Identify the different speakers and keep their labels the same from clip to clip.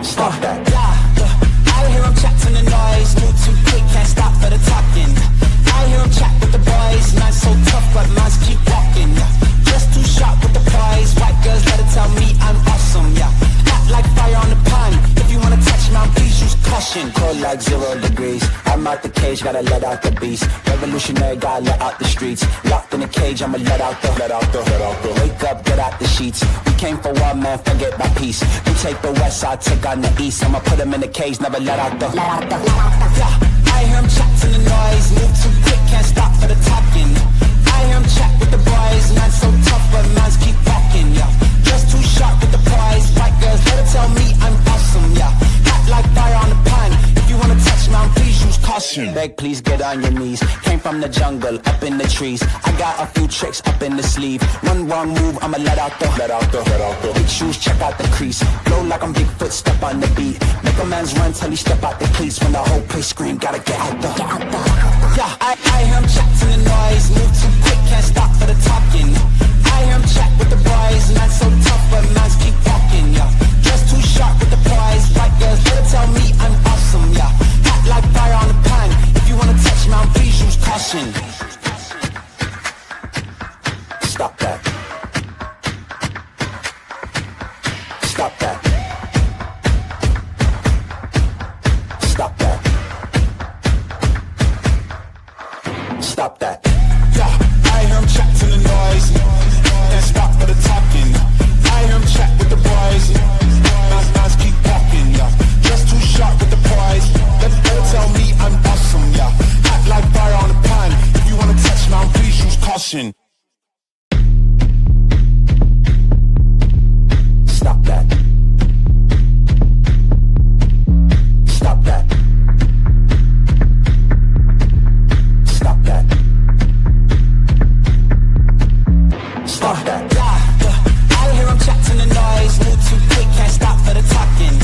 Speaker 1: Stop that. Yeah, I hear him chat to the noise. Move too quick, can't stop for the talking. I hear him chat with the boys. Man's so tough, but man's keep walking. Yeah, just too sharp with the prize. White girls let it tell me I'm awesome. Yeah, hot like fire on the pan. If you wanna touch me, please use caution. Cold like 0 degrees. I'm out the cage, gotta let out the beast. Revolutionary, gotta let out the streets. Locked in a cage, I'ma let out the. Wake up, get out the sheets. We came for one, man, forget my peace. We take the west side, take on the east. I'ma put him in the cage, never let out the. Yeah, I hear him chat to the noise. Move too quick, can't stop for the talking. I hear him chat with the boys. Man's so tough, but man's keep walking. Yeah, just too sharp with the prize. White girls, let it tell me I'm awesome. Yeah, hot like fire on the pan. If you wanna touch me, please use caution. Beg, please get on your knees. Came from the jungle, up in the trees. I got a few tricks up in the sleeve. One wrong move, I'ma let out the. Big shoes, check out the crease. Blow like I'm Bigfoot, step on the beat. Make a man's run till he step out the cleats. When the whole place scream, gotta get out the. Yeah, I hear him chat to the noise. Move too quick, can't stop for the talking. I hear him chat with the boys. Man's so tough, but man's keep walking. Yeah, just too sharp with the prize. White girls, let it tell me I'm awesome. Yeah, hot like fire on the pan. If you wanna touch me, please use caution. Stop that. Stop that. Stop that. Stop that. Yeah, I hear him chat to the noise. Then stop for the talking. I hear him chat with the boys. Nice keep walking. Yeah, just too sharp with the prize. Let it tell me I'm awesome. Yeah, hot like fire on the pan. If you wanna touch me, please use caution. Stop that. Stop that. Stop that. Stop that. Yeah, I hear him chat to the noise. Move too quick, can't stop for the talking.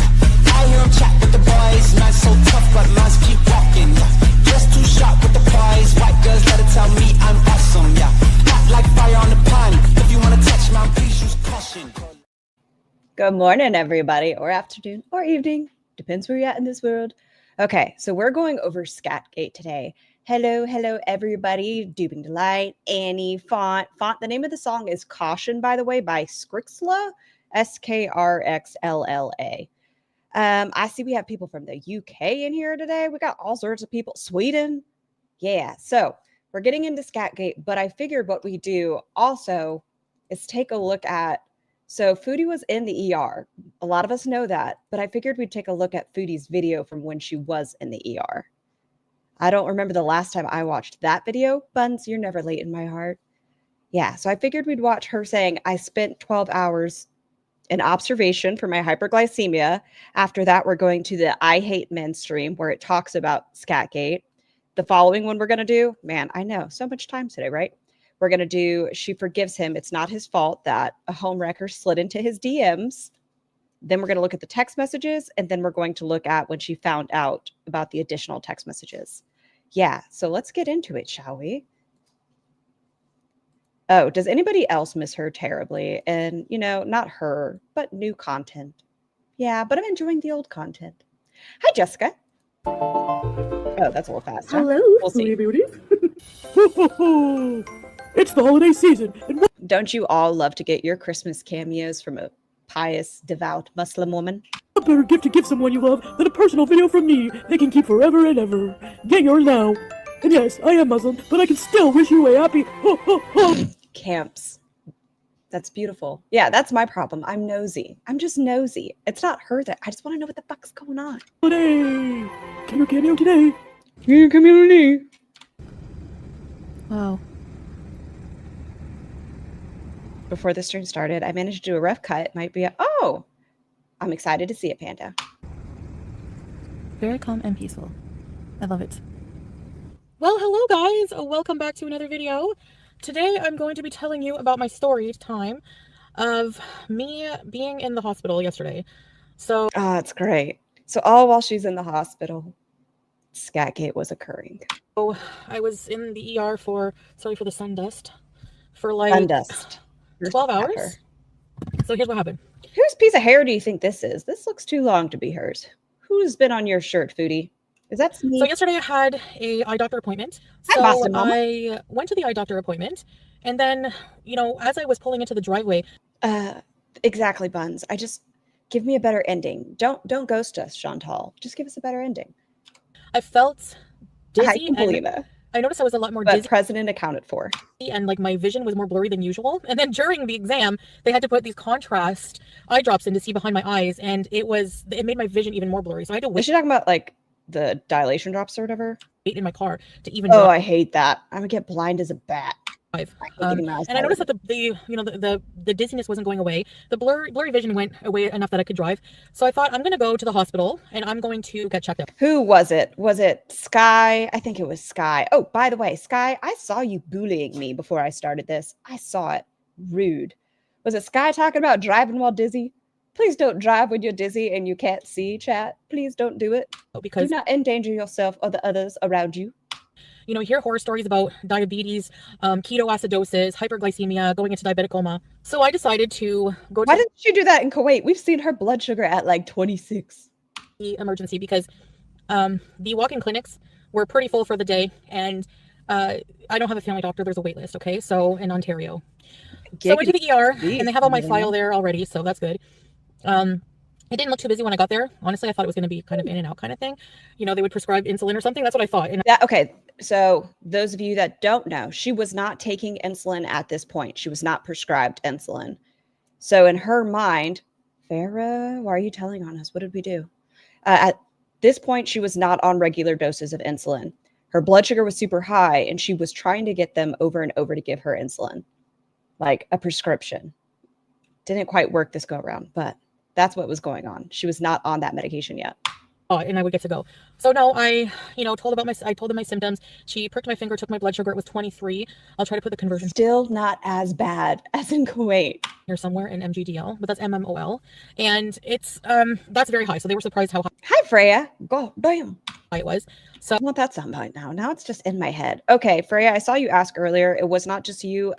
Speaker 1: I hear him chat with the boys. Man's so tough, but man's keep walking. Yeah, just too sharp with the prize. White girls, let it tell me I'm awesome. Yeah, hot like fire on the pan. If you wanna touch me, please use caution.
Speaker 2: Good morning, everybody, or afternoon, or evening. Depends where you're at in this world. Okay, so we're going over Scatgate today. Hello, everybody. Duping Delight, Annie, Font. The name of the song is Caution, by the way, by Skrxla, Skrxlla. I see we have people from the UK in here today. We got all sorts of people. Sweden. Yeah, so we're getting into Scatgate, but I figured what we do also is take a look at. So Foodie was in the ER. A lot of us know that, but I figured we'd take a look at Foodie's video from when she was in the ER. I don't remember the last time I watched that video. Buns, you're never late in my heart. Yeah, so I figured we'd watch her saying, I spent 12 hours in observation for my hyperglycemia. After that, we're going to the I Hate Men stream where it talks about Scatgate. The following one we're going to do, man, I know, so much time today, right? We're going to do, she forgives him. It's not his fault that a homewrecker slid into his DMs. Then we're going to look at the text messages, and then we're going to look at when she found out about the additional text messages. Yeah, so let's get into it, shall we? Oh, does anybody else miss her terribly? And, you know, not her, but new content. Yeah, but I'm enjoying the old content. Hi, Jessica. Oh, that's a little fast.
Speaker 3: Hello,
Speaker 2: we'll see.
Speaker 3: Foodie Beauties. It's the holiday season. And
Speaker 2: don't you all love to get your Christmas cameos from a pious, devout Muslim woman?
Speaker 3: what better gift to give someone you love than a personal video from me they can keep forever and ever. Get yours now. And yes, I am Muslim, but I can still wish you a happy
Speaker 2: camps. That's beautiful. Yeah, that's my problem. I'm nosy. I'm just nosy. It's not her that I just want to know what the fuck's going on.
Speaker 3: holiday. Get your cameo today.
Speaker 2: Your community.
Speaker 4: Wow.
Speaker 2: Before the stream started, I managed to do a rough cut. It might be oh, I'm excited to see it, Panda.
Speaker 4: Very calm and peaceful. I love it.
Speaker 5: Well, hello guys. Welcome back to another video. Today I'm going to be telling you about my story time of me being in the hospital yesterday. So
Speaker 2: oh, it's great. So all while she's in the hospital, Scatgate was occurring.
Speaker 5: Oh, I was in the ER for, sorry for the sun dust, for like
Speaker 2: Sun dust.
Speaker 5: 12 hours. So here's what happened.
Speaker 2: Who's piece of hair do you think this is? This looks too long to be hers. Who's been on your shirt, Foodie? Is that me?
Speaker 5: So yesterday I had a eye doctor appointment.
Speaker 2: Hi,
Speaker 5: So
Speaker 2: Boston Mama.
Speaker 5: I went to the eye doctor appointment, and then, you know, as I was pulling into the driveway,
Speaker 2: Exactly, Buns. I just give me a better ending. Don't ghost us, Chantal. Just give us a better ending.
Speaker 5: I felt dizzy,
Speaker 2: I can believe
Speaker 5: and
Speaker 2: it.
Speaker 5: I noticed I was a lot more
Speaker 2: But
Speaker 5: dizzy,
Speaker 2: president accounted for.
Speaker 5: and like my vision was more blurry than usual. And then during the exam, they had to put these contrast eye drops in to see behind my eyes, and it made my vision even more blurry. So I had to
Speaker 2: Is
Speaker 5: wait
Speaker 2: she talking about like the dilation drops or whatever?
Speaker 5: in my car to even
Speaker 2: Oh,
Speaker 5: drive.
Speaker 2: I hate that. I would get blind as a bat. I hate getting my eyes
Speaker 5: And I noticed
Speaker 2: dilated.
Speaker 5: that the dizziness wasn't going away. The blurry vision went away enough that I could drive. So I thought, I'm going to go to the hospital and I'm going to get checked out.
Speaker 2: Who was it? Was it Sky? I think it was Sky. Oh, by the way, Sky, I saw you bullying me before I started this. I saw it. Rude. Was it Sky talking about driving while dizzy? Please don't drive when you're dizzy and you can't see, chat. Please don't do it. Do
Speaker 5: Because,
Speaker 2: not endanger yourself or the others around you.
Speaker 5: you know, hear horror stories about diabetes, ketoacidosis, hyperglycemia, going into diabetic coma. So I decided to go
Speaker 2: Why
Speaker 5: to
Speaker 2: didn't she do that in Kuwait? We've seen her blood sugar at like 26.
Speaker 5: the emergency because the walk-in clinics were pretty full for the day, and I don't have a family doctor. There's a wait list, okay? So in Ontario. So I went to the ER, and they have all my file there already, so that's good. It didn't look too busy when I got there. Honestly, I thought it was going to be kind of in and out kind of thing. You know, they would prescribe insulin or something. That's what I thought. And
Speaker 2: Okay, so those of you that don't know, she was not taking insulin at this point. She was not prescribed insulin. So in her mind, Farah, why are you telling on us? What did we do? At this point, she was not on regular doses of insulin. Her blood sugar was super high, and she was trying to get them over and over to give her insulin, like a prescription. Didn't quite work this go around, but that's what was going on. She was not on that medication yet.
Speaker 5: and I would get to go. So no, I told them my symptoms. She pricked my finger, took my blood sugar. It was 23. I'll try to put the conversion
Speaker 2: Still not as bad as in Kuwait.
Speaker 5: here somewhere in MGDL, but that's MMOL, and it's that's very high. So they were surprised how
Speaker 2: Hi, Freya. God damn.
Speaker 5: high it was. So
Speaker 2: I want that soundbite now. Now it's just in my head. Okay, Freya, I saw you ask earlier. It was not just you.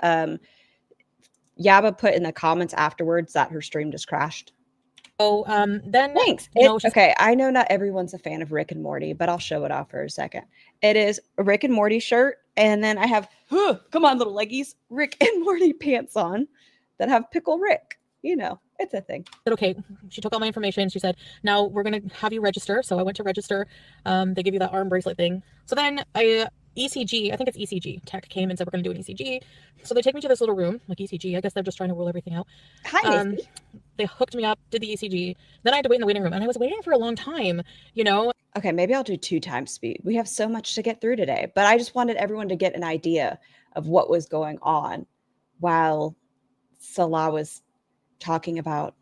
Speaker 2: Yaba put in the comments afterwards that her stream just crashed.
Speaker 5: then
Speaker 2: Thanks. Okay, I know not everyone's a fan of Rick and Morty, but I'll show it off for a second. It is a Rick and Morty shirt, and then I have, come on, little leggies, Rick and Morty pants on that have Pickle Rick. You know, it's a thing.
Speaker 5: said, okay, she took all my information. She said, now we're going to have you register. So I went to register. They give you that arm bracelet thing. So then ECG, I think it's ECG tech came and said, we're going to do an ECG. So they take me to this little room, like ECG. I guess they're just trying to rule everything out.
Speaker 2: Hi, Missy.
Speaker 5: They hooked me up, did the ECG. Then I had to wait in the waiting room, and I was waiting for a long time, you know.
Speaker 2: Okay, maybe I'll do 2 times speed. We have so much to get through today, but I just wanted everyone to get an idea of what was going on while Salah was talking about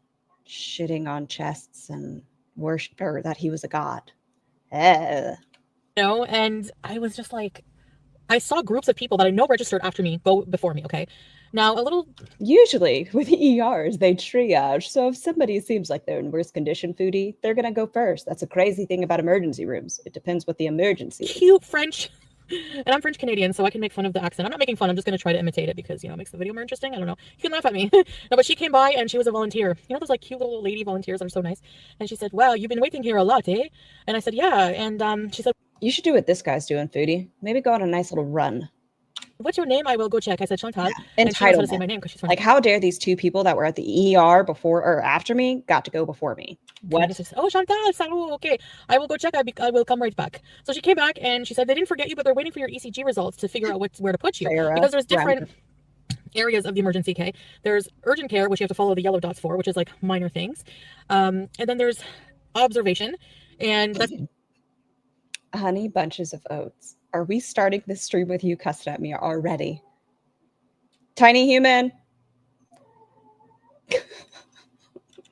Speaker 2: shitting on chests and worship, or that he was a god.
Speaker 5: You know, and I was just like, I saw groups of people that I know registered after me go before me. Okay, now a little
Speaker 2: Usually with ERs, they triage. So if somebody seems like they're in worse condition, Foodie, they're going to go first. That's a crazy thing about emergency rooms. It depends what the emergency is.
Speaker 5: cute French, and I'm French Canadian, so I can make fun of the accent. I'm not making fun. I'm just going to try to imitate it because, you know, it makes the video more interesting. I don't know. You can laugh at me. No, but she came by and she was a volunteer. You know, those like cute little lady volunteers that are so nice. And she said, "Wow, you've been waiting here a lot, eh?" And I said, "Yeah." And she said,
Speaker 2: You should do what this guy's doing, Foodie. Maybe go on a nice little run.
Speaker 5: "What's your name?" I will go check. I said, "Chantal." And she knows how to say my
Speaker 2: Entitlement.
Speaker 5: name because she's from
Speaker 2: Like, how dare these 2 people that were at the ER before or after me got to go before me? What?
Speaker 5: Says, "Oh, Chantal, Salah, okay. I will go check. I will come right back." So she came back and she said, "They didn't forget you, but they're waiting for your ECG results to figure out where to put you."
Speaker 2: Farah,
Speaker 5: Because there's different areas of the emergency care. There's urgent care, which you have to follow the yellow dots for, which is like minor things. And then there's observation, and that's
Speaker 2: Honey bunches of oats. Are we starting this stream with you cussing at me already? Tiny human.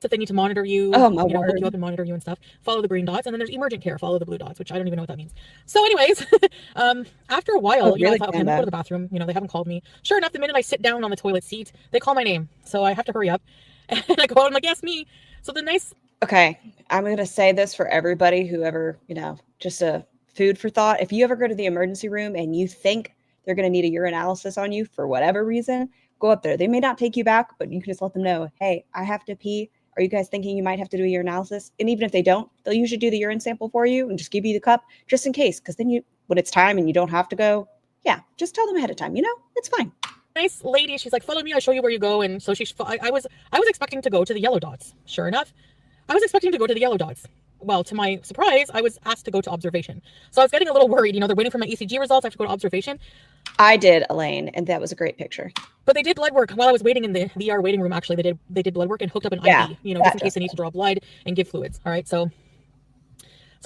Speaker 5: if they need to monitor you,
Speaker 2: Oh, my
Speaker 5: hook you
Speaker 2: word.
Speaker 5: up and monitor you and stuff. Follow the green dots, and then there's emergent care. Follow the blue dots, which I don't even know what that means. So, anyways, after a while,
Speaker 2: Oh,
Speaker 5: you know, I
Speaker 2: really,
Speaker 5: thought, okay, I'm gonna go to the bathroom. You know, they haven't called me. Sure enough, the minute I sit down on the toilet seat, they call my name, so I have to hurry up. And I go out, I'm like, "Yes, me." So the nice.
Speaker 2: Okay, I'm going to say this for everybody who ever, you know, just a food for thought. If you ever go to the emergency room and you think they're going to need a urinalysis on you for whatever reason, go up there. They may not take you back, but you can just let them know, "Hey, I have to pee. Are you guys thinking you might have to do a urinalysis? And even if they don't, they'll usually do the urine sample for you and just give you the cup just in case. Because then when it's time and you don't have to go, yeah, just tell them ahead of time. It's fine.
Speaker 5: Nice lady. She's like, follow me. I'll show you where you go. And so I was expecting to go to the yellow dots. Sure enough, I was expecting to go to the yellow dots. Well, to my surprise, I was asked to go to observation. So I was getting a little worried. They're waiting for my ECG results. I have to go to observation.
Speaker 2: I did, Elaine, and that was a great picture.
Speaker 5: But they did blood work while I was waiting in the ER waiting room. Actually, they did blood work and hooked up an IV, just in case they need to draw blood and give fluids. All right, so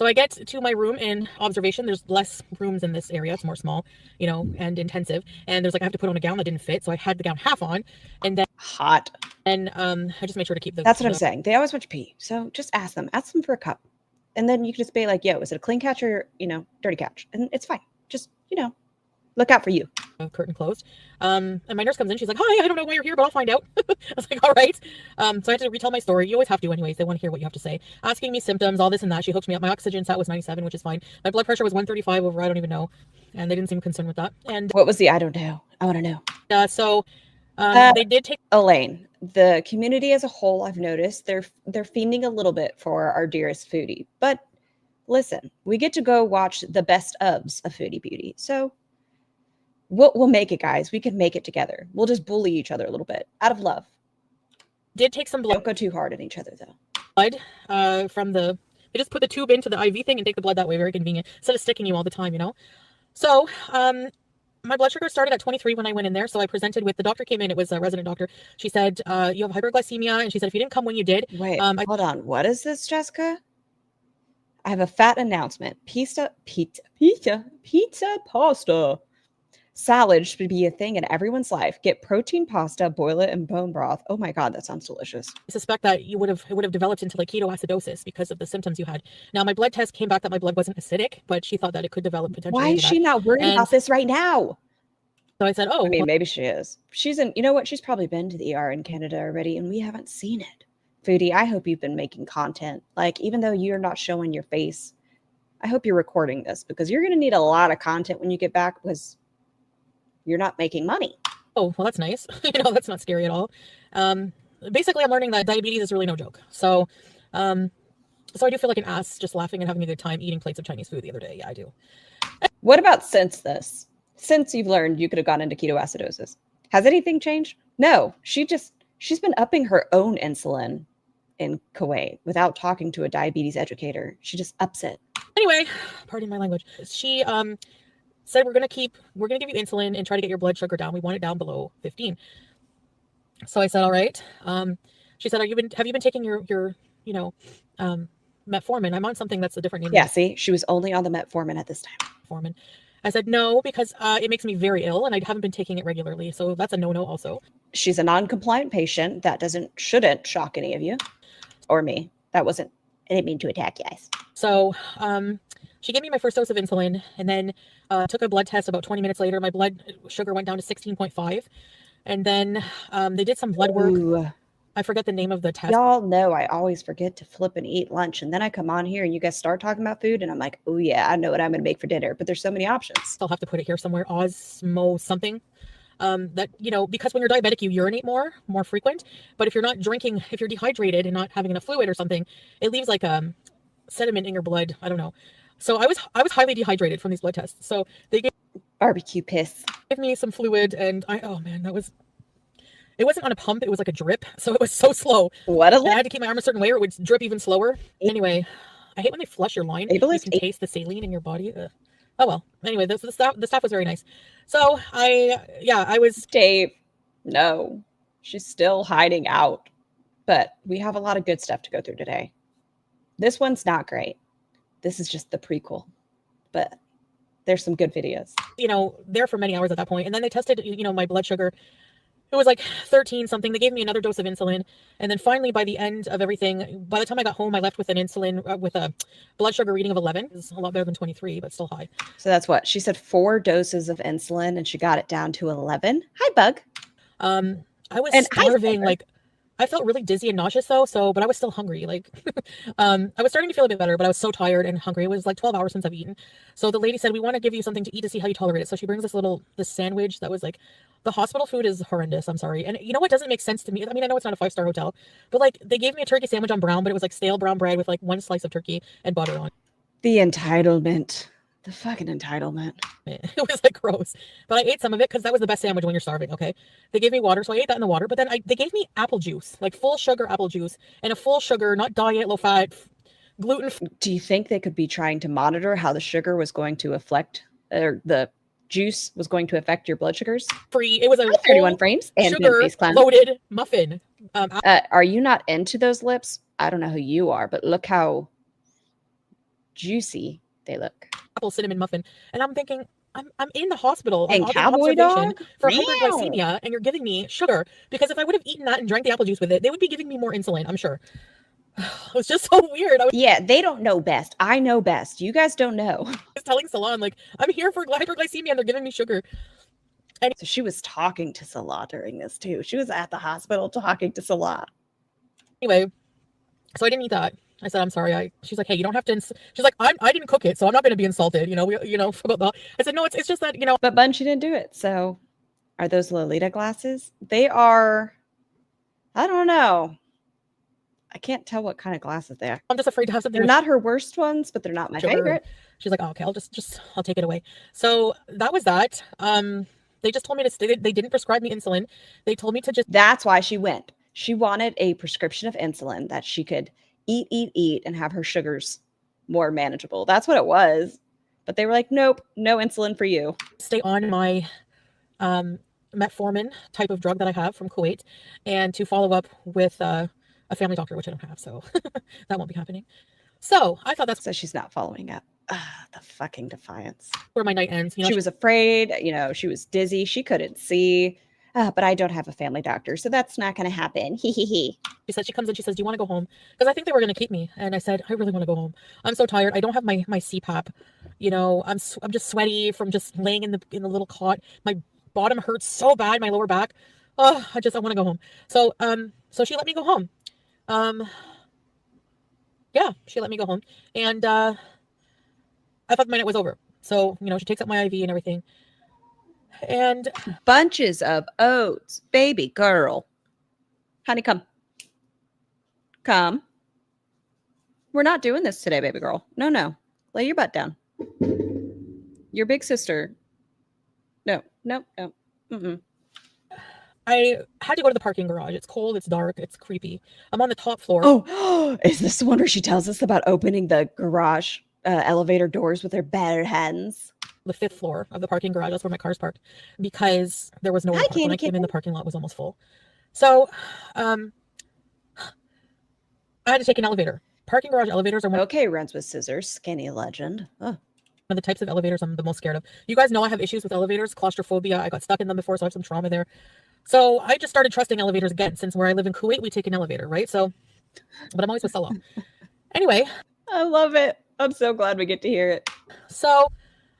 Speaker 5: I get to my room in observation. There's less rooms in this area. It's more small, and intensive. And there's I have to put on a gown that didn't fit, so I had the gown half on, and then
Speaker 2: hot.
Speaker 5: And I just made sure to keep the.
Speaker 2: That's what I'm saying. They always want to pee, so just ask them for a cup, and then you can just be like, "Yo, is it a clean couch or dirty couch?" And it's fine. Just look out for you.
Speaker 5: Curtain closed. And my nurse comes in. She's like, hi, I don't know why you're here, but I'll find out. I was like, all right. So I had to retell my story. You always have to anyways. They want to hear what you have to say. Asking me symptoms, all this and that. She hooked me up. My oxygen sat was 97, which is fine. My blood pressure was 135 over, I don't even know. And they didn't seem concerned with that. And
Speaker 2: what was the, I don't know. I want to know.
Speaker 5: So they did take.
Speaker 2: Elaine, the community as a whole, I've noticed they're fiending a little bit for our dearest foodie. But listen, we get to go watch the best ofs of Foodie Beauty. So we'll make it, guys. We can make it together. We'll just bully each other a little bit out of love.
Speaker 5: Did take some blood.
Speaker 2: Don't go too hard on each other, though.
Speaker 5: Blood from the. They just put the tube into the IV thing and take the blood that way. Very convenient. Instead of sticking you all the time, So my blood sugar started at 23 when I went in there. So I presented with the doctor. Came in. It was a resident doctor. She said you have hyperglycemia, and she said if you didn't come when you did.
Speaker 2: Wait, hold on. What is this, Jessica? I have a fat announcement. Pizza pasta. Salad should be a thing in everyone's life. Get protein pasta, boil it in bone broth. Oh my God, that sounds delicious.
Speaker 5: I suspect that it would have developed into ketoacidosis because of the symptoms you had. Now, my blood test came back that my blood wasn't acidic, but she thought that it could develop potentially.
Speaker 2: Why is she not worried about this right now?
Speaker 5: So I said, oh.
Speaker 2: I mean, maybe she is. She's in, you know what? She's probably been to the ER in Canada already, and we haven't seen it. Foodie, I hope you've been making content. Even though you're not showing your face, I hope you're recording this because you're going to need a lot of content when you get back because you're not making money.
Speaker 5: Oh, well, that's nice. That's not scary at all. Basically, I'm learning that diabetes is really no joke. So I do feel like an ass just laughing and having a good time eating plates of Chinese food the other day. Yeah, I do.
Speaker 2: What about since you've learned you could have gone into ketoacidosis? Has anything changed? No, she's been upping her own insulin in Kuwait without talking to a diabetes educator. She just ups it.
Speaker 5: Anyway, pardon my language. She said we're gonna give you insulin and try to get your blood sugar down. We want it down below 15. So I said, all right. She said, have you been taking your metformin? I'm on something that's a different name.
Speaker 2: Yeah, see, she was only on the metformin at this time.
Speaker 5: Metformin. I said no because it makes me very ill and I haven't been taking it regularly. So that's a no-no also.
Speaker 2: She's a non-compliant patient. That shouldn't shock any of you or me. I didn't mean to attack you guys.
Speaker 5: So she gave me my first dose of insulin and then took a blood test about 20 minutes later. My blood sugar went down to 16.5. And then they did some blood work.
Speaker 2: Ooh.
Speaker 5: I forget the name of the test.
Speaker 2: Y'all know I always forget to flip and eat lunch. And then I come on here and you guys start talking about food. And I'm like, oh yeah, I know what I'm going to make for dinner. But there's so many options.
Speaker 5: I'll have to put it here somewhere. Osmo something. That, because when you're diabetic, you urinate more frequent. But if you're not drinking, if you're dehydrated and not having enough fluid or something, it leaves like sediment in your blood. I don't know. So I was highly dehydrated from these blood tests. So they gave
Speaker 2: barbecue piss.
Speaker 5: Give me some fluid and it wasn't on a pump. It was like a drip. So it was so slow.
Speaker 2: What
Speaker 5: I had to keep my arm a certain way or it would drip even slower. Anyway, I hate when they flush your line. You can taste the saline in your body. Oh, well. Anyway, the staff was very nice. So I was.
Speaker 2: Dave, no, she's still hiding out. But we have a lot of good stuff to go through today. This one's not great. This is just the prequel. But there's some good videos.
Speaker 5: There for many hours at that point. And then they tested, my blood sugar. It was like 13 something. They gave me another dose of insulin. And then finally, by the end of everything, by the time I got home, I left with an insulin with a blood sugar reading of 11. It's a lot better than 23, but still high.
Speaker 2: So that's what she said, 4 doses of insulin and she got it down to 11. Hi, Bug.
Speaker 5: I was starving. I felt really dizzy and nauseous though, but I was still hungry. Like, I was starting to feel a bit better, but I was so tired and hungry. It was like 12 hours since I've eaten. So the lady said, we want to give you something to eat to see how you tolerate it. So she brings this sandwich that was like, the hospital food is horrendous. I'm sorry. And you know what doesn't make sense to me? I mean, I know it's not a 5-star hotel, but like they gave me a turkey sandwich on brown, but it was like stale brown bread with like one slice of turkey and butter on it.
Speaker 2: The entitlement. The fucking entitlement.
Speaker 5: It was like gross, but I ate some of it because that was the best sandwich when you're starving. Okay, they gave me water, so I ate that in the water. But then they gave me apple juice, like full sugar apple juice, and a full sugar, not diet, low fat, gluten.
Speaker 2: Do you think they could be trying to monitor how the sugar was going to affect, or the juice was going to affect your blood sugars?
Speaker 5: Free. It was a
Speaker 2: 31 frames and
Speaker 5: sugar loaded muffin.
Speaker 2: Are you not into those lips? I don't know who you are, but look how juicy they look.
Speaker 5: Apple cinnamon muffin, and I'm thinking, I'm in the hospital
Speaker 2: and cowboy dog
Speaker 5: for hyperglycemia, and you're giving me sugar, because if I would have eaten that and drank the apple juice with it, they would be giving me more insulin, I'm sure. It was just so weird.
Speaker 2: Yeah, they don't know best. I know best. You guys don't know.
Speaker 5: I was telling Salah, I'm like, I'm here for hyperglycemia and they're giving me sugar.
Speaker 2: And so she was talking to Salah during this too. She was at the hospital talking to Salah.
Speaker 5: Anyway, so I didn't eat that. I said, I'm sorry. She's like, hey, you don't have to. She's like, I didn't cook it, so I'm not going to be insulted. About that. I said, no, it's just that,
Speaker 2: But Bunchy didn't do it. So are those Lolita glasses? They are, I don't know. I can't tell what kind of glasses they are.
Speaker 5: I'm just afraid to have something.
Speaker 2: They're not her worst ones, but they're not my favorite.
Speaker 5: She's like, oh, okay, I'll take it away. So that was that. They just told me they didn't prescribe me insulin. They told me to just.
Speaker 2: That's why she went. She wanted a prescription of insulin that she could eat and have her sugars more manageable. That's what it was. But they were like, nope, no insulin for you.
Speaker 5: Stay on my metformin type of drug that I have from Kuwait, and to follow up with a family doctor, which I don't have, so that won't be happening. So I thought that's.
Speaker 2: So she's not following up. The fucking defiance.
Speaker 5: Where my night ends.
Speaker 2: She was afraid. She was dizzy. She couldn't see. But I don't have a family doctor, so that's not going to happen. He.
Speaker 5: She said, she comes in, she says, do you want to go home? Because I think they were going to keep me. And I said, I really want to go home. I'm so tired. I don't have my CPAP. I'm just sweaty from just laying in the little cot. My bottom hurts so bad, my lower back. Oh, I want to go home. So she let me go home. Yeah, she let me go home. And I thought my night was over. So, she takes up my IV and everything. And
Speaker 2: bunches of oats, baby girl. Honey, come. We're not doing this today, baby girl. No. Lay your butt down. Your big sister. No. Mm-mm.
Speaker 5: I had to go to the parking garage. It's cold. It's dark. It's creepy. I'm on the top floor.
Speaker 2: Oh, is this the one where she tells us about opening the garage elevator doors with her bare hands?
Speaker 5: The 5th floor of the parking garage. That's where my car's parked, because there was nowhere to park. When I came in, the parking lot was almost full. So I had to take an elevator. Parking garage elevators are
Speaker 2: okay. Runs with scissors. Skinny legend.
Speaker 5: One of the types of elevators I'm the most scared of. You guys know I have issues with elevators, claustrophobia. I got stuck in them before, so I have some trauma there. So I just started trusting elevators again, since where I live in Kuwait, we take an elevator, right? So, but I'm always with Salah. Anyway.
Speaker 2: I love it. I'm so glad we get to hear it.
Speaker 5: So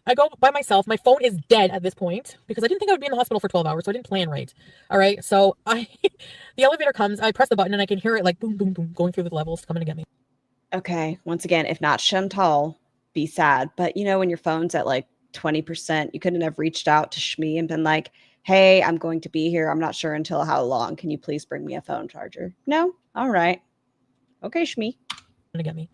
Speaker 5: I go by myself. My phone is dead at this point, because I didn't think I would be in the hospital for 12 hours, so I didn't plan right. All right. So the elevator comes, I press the button, and I can hear it like boom, boom, boom, going through the levels, coming to get me.
Speaker 2: Okay. Once again, if not Chantal, be sad. But when your phone's at like 20%, you couldn't have reached out to Shmi and been like, hey, I'm going to be here. I'm not sure until how long. Can you please bring me a phone charger? No? All right. Okay, Shmi.
Speaker 5: To get me.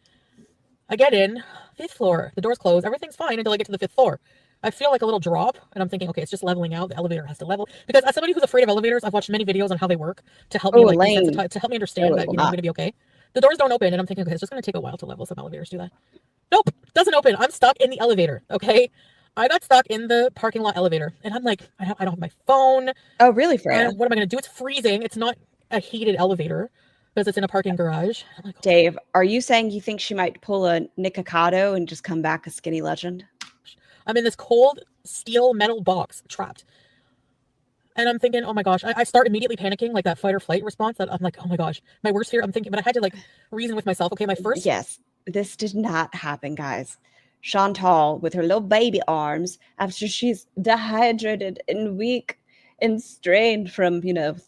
Speaker 5: I get in, 5th floor. The door's closed. Everything's fine until I get to the 5th floor. I feel like a little drop, and I'm thinking, okay, it's just leveling out. The elevator has to level. Because as somebody who's afraid of elevators, I've watched many videos on how they work to help me to help me understand that I'm going to be okay. The doors don't open, and I'm thinking, okay, it's just going to take a while to level. Some elevators do that. Nope, doesn't open. I'm stuck in the elevator. Okay, I got stuck in the parking lot elevator, and I'm like, I don't have my phone.
Speaker 2: Oh, really, Freya?
Speaker 5: What am I going to do? It's freezing. It's not a heated elevator, because it's in a parking garage. I'm like, oh,
Speaker 2: Dave, are you saying you think she might pull a Nikocado and just come back a skinny legend?
Speaker 5: I'm in this cold steel metal box, trapped. And I'm thinking, oh my gosh, I start immediately panicking, like that fight or flight response. That I'm like, oh my gosh, my worst fear. I'm thinking, but I had to reason with myself. Okay, my first.
Speaker 2: Yes, this did not happen, guys. Chantal, with her little baby arms, after she's dehydrated and weak and strained from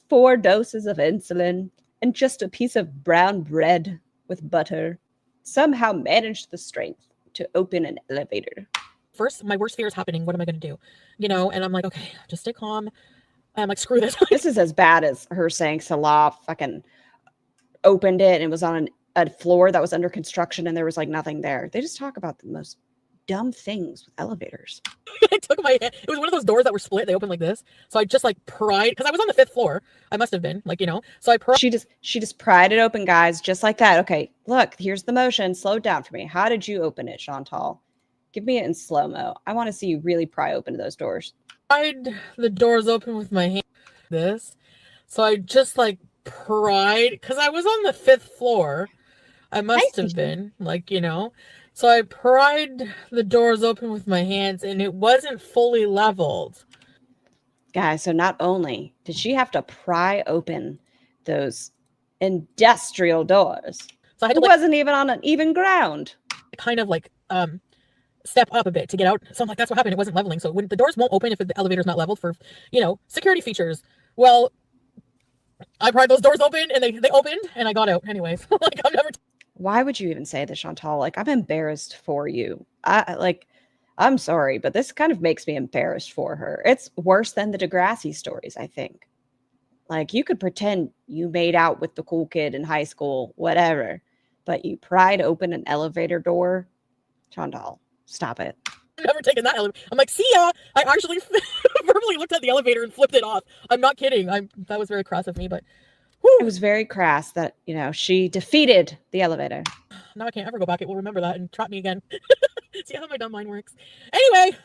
Speaker 2: 4 doses of insulin, and just a piece of brown bread with butter somehow managed the strength to open an elevator.
Speaker 5: First, my worst fear is happening. What am I going to do? You know, and I'm like, okay, just stay calm. I'm like, screw this.
Speaker 2: This is as bad as her saying Salah fucking opened it and it was on a floor that was under construction and there was like nothing there. They just talk about the most dumb things with elevators.
Speaker 5: I took my hand. It was one of those doors that were split. They opened like this. So I just like pried, because I was on the 5th floor. I must have been, like, you know. So I pried.
Speaker 2: She just pried it open, guys, just like that. Okay, look, here's the motion. Slow it down for me. How did you open it, Chantal? Give me it in slow-mo. I want to see you really pry open those doors.
Speaker 5: Pried the doors open with my hand. This. So I just like pried, because I was on the 5th floor. I must have been, like, you know. So I pried the doors open with my hands and it wasn't fully leveled.
Speaker 2: Guys, so not only did she have to pry open those industrial doors,
Speaker 5: So I had
Speaker 2: it
Speaker 5: to
Speaker 2: wasn't even on an even ground.
Speaker 5: kind of like step up a bit to get out. So I'm like, that's what happened. It wasn't leveling. So when the doors won't open if the elevator's not leveled for, you know, security features. Well, I pried those doors open and they opened and I got out anyways. Like, I'm never.
Speaker 2: Why would you even say this, Chantal? Like, I'm embarrassed for you. I'm sorry, but this kind of makes me embarrassed for her. It's worse than the Degrassi stories, I think. Like, you could pretend you made out with the cool kid in high school, whatever, but you pried open an elevator door. Chantal, stop it.
Speaker 5: I've never taken that elevator. I'm like, see ya. I actually verbally looked at the elevator and flipped it off. I'm not kidding. That was very cross of me, but whew.
Speaker 2: It was very crass that, you know, she defeated the elevator.
Speaker 5: Now I can't ever go back. It will remember that and trap me again. See how my dumb mind works. Anyway,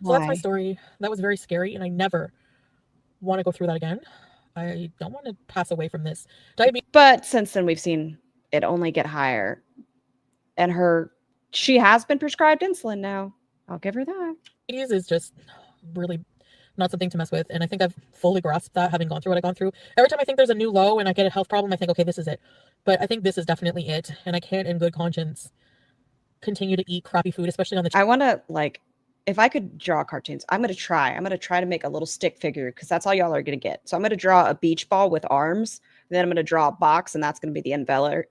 Speaker 5: so that's my story. That was very scary, and I never want to go through that again. I don't want to pass away from this diabetes.
Speaker 2: But since then, we've seen it only get higher. And she has been prescribed insulin now. I'll give her that.
Speaker 5: Diabetes is just really not something to mess with. And I think I've fully grasped that, having gone through what I've gone through. Every time I think there's a new low and I get a health problem, I think, okay, this is it. But I think this is definitely it. And I can't in good conscience continue to eat crappy food, especially on the.
Speaker 2: I want to, like, if I could draw cartoons, I'm going to try to make a little stick figure because that's all y'all are going to get. So I'm going to draw a beach ball with arms. Then I'm going to draw a box and that's going to be the envelope.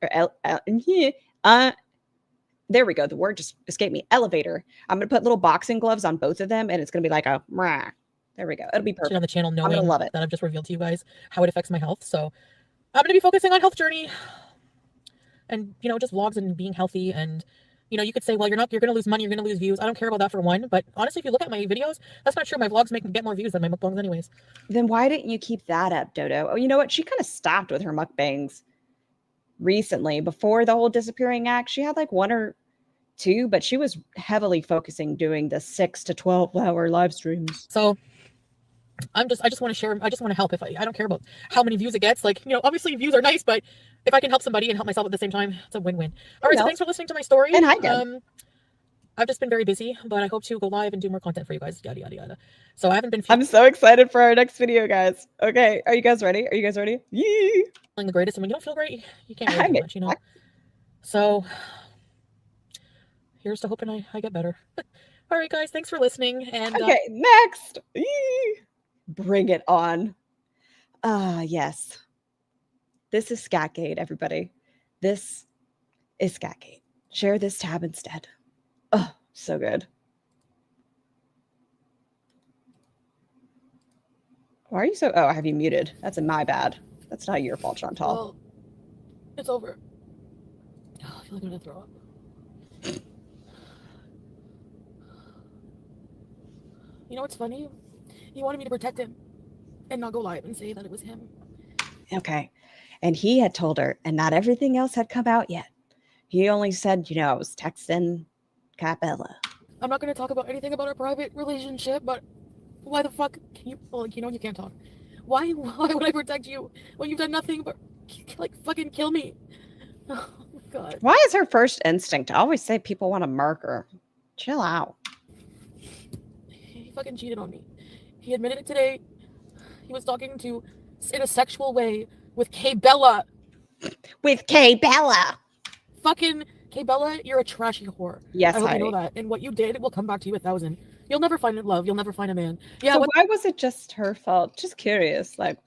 Speaker 2: There we go. The word just escaped me. Elevator. I'm going to put little boxing gloves on both of them and it's going to be like a rah. There we go. It'll be perfect.
Speaker 5: On the channel, knowing
Speaker 2: I'm gonna love it.
Speaker 5: that I've just revealed to you guys how it affects my health. So I'm going to be focusing on health journey and, you know, just vlogs and being healthy. And, you know, you could say, well, you're going to lose money. You're going to lose views. I don't care about that for one. But honestly, if you look at my videos, that's not true. My vlogs get more views than my mukbangs anyways.
Speaker 2: Then why didn't you keep that up, Dodo? Oh, you know what? She kind of stopped with her mukbangs recently before the whole disappearing act. She had like 1 or 2, but she was heavily focusing doing the 6 to 12 hour live streams.
Speaker 5: So I just want to share. I just want to help. If I don't care about how many views it gets. Like, you know, obviously views are nice, but if I can help somebody and help myself at the same time, it's a win-win. All right. So thanks for listening to my story.
Speaker 2: And hi, Deb.
Speaker 5: I've just been very busy, but I hope to go live and do more content for you guys. Yada, yada, yada. So I haven't been.
Speaker 2: I'm so excited for our next video, guys. Okay. Are you guys ready? Yee!
Speaker 5: Feeling the greatest. And when you don't feel great, you can't really do much, you know? So here's to hoping I get better. All right, guys. Thanks for listening. And
Speaker 2: okay, next. Yee! Bring it on. Yes. This is Scatgate, everybody. This is Scatgate. Share this tab instead. Oh, so good. Why are you so... Oh, I have you muted. That's my bad. That's not your fault, Chantal.
Speaker 5: Well, it's over. Oh, I feel like I'm going to throw up. You know what's funny? He wanted me to protect him and not go live and say that it was him.
Speaker 2: Okay. And he had told her, and not everything else had come out yet. He only said, you know, I was texting Capella.
Speaker 5: I'm not going to talk about anything about our private relationship, but why the fuck can you, well, like, you know, you can't talk. Why would I protect you when you've done nothing but, like, fucking kill me? Oh, God.
Speaker 2: Why is her first instinct to always say people want to murk her? Chill out.
Speaker 5: He fucking cheated on me. He admitted it today. He was talking in a sexual way with Kay Bella.
Speaker 2: With Kay Bella.
Speaker 5: Fucking Kay Bella, you're a trashy whore.
Speaker 2: Yes,
Speaker 5: I hope you know that. And what you did will come back to you 1,000. You'll never find love. You'll never find a man. Yeah.
Speaker 2: So why was it just her fault? Just curious. Like,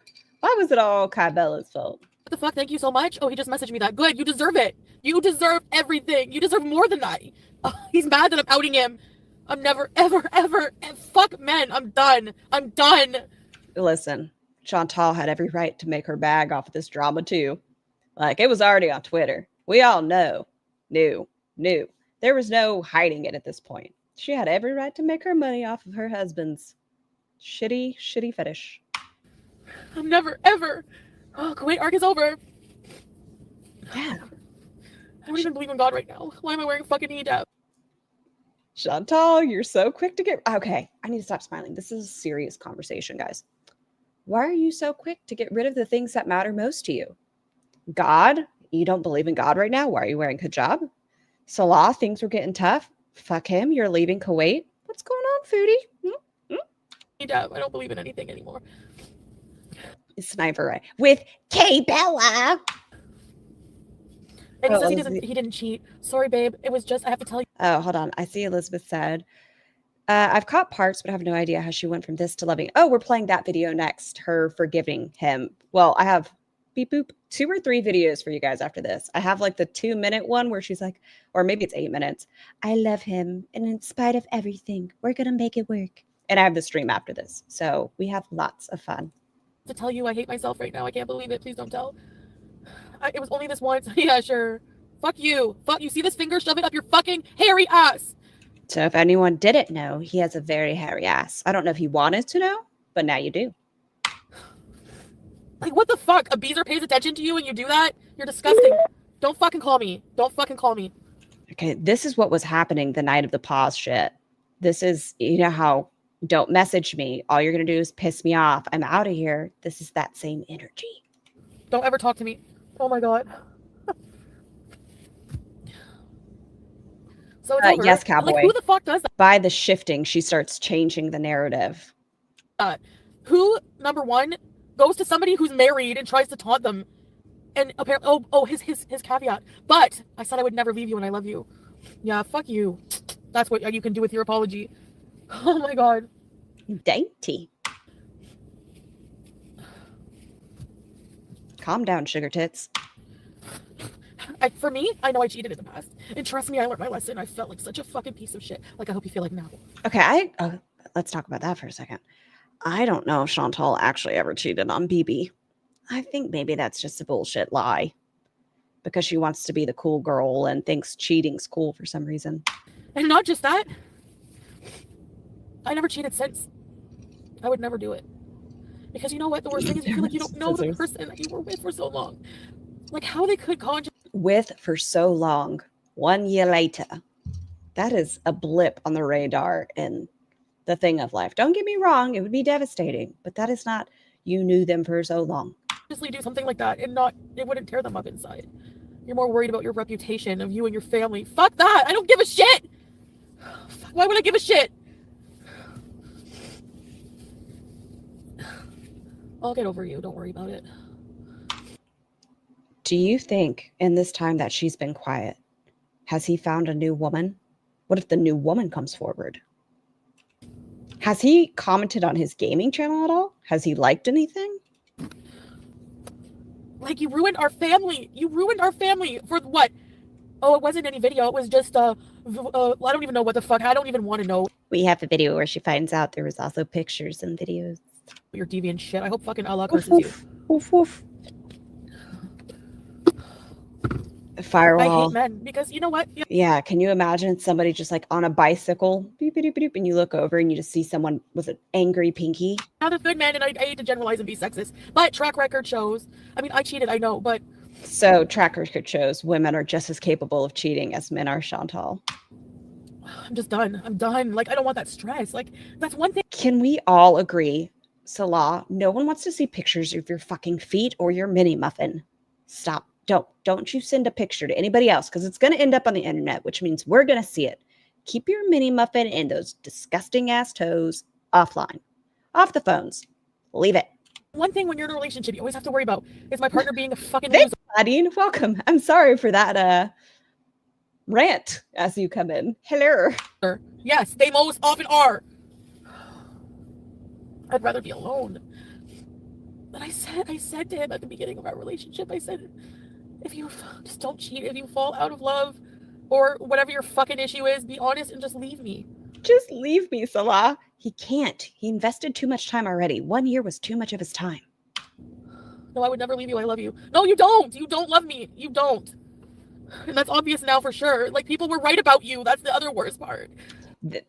Speaker 2: why was it all Kay Bella's fault?
Speaker 5: the fuck? Thank you so much. Oh, he just messaged me that. Good. You deserve it. You deserve everything. You deserve more than that. He's mad that I'm outing him. I'm never, ever, ever. Fuck men. I'm done. I'm done.
Speaker 2: Listen, Chantal had every right to make her bag off of this drama too. Like, it was already on Twitter. We all knew. There was no hiding it at this point. She had every right to make her money off of her husband's shitty fetish.
Speaker 5: I'm never, ever. Oh, Kuwait arc is over.
Speaker 2: Yeah.
Speaker 5: I don't even believe in God right now. Why am I wearing fucking hijab?
Speaker 2: Chantal, you're so quick to get... Okay, I need to stop smiling. This is a serious conversation, guys. Why are you so quick to get rid of the things that matter most to you? God? You don't believe in God right now? Why are you wearing hijab? Salah, things were getting tough. Fuck him, you're leaving Kuwait. What's going on, Foodie?
Speaker 5: Hijab. I don't believe in anything anymore.
Speaker 2: Sniper Ray with K Bella.
Speaker 5: And he says he didn't cheat. Sorry, babe. It was just, I have to tell you.
Speaker 2: Oh, hold on. I see Elizabeth said, I've caught parts, but I have no idea how she went from this to loving. Oh, we're playing that video next. Her forgiving him. Well, I have beep boop 2 or 3 videos for you guys after this. I have like the 2-minute one where she's like, or maybe it's 8 minutes. I love him. And in spite of everything, we're going to make it work. And I have the stream after this. So we have lots of fun.
Speaker 5: To tell you I hate myself right now. I can't believe it. Please don't tell. It was only this once. Yeah, sure. Fuck you. Fuck you. See this finger? Shove it up your fucking hairy ass.
Speaker 2: So if anyone didn't know, he has a very hairy ass. I don't know if he wanted to know, but now you do.
Speaker 5: Like, what the fuck? A beezer pays attention to you and you do that? You're disgusting. Don't fucking call me. Don't fucking call me.
Speaker 2: Okay, this is what was happening the night of the pause shit. This is, you know how, don't message me. All you're going to do is piss me off. I'm out of here. This is that same energy.
Speaker 5: Don't ever talk to me. Oh my God. So it's over.
Speaker 2: Yes, cowboy.
Speaker 5: Like, who the fuck does that?
Speaker 2: By the shifting, she starts changing the narrative.
Speaker 5: Who, number one, goes to somebody who's married and tries to taunt them? And apparently, his caveat. But I said I would never leave you and I love you. Yeah, fuck you. That's what you can do with your apology. Oh my God.
Speaker 2: Dainty. Calm down, sugar tits.
Speaker 5: For me, I know I cheated in the past. And trust me, I learned my lesson. I felt like such a fucking piece of shit. Like, I hope you feel like now.
Speaker 2: Okay, let's talk about that for a second. I don't know if Chantal actually ever cheated on BB. I think maybe that's just a bullshit lie. Because she wants to be the cool girl and thinks cheating's cool for some reason.
Speaker 5: And not just that. I never cheated since. I would never do it. Because you know what? The worst thing is you feel like you don't know the person that you were with for so long. Like, how they could call
Speaker 2: with for so long, 1 year later. That is a blip on the radar in the thing of life. Don't get me wrong, it would be devastating, but that is not you knew them for so long.
Speaker 5: Honestly, do something like that and it wouldn't tear them up inside. You're more worried about your reputation of you and your family. Fuck that! I don't give a shit! Why would I give a shit? I'll get over you. Don't worry about it.
Speaker 2: Do you think in this time that she's been quiet, has he found a new woman? What if the new woman comes forward? Has he commented on his gaming channel at all? Has he liked anything?
Speaker 5: Like, you ruined our family. You ruined our family for what? Oh, it wasn't any video. It was just, I don't even know what the fuck. I don't even want to know.
Speaker 2: We have a video where she finds out there was also pictures and videos.
Speaker 5: Your deviant shit. I hope fucking Allah curses you.
Speaker 2: Oof, oof. Firewall.
Speaker 5: I hate men because you know what?
Speaker 2: Yeah, can you imagine somebody just like on a bicycle, beep, beep, beep, beep, and you look over and you just see someone with an angry pinky?
Speaker 5: Not a good man, and I hate to generalize and be sexist, but track record shows. I mean, I cheated, I know, but...
Speaker 2: So track record shows women are just as capable of cheating as men are, Chantal.
Speaker 5: I'm just done. I'm done. Like, I don't want that stress. Like, that's one thing.
Speaker 2: Can we all agree, Salah, no one wants to see pictures of your fucking feet or your mini muffin. Stop. Don't you send a picture to anybody else because it's going to end up on the internet, which means we're going to see it. Keep your mini muffin and those disgusting ass toes offline, off the phones. Leave it.
Speaker 5: One thing when you're in a relationship, you always have to worry about is my partner being a fucking
Speaker 2: Thanks, Nadine. Welcome. I'm sorry for that rant as you come in. Hello.
Speaker 5: Yes, they most often are. I'd rather be alone. But I said to him at the beginning of our relationship, I said, if you just don't cheat, if you fall out of love or whatever your fucking issue is, be honest and just leave me.
Speaker 2: Just leave me, Salah. He can't. He invested too much time already. 1 year was too much of his time.
Speaker 5: No, I would never leave you. I love you. No, you don't. You don't love me. You don't. And that's obvious now for sure. Like, people were right about you. That's the other worst part.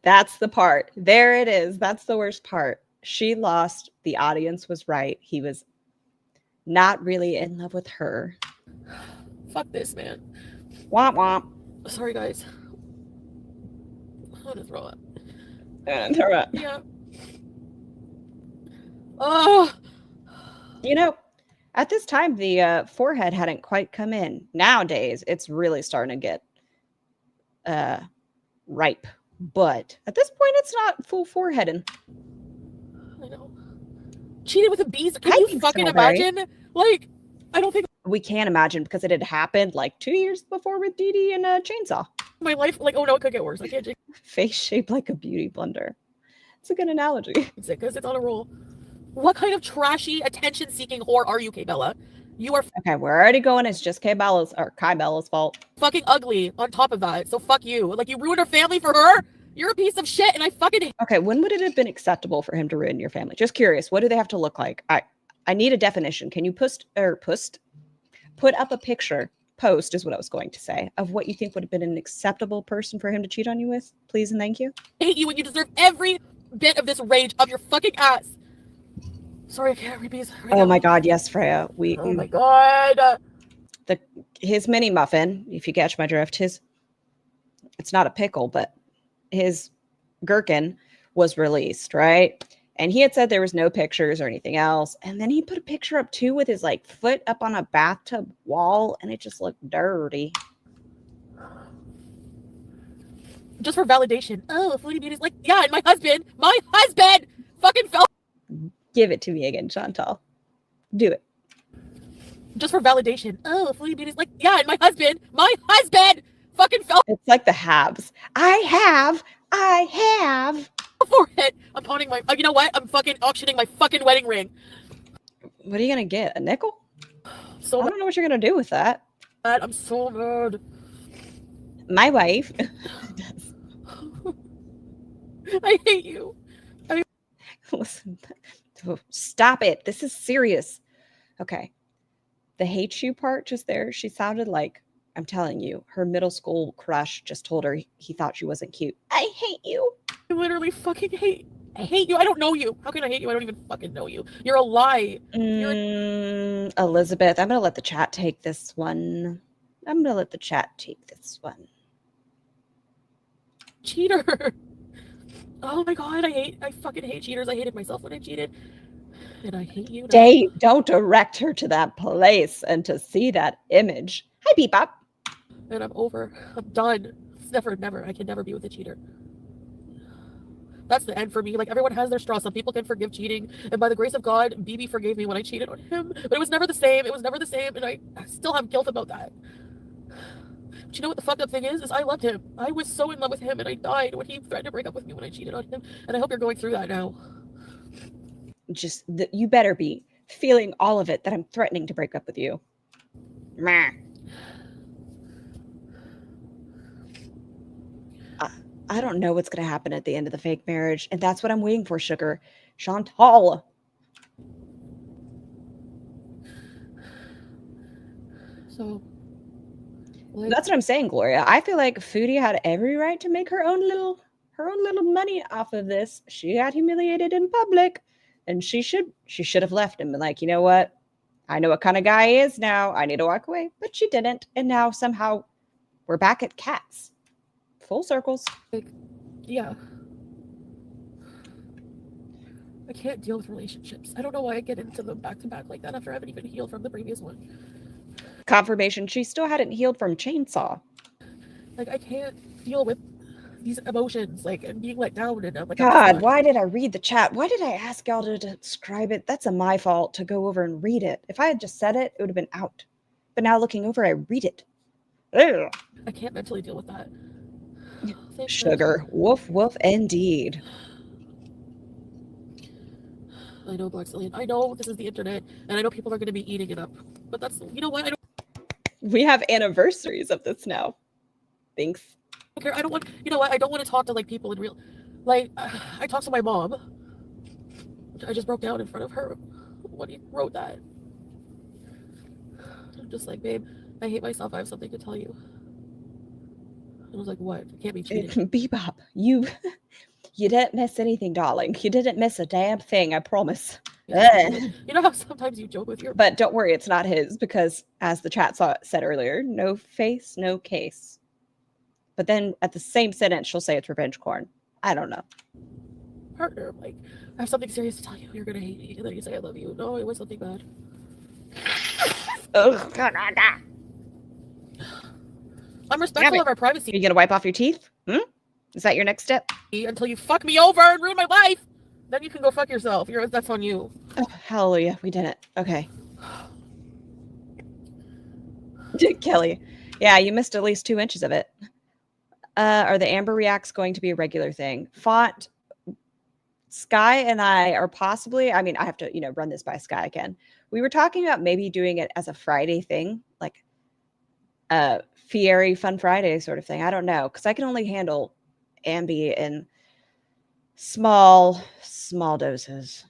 Speaker 2: That's the part. There it is. That's the worst part. She lost. The audience was right. He was not really in love with her.
Speaker 5: Fuck this, man.
Speaker 2: Womp womp.
Speaker 5: Sorry, guys. I'm gonna throw up.
Speaker 2: Throw up.
Speaker 5: Yeah. Oh.
Speaker 2: You know, at this time, the forehead hadn't quite come in. Nowadays, it's really starting to get ripe. But at this point, it's not full foreheading.
Speaker 5: I know. Cheated with a beezer. Can you fucking imagine? Like, I don't think
Speaker 2: we can imagine because it had happened like 2 years before with Dee Dee and a chainsaw.
Speaker 5: My life, like, oh no, it could get worse. I can't
Speaker 2: face shaped like a beauty blender. It's a good analogy.
Speaker 5: It's it because it's on a roll. What kind of trashy, attention-seeking whore are you, Kay Bella? You are
Speaker 2: okay. We're already going. It's just Kai Bella's fault.
Speaker 5: Fucking ugly. On top of that, so fuck you. Like, you ruined her family for her. You're a piece of shit, and I fucking.
Speaker 2: Okay, when would it have been acceptable for him to ruin your family? Just curious. What do they have to look like? I need a definition. Can you put up a picture? Post is what I was going to say of what you think would have been an acceptable person for him to cheat on you with, please and thank you.
Speaker 5: I hate you, and you deserve every bit of this rage of your fucking ass. Sorry, I can't read these.
Speaker 2: Oh my god, yes, Freya.
Speaker 5: Oh my god.
Speaker 2: His mini muffin, if you catch my drift, it's not a pickle, but his gherkin was released, right? And he had said there was no pictures or anything else. And then he put a picture up too with his like foot up on a bathtub wall, and it just looked dirty.
Speaker 5: Just for validation. Oh, Foodie Beauty's like, yeah, and my husband fucking fell.
Speaker 2: Give it to me again, Chantal. Do it.
Speaker 5: Just for validation. Oh, Foodie Beauty's like, yeah, and my husband fucking fell.
Speaker 2: It's like the haves. I have.
Speaker 5: For it. I'm pawning my. You know what? I'm fucking auctioning my fucking wedding ring.
Speaker 2: What are you gonna get? A nickel?
Speaker 5: So
Speaker 2: I don't know what you're gonna do with that.
Speaker 5: I'm so mad.
Speaker 2: My wife.
Speaker 5: I hate you.
Speaker 2: Listen, stop it. This is serious. Okay. The hate you part just there, she sounded like, I'm telling you, her middle school crush just told her he thought she wasn't cute. I hate you.
Speaker 5: I literally fucking hate you. I don't know you. How can I hate you? I don't even fucking know you. You're a lie.
Speaker 2: Elizabeth, I'm going to let the chat take this one.
Speaker 5: Cheater. Oh my god, I fucking hate cheaters. I hated myself when I cheated. And I hate you now.
Speaker 2: Dave, don't direct her to that place and to see that image. Hi, Bebop.
Speaker 5: And I'm over. I'm done. It's never. I can never be with a cheater. That's the end for me. Like, everyone has their straw. Some people can forgive cheating. And by the grace of God, BB forgave me when I cheated on him. But it was never the same. And I still have guilt about that. But you know what the fucked up thing is I loved him. I was so in love with him, and I died when he threatened to break up with me when I cheated on him. And I hope you're going through that now.
Speaker 2: Just, you better be feeling all of it that I'm threatening to break up with you. Meh. I don't know what's going to happen at the end of the fake marriage, and that's what I'm waiting for, sugar. Chantal.
Speaker 5: So,
Speaker 2: that's what I'm saying, Gloria. I feel like Foodie had every right to make her own little money off of this. She got humiliated in public, and she should have left him and like, you know what? I know what kind of guy he is now. I need to walk away, but she didn't, and now somehow we're back at Cats. Full circles.
Speaker 5: Yeah. I can't deal with relationships. I don't know why I get into them back to back like that after I haven't even healed from the previous one.
Speaker 2: Confirmation, she still hadn't healed from Chainsaw.
Speaker 5: Like, I can't deal with these emotions, like, and being let down. And I'm like,
Speaker 2: God, why did I read the chat? Why did I ask y'all to describe it? That's my fault to go over and read it. If I had just said it, it would have been out. But now looking over, I read it. Ugh.
Speaker 5: I can't mentally deal with that.
Speaker 2: Sugar. Woof, woof, indeed.
Speaker 5: I know, Black Cillian. I know this is the internet, and I know people are going to be eating it up. But that's, you know what? I don't
Speaker 2: We have anniversaries of this now. Thanks.
Speaker 5: care. I don't want, you know what? I don't want to talk to like people in real, like, I talked to my mom. I just broke down in front of her when he wrote that. I'm just like, babe, I hate myself. I have something to tell you. I was like, what? I can't be cheating.
Speaker 2: Bebop, you didn't miss anything, darling. You didn't miss a damn thing, I promise.
Speaker 5: You know how sometimes you joke with your...
Speaker 2: But don't worry, it's not his, because as the chat said earlier, no face, no case. But then at the same sentence, she'll say it's revenge corn. I don't know.
Speaker 5: Partner, like, I have something serious to tell you. You're gonna hate me. And then you say I love you. No, it was something bad.
Speaker 2: Ugh.
Speaker 5: I'm respectful of our privacy.
Speaker 2: Are you gonna wipe off your teeth? Is that your next step?
Speaker 5: Until you fuck me over and ruin my life. Then you can go fuck yourself. That's on you.
Speaker 2: Oh, hallelujah. We did it. Okay. Kelly. Yeah, you missed at least 2 inches of it. Are the Amber Reacts going to be a regular thing? Font, Sky and I are possibly, I mean, I have to, run this by Sky again. We were talking about maybe doing it as a Friday thing, like Fieri Fun Friday sort of thing. I don't know, because I can only handle Ambi in small doses.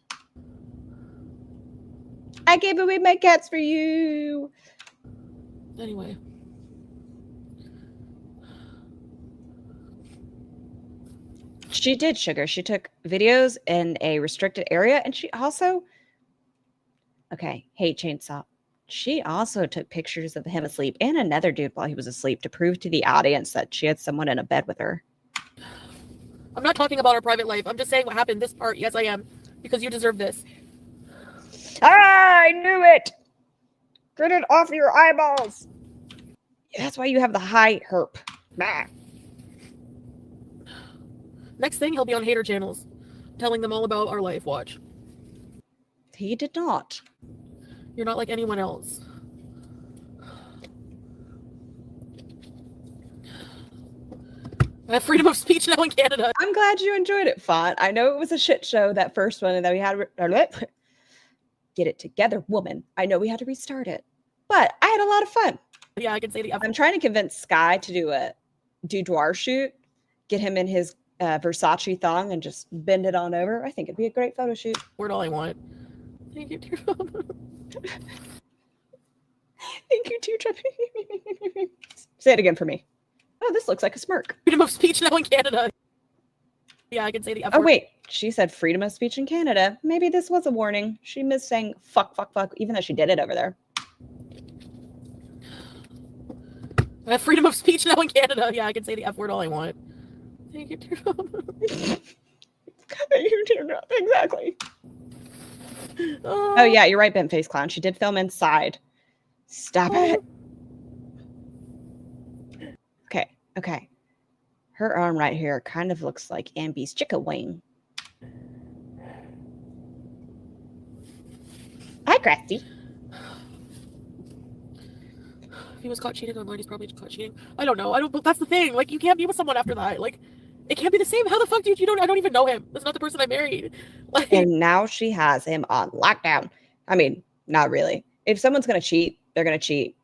Speaker 2: I gave away my cats for you.
Speaker 5: Anyway.
Speaker 2: She did, Sugar. She took videos in a restricted area, and she also, okay, hate chainsaw. She also took pictures of him asleep and another dude while he was asleep to prove to the audience that she had someone in a bed with her.
Speaker 5: I'm not talking about our private life. I'm just saying what happened this part. Yes, I am. Because you deserve this.
Speaker 2: I knew it! Get it off your eyeballs! That's why you have the high herp. Bah.
Speaker 5: Next thing, he'll be on hater channels. Telling them all about our life. Watch.
Speaker 2: He did not.
Speaker 5: You're not like anyone else. I have freedom of speech now in Canada.
Speaker 2: I'm glad you enjoyed it, Font. I know it was a shit show, that first one, and then we had get it together, woman. I know we had to restart it, but I had a lot of fun.
Speaker 5: Yeah, I can say the...
Speaker 2: I'm trying to convince Sky to do a boudoir shoot, get him in his Versace thong and just bend it on over. I think it'd be a great photo shoot.
Speaker 5: Word all I want. Thank you, dear.
Speaker 2: Thank you, teardrop. Say it again for me. Oh, this looks like a smirk.
Speaker 5: Freedom of speech now in Canada. Yeah, I can say the F
Speaker 2: Oh,
Speaker 5: word.
Speaker 2: wait. She said freedom of speech in Canada. Maybe this was a warning. She missed saying fuck, even though she did it over there.
Speaker 5: I have freedom of speech now in Canada. Yeah, I can say the F word all I want. Thank you, dear.
Speaker 2: Thank you, teardrop. Exactly. Oh, yeah, you're right, Bent Face Clown. She did film inside. Stop it. Okay. Her arm right here kind of looks like Ambi's chicken wing. Hi, Krusty.
Speaker 5: If he was caught cheating online, he's probably caught cheating. I don't know. But that's the thing. Like, you can't be with someone after that. Like, it can't be the same. How the fuck do you don't? I don't even know him. That's not the person I married. Like,
Speaker 2: And now she has him on lockdown. I mean, not really. If someone's going to cheat, they're going to cheat.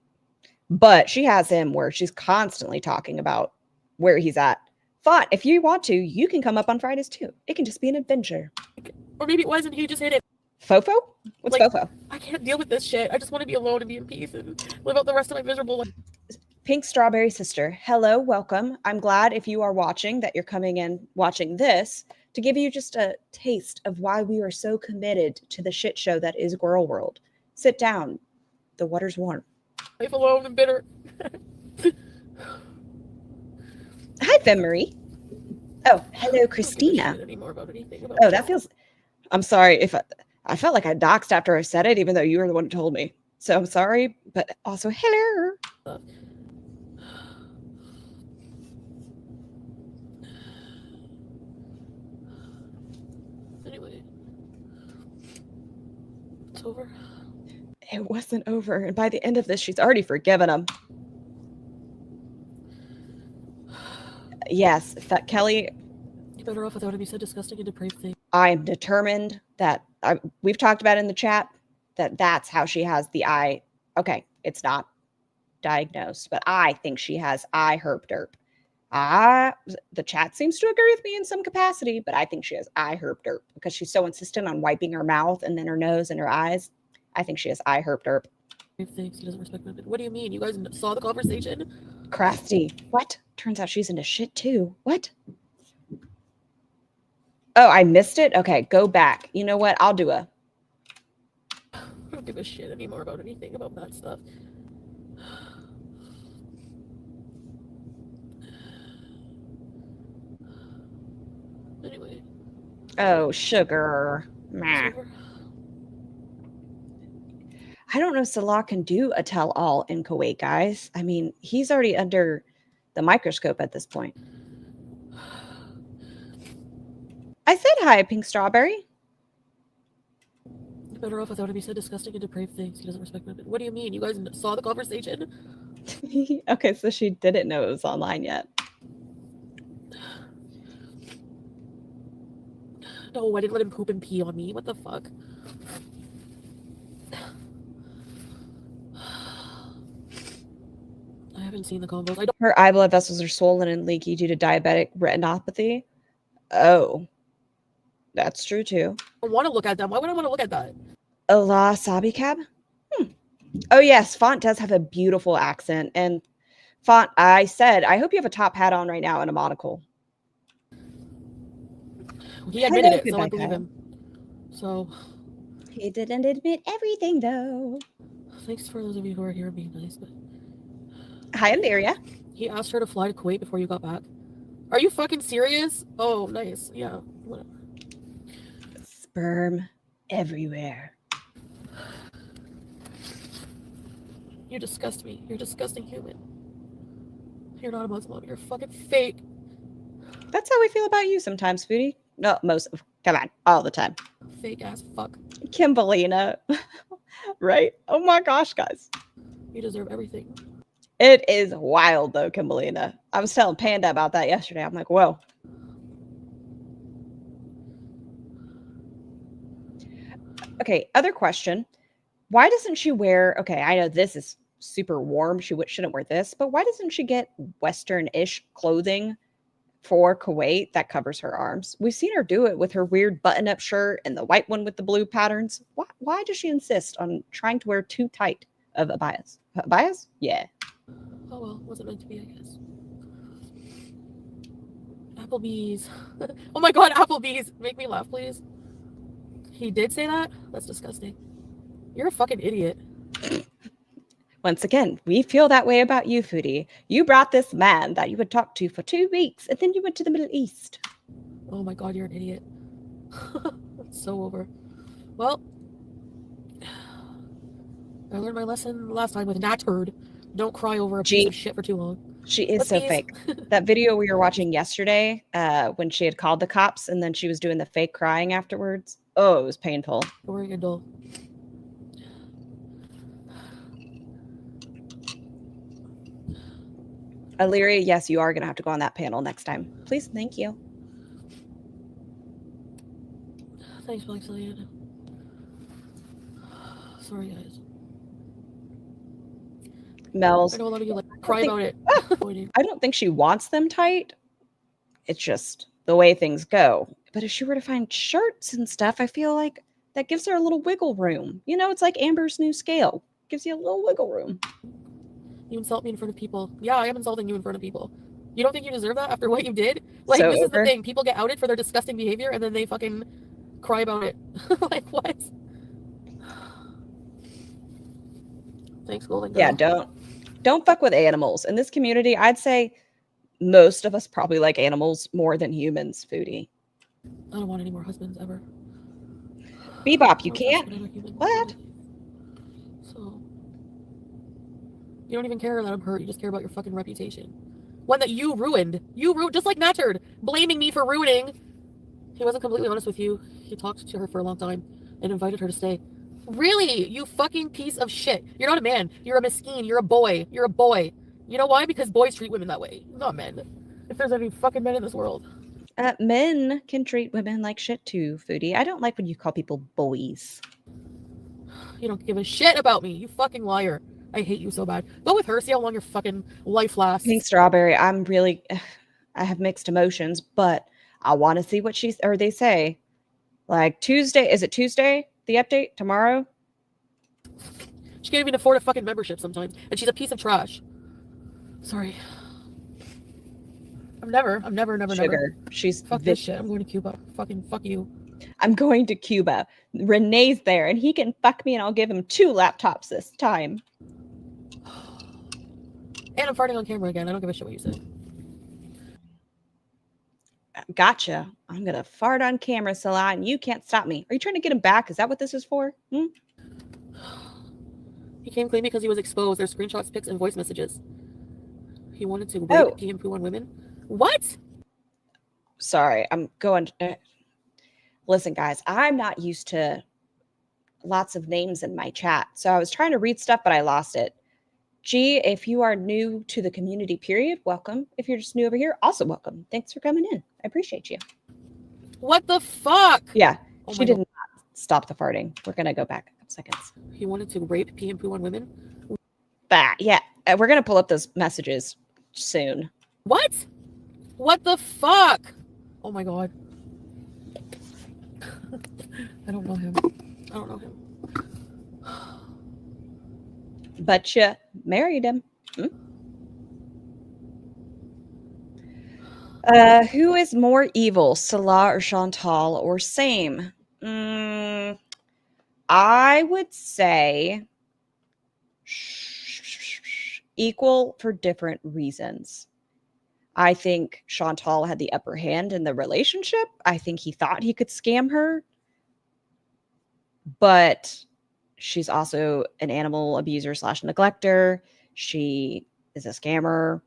Speaker 2: But she has him where she's constantly talking about where he's at. Font, if you want to, you can come up on Fridays too. It can just be an adventure.
Speaker 5: or maybe it wasn't. He just hit it.
Speaker 2: Fofo? What's
Speaker 5: Like,
Speaker 2: Fofo?
Speaker 5: I can't deal with this shit. I just want to be alone and be in peace and live out the rest of my miserable life.
Speaker 2: Pink Strawberry Sister, hello, welcome. I'm glad if you are watching that you're coming in watching this to give you just a taste of why we are so committed to the shit show that is Girl World. Sit down. The water's warm.
Speaker 5: Life alone and bitter.
Speaker 2: Hi, Femme Marie. Oh, hello, Christina. Oh, that feels... I'm sorry if I felt like I doxed after I said it, even though you were the one who told me. So I'm sorry, but also hello.
Speaker 5: Anyway, it's over.
Speaker 2: It wasn't over, and by the end of this, she's already forgiven him. Yes, Kelly.
Speaker 5: You're better off without him. You said disgusting and depraved things.
Speaker 2: I am determined that we've talked about in the chat that that's how she has the eye. Okay, it's not diagnosed, but I think she has eye herp derp. The chat seems to agree with me in some capacity, but I think she has eye herp derp because she's so insistent on wiping her mouth and then her nose and her eyes. I think she has eye herp derp.
Speaker 5: Thinks he doesn't respect women. What do you mean? You guys saw the conversation?
Speaker 2: Crafty. What? Turns out she's into shit too. What? Oh, I missed it? Okay, go back. You know what? I'll do a...
Speaker 5: I don't give a shit anymore about anything about that stuff. Anyway.
Speaker 2: Oh, sugar. Meh. I don't know if Salah can do a tell-all in Kuwait, guys. I mean, he's already under the microscope at this point. I said hi, Pink Strawberry.
Speaker 5: You're better off without him. He said disgusting and depraved things. He doesn't respect women. What do you mean? You guys saw the conversation?
Speaker 2: Okay, so she didn't know it was online yet.
Speaker 5: No, I didn't let him poop and pee on me. What the fuck? I haven't seen the combos.
Speaker 2: Her eye blood vessels are swollen and leaky due to diabetic retinopathy. Oh, that's true too.
Speaker 5: I want to look at them. Why would I want to look at that?
Speaker 2: Allah Sabi Cab? Oh yes, Font does have a beautiful accent. And Font, I said, I hope you have a top hat on right now and a monocle.
Speaker 5: He admitted it, so I believe him. So...
Speaker 2: He didn't admit everything, though.
Speaker 5: Thanks for those of you who are here being nice, but...
Speaker 2: Hi, Amelia.
Speaker 5: He asked her to fly to Kuwait before you got back. Are you fucking serious? Oh, nice. Yeah, whatever.
Speaker 2: Sperm everywhere.
Speaker 5: You disgust me. You're a disgusting human. You're not a Muslim. You're fucking fake.
Speaker 2: That's how we feel about you sometimes, Foodie. No, come on, all the time.
Speaker 5: Fake ass fuck.
Speaker 2: Kimberlina. Right? Oh my gosh, guys.
Speaker 5: You deserve everything.
Speaker 2: It is wild, though, Kimberlina. I was telling Panda about that yesterday. I'm like, whoa. Okay, other question. Why doesn't she wear... Okay, I know this is super warm. She shouldn't wear this. But why doesn't she get Western-ish clothing for Kuwait that covers her arms? We've seen her do it with her weird button-up shirt and the white one with the blue patterns. Why does she insist on trying to wear too tight of abayas? Abayas? Yeah.
Speaker 5: Oh well, wasn't meant to be, I guess. Applebee's. Oh my god, Applebee's! Make me laugh, please. He did say that? That's disgusting. You're a fucking idiot.
Speaker 2: Once again, we feel that way about you, Foodie. You brought this man that you would talk to for 2 weeks, and then you went to the Middle East.
Speaker 5: Oh my god, you're an idiot. It's so over. Well, I learned my lesson last time with Natturd. Don't cry over a piece of shit for too long.
Speaker 2: She is so fake. That video we were watching yesterday, when she had called the cops and then she was doing the fake crying afterwards. Oh, it was painful.
Speaker 5: Boring and dull.
Speaker 2: Illyria, yes, you are going to have to go on that panel next time. Please, thank you.
Speaker 5: Thanks, Maxillian. Sorry, guys.
Speaker 2: Mel's.
Speaker 5: I know a lot of you like cry about it.
Speaker 2: I don't think she wants them tight. It's just the way things go. But if she were to find shirts and stuff, I feel like that gives her a little wiggle room. You know, it's like Amber's new scale. Gives you a little wiggle room.
Speaker 5: You insult me in front of people. Yeah, I am insulting you in front of people. You don't think you deserve that after what you did? Like,
Speaker 2: So
Speaker 5: this is the
Speaker 2: over.
Speaker 5: thing. People get outed for their disgusting behavior and then they fucking cry about it. Like, what? Thanks, Golden Girl.
Speaker 2: Yeah, don't fuck with animals. In this community, I'd say most of us probably like animals more than humans, Foodie.
Speaker 5: I don't want any more husbands ever.
Speaker 2: Bebop, you
Speaker 5: I don't trust
Speaker 2: can't?
Speaker 5: another human.
Speaker 2: What?
Speaker 5: So, you don't even care that I'm hurt. You just care about your fucking reputation. One that you ruined. You ruined, just like Natturd, blaming me for ruining. He wasn't completely honest with you. He talked to her for a long time and invited her to stay. Really? You fucking piece of shit. You're not a man. You're a miskeen. You're a boy. You're a boy. You know why? Because boys treat women that way, not men. If there's any fucking men in this world.
Speaker 2: Men can treat women like shit too, Foodie. I don't like when you call people boys.
Speaker 5: You don't give a shit about me, you fucking liar. I hate you so bad. Go with her, see how long your fucking life lasts.
Speaker 2: Pink Strawberry, I'm really, I have mixed emotions, but I want to see what they say. Like Tuesday, is it Tuesday? The update tomorrow?
Speaker 5: She can't even afford a fucking membership sometimes, and she's a piece of trash. Sorry. I'm never.
Speaker 2: Sugar. She's
Speaker 5: fuck this shit. I'm going to Cuba. Fucking fuck you.
Speaker 2: I'm going to Cuba. Renee's there, and he can fuck me, and I'll give him 2 laptops this time.
Speaker 5: And I'm farting on camera again. I don't give a shit what you say.
Speaker 2: Gotcha. I'm gonna fart on camera, Salah, and you can't stop me. Are you trying to get him back? Is that what this is for?
Speaker 5: He came clean because he was exposed. There's screenshots, pics, and voice messages. He wanted to rape, pee, and poo on women. What?
Speaker 2: Sorry, I'm going. Listen, guys, I'm not used to lots of names in my chat, so I was trying to read stuff, but I lost it. G, if you are new to the community, period, welcome. If you're just new over here, also welcome. Thanks for coming in. I appreciate you.
Speaker 5: What the fuck?
Speaker 2: Yeah, she did not stop the farting. We're gonna go back a couple seconds.
Speaker 5: He wanted to rape, pee, and poo on women.
Speaker 2: Yeah, we're gonna pull up those messages soon.
Speaker 5: What? What the fuck? Oh my god. I don't know him.
Speaker 2: But you married him. Who is more evil, Salah or Chantal, or same? I would say equal for different reasons. I think Chantal had the upper hand in the relationship. I think he thought he could scam her. But she's also an animal abuser / neglector. She is a scammer.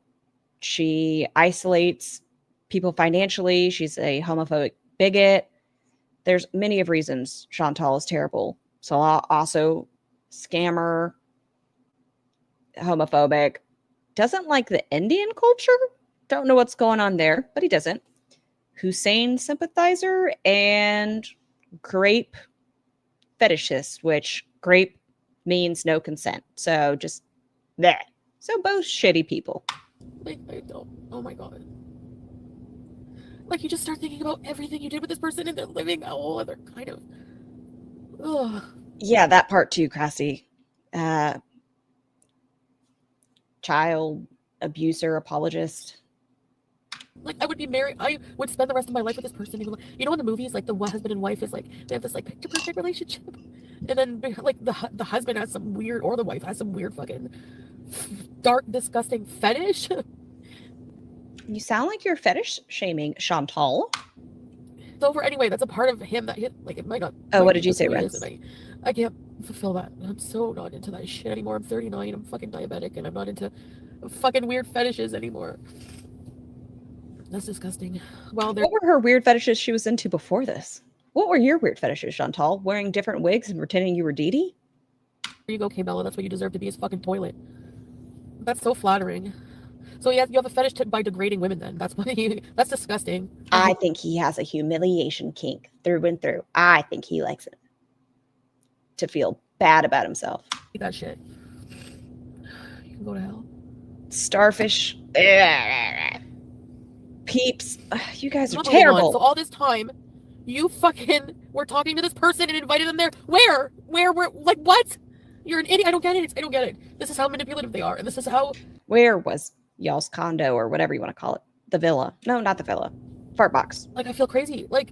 Speaker 2: She isolates people financially. She's a homophobic bigot. There's many of reasons Chantal is terrible. Salah also scammer, homophobic, doesn't like the Indian culture. Don't know what's going on there, but he doesn't. Hussein sympathizer and grape fetishist, which grape means no consent. So just that. So both shitty people.
Speaker 5: Like, I don't. Oh my god. Like, you just start thinking about everything you did with this person and they're living a whole other kind of. Ugh.
Speaker 2: Yeah, that part too, Cressy. Child abuser, apologist.
Speaker 5: Like, I would be married. I would spend the rest of my life with this person. You know, in the movies, like, the husband and wife is like, they have this, like, picture perfect relationship. And then, like, the husband has some weird, or the wife has some weird fucking dark, disgusting fetish.
Speaker 2: You sound like you're fetish shaming Chantal.
Speaker 5: It's over anyway. That's a part of him that hit, like, it might not.
Speaker 2: Oh, what did you say, Rex?
Speaker 5: I can't fulfill that. I'm so not into that shit anymore. I'm 39. I'm fucking diabetic, and I'm not into fucking weird fetishes anymore. That's disgusting. Well,
Speaker 2: what were her weird fetishes she was into before this? What were your weird fetishes, Chantal? Wearing different wigs and pretending you were Dee Dee?
Speaker 5: There you go, K-Bella. That's what you deserve to be, his fucking toilet. That's so flattering. So you have a fetish by degrading women then. That's disgusting.
Speaker 2: I think he has a humiliation kink through and through. I think he likes it. To feel bad about himself.
Speaker 5: That shit. You can go to hell.
Speaker 2: Starfish. Peeps. You guys are terrible.
Speaker 5: So all this time, you fucking were talking to this person and invited them there. Where? Like, what? You're an idiot. I don't get it. This is how manipulative they are. And this is how...
Speaker 2: Where was y'all's condo or whatever you want to call it? The villa. No, not the villa. Fart box.
Speaker 5: Like, I feel crazy. Like,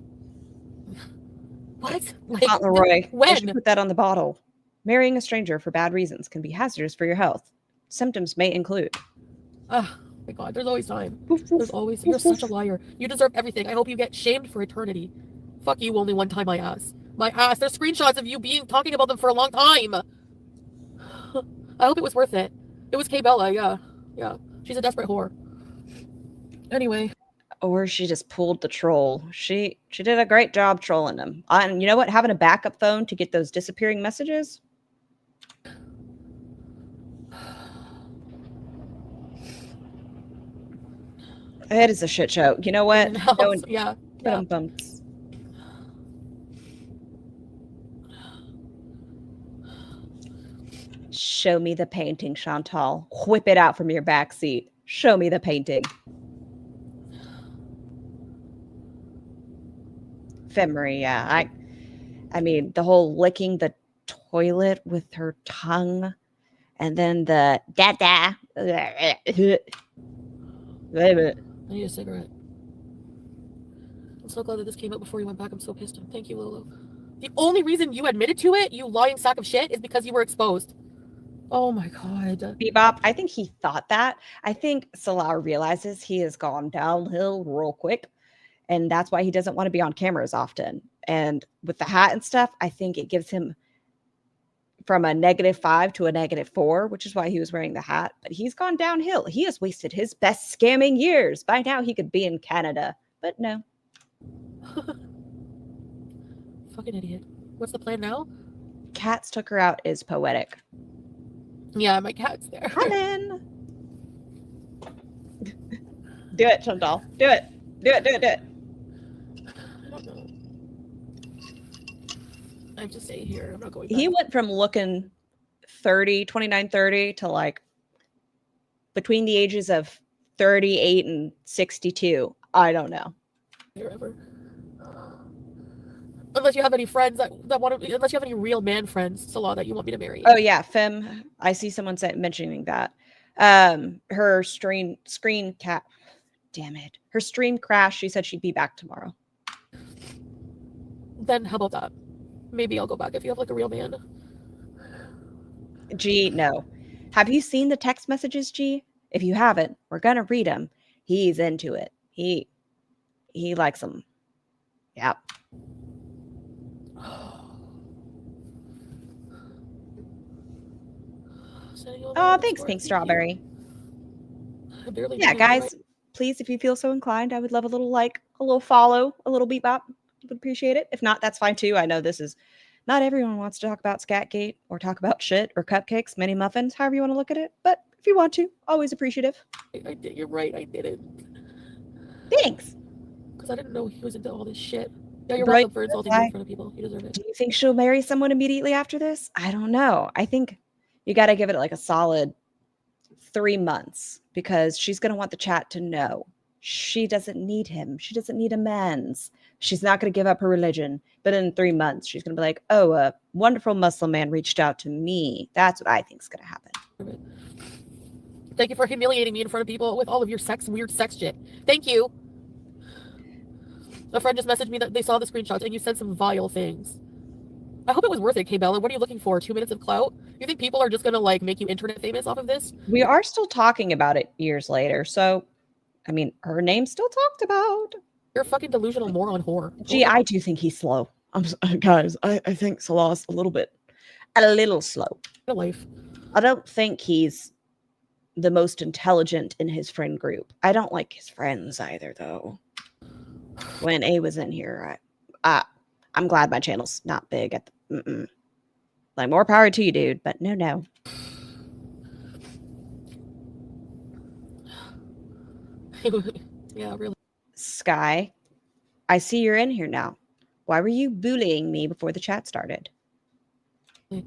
Speaker 5: what? Like,
Speaker 2: Fauntleroy.
Speaker 5: When?
Speaker 2: I should put that on the bottle. Marrying a stranger for bad reasons can be hazardous for your health. Symptoms may include...
Speaker 5: Oh my god, there's always time. There's always... You're such a liar. You deserve everything. I hope you get shamed for eternity. Fuck you, only one time, my ass. My ass. There's screenshots of you talking about them for a long time. I hope it was worth it. It was K-Bella, yeah. She's a desperate whore. Anyway.
Speaker 2: Or she just pulled the troll. She did a great job trolling them. And you know what? Having a backup phone to get those disappearing messages. It is a shit show. You know what? No one,
Speaker 5: Yeah.
Speaker 2: bumps. Show me the painting, Chantal. Whip it out from your back seat. Show me the painting. Femory, yeah. I mean, the whole licking the toilet with her tongue, and then the da-da.
Speaker 5: I need a cigarette. I'm so glad that this came out before you went back. I'm so pissed. Thank you, Lolo. The only reason you admitted to it, you lying sack of shit, is because you were exposed. Oh my god.
Speaker 2: Bebop, I think he thought that. I think Salah realizes he has gone downhill real quick, and that's why he doesn't want to be on camera as often. And with the hat and stuff, I think it gives him from a -5 to a -4, which is why he was wearing the hat. But he's gone downhill. He has wasted his best scamming years. By now, he could be in Canada, but no.
Speaker 5: Fucking idiot. What's the plan now?
Speaker 2: Cats took her out is poetic.
Speaker 5: Yeah, my cat's there.
Speaker 2: Helen. Do it, Chantal. Do it. Do it, do it, do it.
Speaker 5: I don't know. I have to stay here. I'm not going back.
Speaker 2: He went from looking 29, 30 to like between the ages of 38 and 62. I don't know.
Speaker 5: Ever. Unless you have any friends that want to, unless you have any real man friends, Salah, that you want me to marry.
Speaker 2: Oh yeah, Fem. I see someone mentioning that. Her screen cap. Damn it. Her stream crashed. She said she'd be back tomorrow.
Speaker 5: Then how about that? Maybe I'll go back if you have like a real man.
Speaker 2: G, no. Have you seen the text messages, G? If you haven't, we're gonna read them. He's into it. He likes them. Yep. Oh, thanks, Pink Strawberry. Yeah, guys, please, if you feel so inclined, I would love a little like, a little follow, a little beep bop. Would appreciate it. If not, that's fine too. I know this is not everyone wants to talk about Scatgate or talk about shit or cupcakes, mini muffins, however you want to look at it. But if you want to, always appreciative.
Speaker 5: I did. You're right. I did it.
Speaker 2: Thanks.
Speaker 5: Because I didn't know he was into all this shit. Yeah, you're welcome for insulting me in front of people. You deserve it.
Speaker 2: Do you think she'll marry someone immediately after this? I don't know. I think you got to give it like a solid 3 months because she's going to want the chat to know she doesn't need him. She doesn't need amends. She's not going to give up her religion. But in 3 months, she's going to be like, oh, a wonderful Muslim man reached out to me. That's what I think is going to happen.
Speaker 5: Thank you for humiliating me in front of people with all of your weird sex shit. Thank you. A friend just messaged me that they saw the screenshots and you said some vile things. I hope it was worth it, K-Bella. What are you looking for? 2 minutes of clout? You think people are just going to like make you internet famous off of this?
Speaker 2: We are still talking about it years later. So, I mean, her name's still talked about.
Speaker 5: You're a fucking delusional moron whore.
Speaker 2: Gee, I do think he's slow. Guys, I think Salah's a little slow.
Speaker 5: Life.
Speaker 2: I don't think he's the most intelligent in his friend group. I don't like his friends either, though. When A was in here, I'm glad my channel's not big at the, like, more power to you, dude, but no.
Speaker 5: Yeah, really.
Speaker 2: Sky, I see you're in here now. Why were you bullying me before the chat started?
Speaker 5: I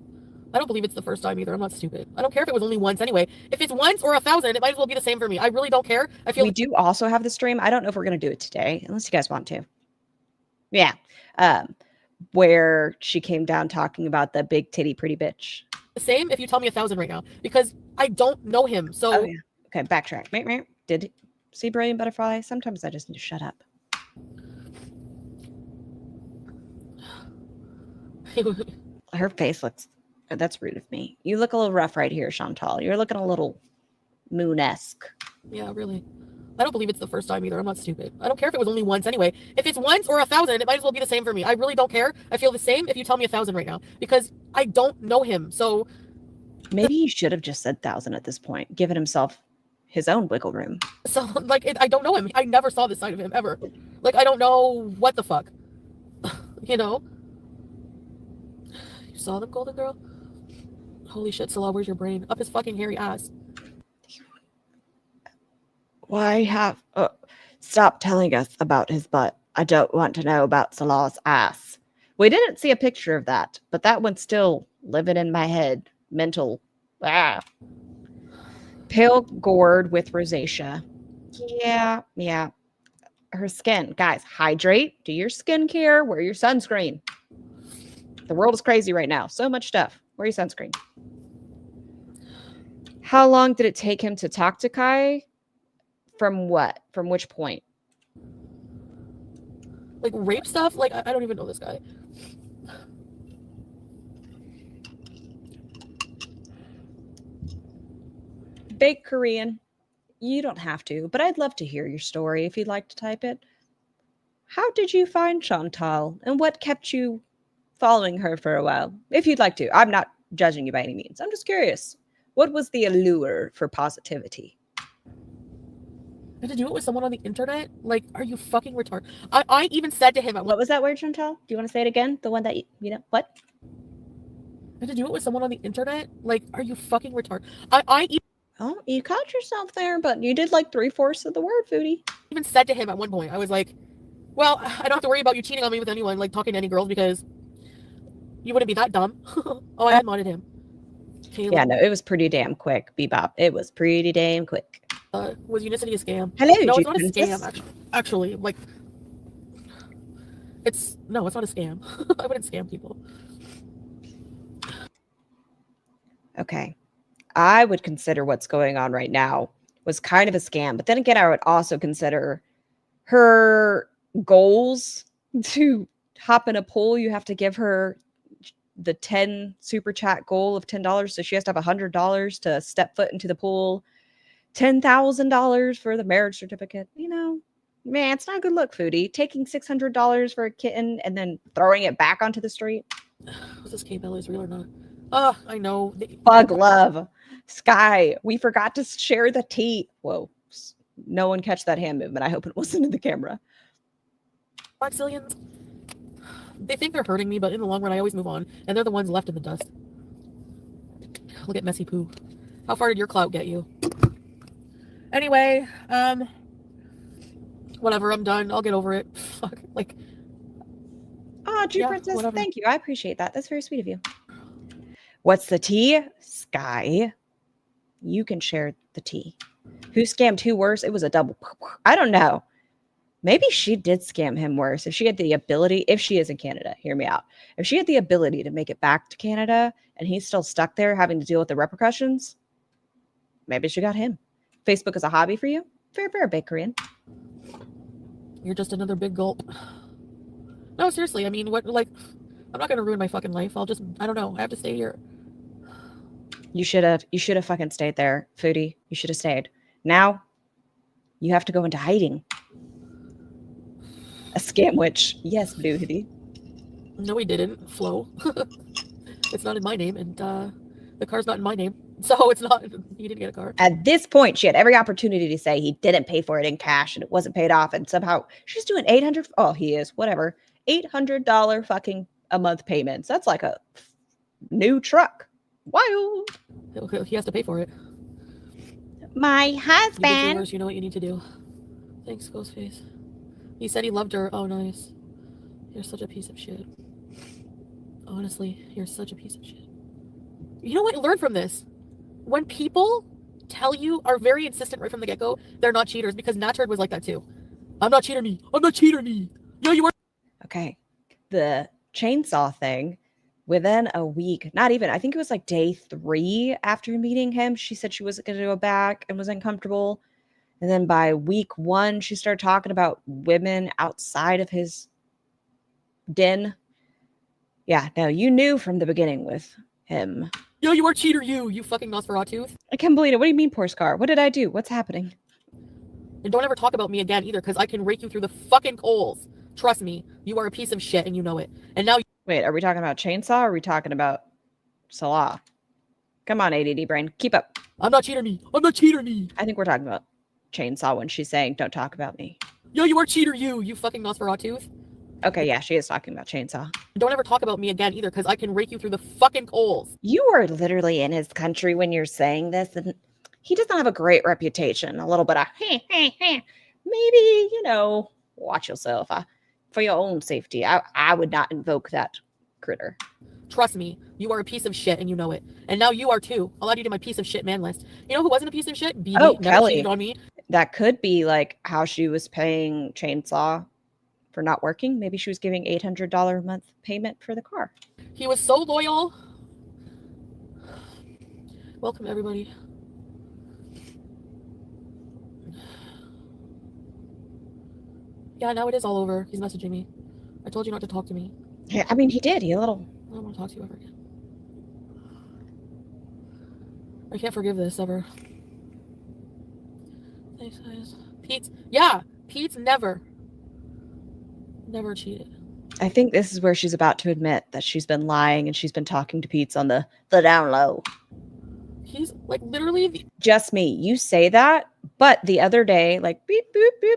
Speaker 5: don't believe it's the first time either. I'm not stupid. I don't care if it was only once anyway. If it's once or 1,000, it might as well be the same for me. I really don't care. I feel
Speaker 2: we do also have the stream. I don't know if we're going to do it today, unless you guys want to. Yeah. Where she came down talking about the big titty pretty bitch.
Speaker 5: the same if you tell me 1,000 right now, because I don't know him. So
Speaker 2: oh, yeah. Okay, backtrack. Did see Brilliant Butterfly? Sometimes I just need to shut up. Her face looks, that's rude of me. You look a little rough right here, Chantal. You're looking a little moon-esque.
Speaker 5: Yeah, really. I don't believe it's the first time either. I'm not stupid. I don't care if it was only once anyway. If it's once or 1,000, it might as well be the same for me. I really don't care. I feel the same if you tell me 1,000 right now, because I don't know him. So
Speaker 2: maybe he should have just said 1,000 at this point, given himself his own wiggle room.
Speaker 5: So like, I don't know him. I never saw this side of him ever. Like, I don't know what the fuck. You know? You saw them, Golden Girl? Holy shit, Salah, where's your brain? Up his fucking hairy ass.
Speaker 2: Why have... stop telling us about his butt. I don't want to know about Salah's ass. We didn't see a picture of that, but that one's still living in my head. Mental. Ah. Pale gourd with rosacea. Yeah. Her skin. Guys, hydrate. Do your skincare. Wear your sunscreen. The world is crazy right now. So much stuff. Wear your sunscreen. How long did it take him to talk to Kai? From what? From which point?
Speaker 5: Like rape stuff? Like, I don't even know this guy.
Speaker 2: Bake Korean. You don't have to, but I'd love to hear your story if you'd like to type it. How did you find Chantal, and what kept you following her for a while? If you'd like to. I'm not judging you by any means. I'm just curious. What was the allure for positivity?
Speaker 5: And to do it with someone on the internet? Like, are you fucking retarded? I even said to him at
Speaker 2: What was that word, Chantal? Do you want to say it again? The one that, you know, what?
Speaker 5: And to do it with someone on the internet? Like, are you fucking retarded?
Speaker 2: Oh, you caught yourself there, but you did like 3/4 of the word, Foodie.
Speaker 5: Even said to him at one point, I was like, well, I don't have to worry about you cheating on me with anyone, like talking to any girls, because you wouldn't be that dumb. Oh, I had modded him. Caleb,
Speaker 2: Yeah, no, it was pretty damn quick, Bebop. It was pretty damn quick.
Speaker 5: was Unicity a scam?
Speaker 2: Hello,
Speaker 5: No, it's
Speaker 2: Jude
Speaker 5: not a
Speaker 2: Princess.
Speaker 5: scam, actually. Like, it's not a scam. I wouldn't scam people.
Speaker 2: Okay. I would consider what's going on right now was kind of a scam. But then again, I would also consider her goals to hop in a pool. You have to give her the 10 super chat goal of $10. So she has to have $100 to step foot into the pool. $10,000 for the marriage certificate. You know, man, it's not a good look, Foodie. Taking $600 for a kitten and then throwing it back onto the street.
Speaker 5: Was this K-Bella is real or not? Oh, I know.
Speaker 2: Bug love. Sky, we forgot to share the tea. Whoa. No one catch that hand movement. I hope it wasn't in the camera.
Speaker 5: Foxillions. They think they're hurting me, but in the long run, I always move on. And they're the ones left in the dust. Look at messy poo. How far did your clout get you? Anyway, whatever, I'm done. I'll get over it. Fuck, like...
Speaker 2: Oh, Jew
Speaker 5: Yeah,
Speaker 2: Princess,
Speaker 5: whatever.
Speaker 2: thank you. I appreciate that. That's very sweet of you. What's the tea? Sky, you can share the tea. Who scammed who worse? It was a double. I don't know. Maybe she did scam him worse. If she had the ability, if she is in Canada, hear me out. If she had the ability to make it back to Canada and he's still stuck there having to deal with the repercussions, maybe she got him. Facebook is a hobby for you? Fair, Bake Korean.
Speaker 5: You're just another big gulp. No, seriously, I mean, what, like, I'm not gonna ruin my fucking life. I'll just, I don't know, I have to stay here.
Speaker 2: You should have fucking stayed there, Foodie. You should have stayed. Now, you have to go into hiding. A scam witch. Yes, Blue Hoodie.
Speaker 5: No, he didn't. Flo. It's not in my name, and the car's not in my name. So it's not, he didn't get a car.
Speaker 2: At this point, she had every opportunity to say he didn't pay for it in cash and it wasn't paid off. And somehow she's doing $800. Oh, he is. Whatever. $800 fucking a month payments. That's like a new truck. Wild.
Speaker 5: He has to pay for it.
Speaker 2: My
Speaker 5: You
Speaker 2: husband.
Speaker 5: yours, you know what you need to do. Thanks, Ghostface. He said he loved her. Oh, nice. You're such a piece of shit. Honestly, you're such a piece of shit. You know what? Learn from this. When people tell you, are very insistent right from the get-go, they're not cheaters, because Natchard was like that too. I'm not cheater me. I'm not cheater me. No, you were.
Speaker 2: Okay. The chainsaw thing, within a week, not even, I think it was like day 3 after meeting him, she said she wasn't going to go back and was uncomfortable. And then by week 1, she started talking about women outside of his den. Yeah, no, you knew from the beginning with him.
Speaker 5: Yo, you are cheater, you fucking Nosferatu.
Speaker 2: I can't believe it. What do you mean, poor Scar? What did I do? What's happening?
Speaker 5: And don't ever talk about me again either, because I can rake you through the fucking coals. Trust me, you are a piece of shit and you know it. And now
Speaker 2: Wait, are we talking about chainsaw or are we talking about Salah? Come on, ADD brain. Keep up.
Speaker 5: I'm not cheater me. I'm not cheater me.
Speaker 2: I think we're talking about chainsaw when she's saying, don't talk about me.
Speaker 5: Yo, you are cheater, you fucking Nosferatu.
Speaker 2: Okay, yeah, she is talking about chainsaw.
Speaker 5: Don't ever talk about me again either, because I can rake you through the fucking coals.
Speaker 2: You were literally in his country when you're saying this, and he doesn't have a great reputation. A little bit of, maybe, watch yourself for your own safety. I would not invoke that critter.
Speaker 5: Trust me, you are a piece of shit and you know it. And now you are too. I'll add you to my piece of shit man list. You know who wasn't a piece of shit? BB.
Speaker 2: Oh,
Speaker 5: Never
Speaker 2: Kelly.
Speaker 5: cheated on me.
Speaker 2: That could be like how she was paying Chainsaw for not working. Maybe she was giving $800 a month payment for the car.
Speaker 5: He was so loyal. Welcome, everybody. Yeah, now it is all over. He's messaging me. I told you not to talk to me.
Speaker 2: Yeah, I mean, he did. He a little.
Speaker 5: I don't want to talk to you ever again. I can't forgive this ever. Pete's never cheated.
Speaker 2: I think this is where she's about to admit that she's been lying and she's been talking to Pete's on the down low.
Speaker 5: He's like literally
Speaker 2: just me. You say that, but the other day, like beep, boop, boop,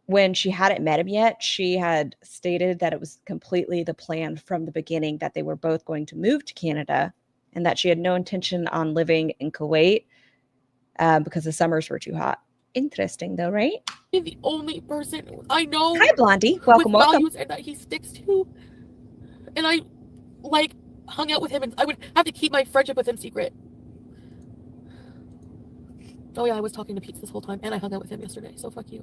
Speaker 2: when she hadn't met him yet, she had stated that it was completely the plan from the beginning that they were both going to move to Canada and that she had no intention on living in Kuwait because the summers were too hot. Interesting though, right?
Speaker 5: The only person I know.
Speaker 2: Hi, Blondie. Welcome,
Speaker 5: with
Speaker 2: welcome.
Speaker 5: Values and that he sticks to. And I like hung out with him and I would have to keep my friendship with him secret. Oh yeah, I was talking to Pete this whole time and I hung out with him yesterday, so fuck you.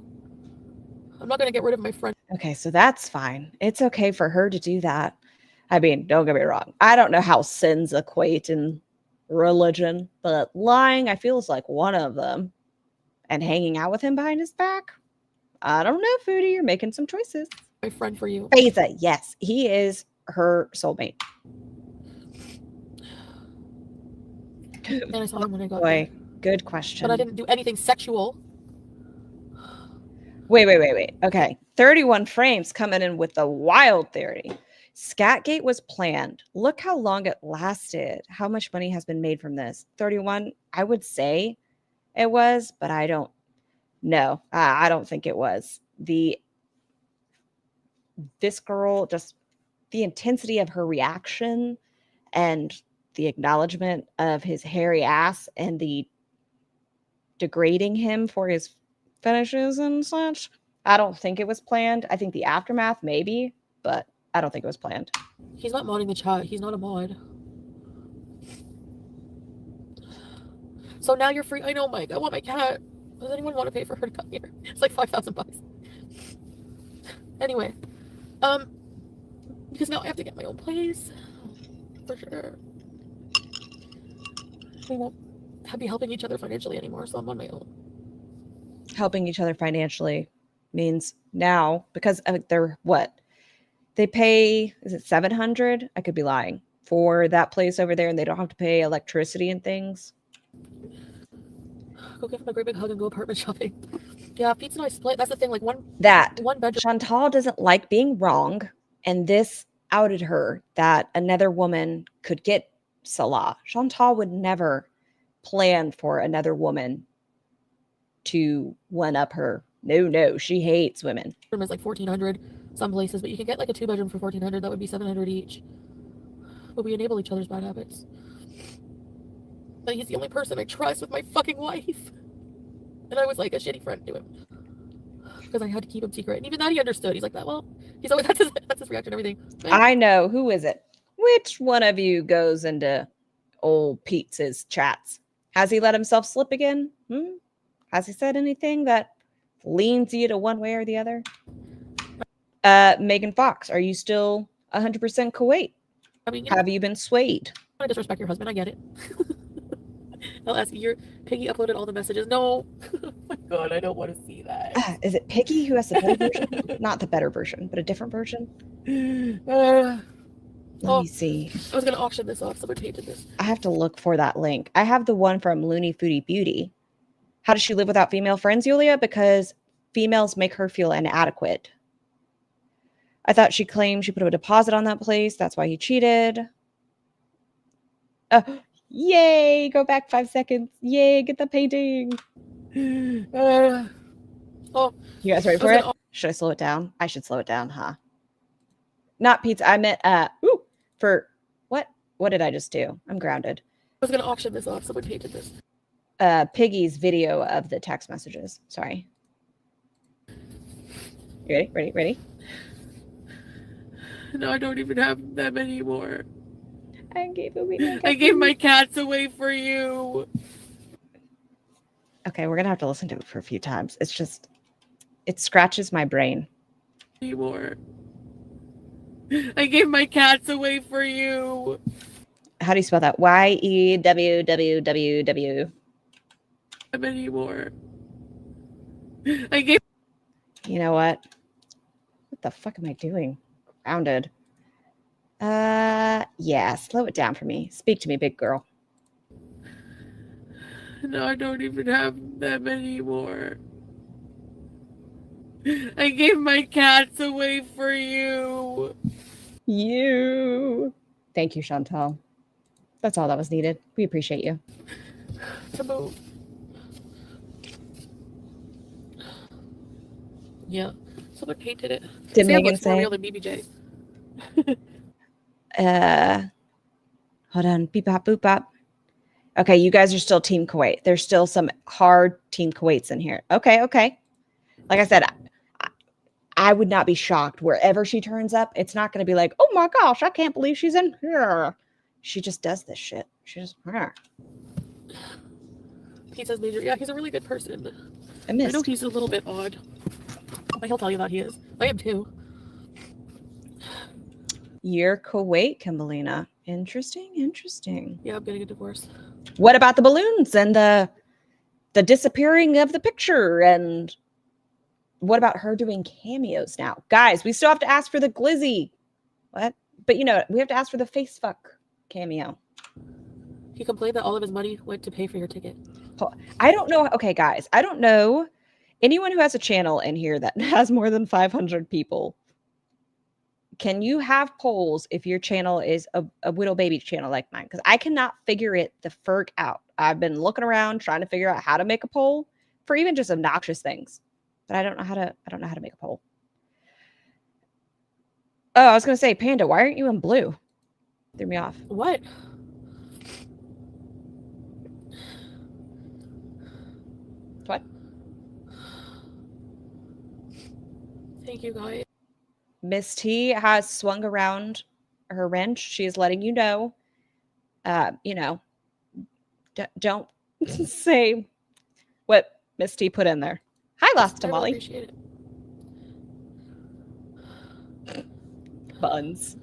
Speaker 5: I'm not gonna get rid of my friend.
Speaker 2: Okay, so that's fine. It's okay for her to do that. I mean, don't get me wrong. I don't know how sins equate in religion, but lying, I feel, is like one of them. And hanging out with him behind his back, I don't know, Foodie. You're making some choices.
Speaker 5: My friend for you.
Speaker 2: Beza, yes, he is her soulmate.
Speaker 5: And I saw him when I got
Speaker 2: Boy, good question.
Speaker 5: But I didn't do anything sexual.
Speaker 2: Wait. Okay. 31 frames coming in with the wild theory. Scatgate was planned. Look how long it lasted. How much money has been made from this? 31, I would say it was, but I don't know. I don't think it was. This girl, just the intensity of her reaction and the acknowledgement of his hairy ass and the degrading him for his finishes and such. I don't think it was planned. I think the aftermath maybe, but I don't think it was planned.
Speaker 5: He's not modding the chat. He's not a mod. So now you're free. I know, Mike. I want my cat. Does anyone want to pay for her to come here? It's like $5,000. Anyway, because now I have to get my own place for sure. We won't be helping each other financially anymore, so I'm on my own.
Speaker 2: Helping each other financially means now, because they're what? They pay, is it $700? I could be lying, for that place over there, and they don't have to pay electricity and things.
Speaker 5: Go give him a great big hug and go apartment shopping. Yeah, Pete and I split. That's the thing, like one bedroom.
Speaker 2: Chantal doesn't like being wrong, and this outed her that another woman could get Salah. Chantal would never plan for another woman to one up her. No, she hates women.
Speaker 5: Room is like $1,400 some places, but you can get like a 2-bedroom for $1,400. That would be $700 each. But we enable each other's bad habits. But he's the only person I trust with my fucking life. And I was like a shitty friend to him. Because I had to keep him secret. And even that he understood. He's like that. Well, he's always that's his reaction to everything.
Speaker 2: I know. Who is it? Which one of you goes into old Pete's chats? Has he let himself slip again? Has he said anything that leans you to one way or the other? Megan Fox, are you still 100% Kuwait?
Speaker 5: I mean,
Speaker 2: have you been swayed?
Speaker 5: I disrespect your husband. I get it. I'll ask you. Your Piggy uploaded all the messages. No. Oh my God, I don't want to see that.
Speaker 2: Is it Piggy who has the better version? Not the better version, but a different version? Let me see.
Speaker 5: I was going to auction this off. Someone painted this.
Speaker 2: I have to look for that link. I have the one from Looney Foodie Beauty. How does she live without female friends, Yulia? Because females make her feel inadequate. I thought she claimed she put a deposit on that place. That's why he cheated. Yay! Go back 5 seconds. Yay! Get the painting. You guys ready for it? Should I slow it down? I should slow it down, huh? Not pizza. I meant for what? What did I just do? I'm grounded.
Speaker 5: I was gonna auction this off. Someone painted this.
Speaker 2: Piggy's video of the text messages. Sorry. You ready?
Speaker 3: No, I don't even have them anymore.
Speaker 2: I
Speaker 3: gave my cats away for you.
Speaker 2: Okay, we're gonna have to listen to it for a few times. It's just, it scratches my brain.
Speaker 3: Anymore. I gave my cats away for you.
Speaker 2: How do you spell that? YEWWWW.
Speaker 3: Anymore. I gave.
Speaker 2: You know what? What the fuck am I doing? Grounded. Yeah, slow it down for me. Speak to me, big girl.
Speaker 3: No, I don't even have them anymore. I gave my cats away for you.
Speaker 2: You. Thank you, Chantal. That's all that was needed. We appreciate you.
Speaker 3: Yeah. Someone painted it.
Speaker 2: Did
Speaker 3: Sam
Speaker 2: Megan
Speaker 3: looks more
Speaker 2: say?
Speaker 3: real than BBJ.
Speaker 2: Hold on. Beep bop, boop bop. Okay, you guys are still Team Kuwait. There's still some hard Team Kuwaits in here. Okay. Like I said, I would not be shocked wherever she turns up. It's not going to be like, oh my gosh, I can't believe she's in here. She just does this shit. She just.
Speaker 3: Pizza's major. Yeah, he's a really good person.
Speaker 2: I
Speaker 3: know he's a little bit odd, but he'll tell you that he is. I am too.
Speaker 2: You're Kuwait, Kimberlina. Interesting.
Speaker 3: Yeah, I'm getting a divorce.
Speaker 2: What about the balloons and the disappearing of the picture? And what about her doing cameos now? Guys, we still have to ask for the glizzy. What? But you know, we have to ask for the face fuck cameo.
Speaker 3: He complained that all of his money went to pay for your ticket.
Speaker 2: I don't know. Okay, guys, I don't know anyone who has a channel in here that has more than 500 people. Can you have polls if your channel is a Widow Baby channel like mine? Because I cannot figure it the ferk out. I've been looking around trying to figure out how to make a poll for even just obnoxious things, but I don't know how to make a poll. Oh, I was gonna say, Panda, why aren't you in blue? Threw me off.
Speaker 3: What?
Speaker 2: What?
Speaker 3: Thank you, guys.
Speaker 2: Miss T has swung around her wrench. She is letting you know. Don't say what Miss T put in there. Hi, Lost Tamale.
Speaker 3: Appreciate it.
Speaker 2: Buns.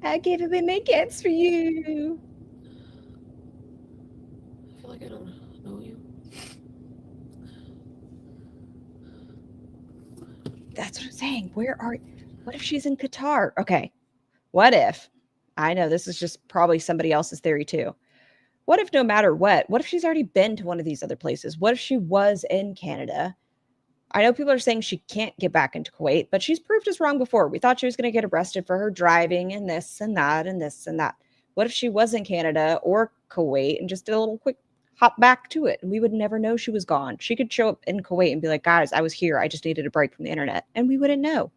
Speaker 2: I gave away my cats for you.
Speaker 3: I feel like I don't know you.
Speaker 2: That's what I'm saying. What if she's in Qatar? Okay. What if, I know this is just probably somebody else's theory too. What if no matter what if she's already been to one of these other places? What if she was in Canada? I know people are saying she can't get back into Kuwait, but she's proved us wrong before. We thought she was going to get arrested for her driving and this and that and this and that. What if she was in Canada or Kuwait and just did a little quick hop back to it? And we would never know she was gone. She could show up in Kuwait and be like, guys, I was here. I just needed a break from the internet. And we wouldn't know.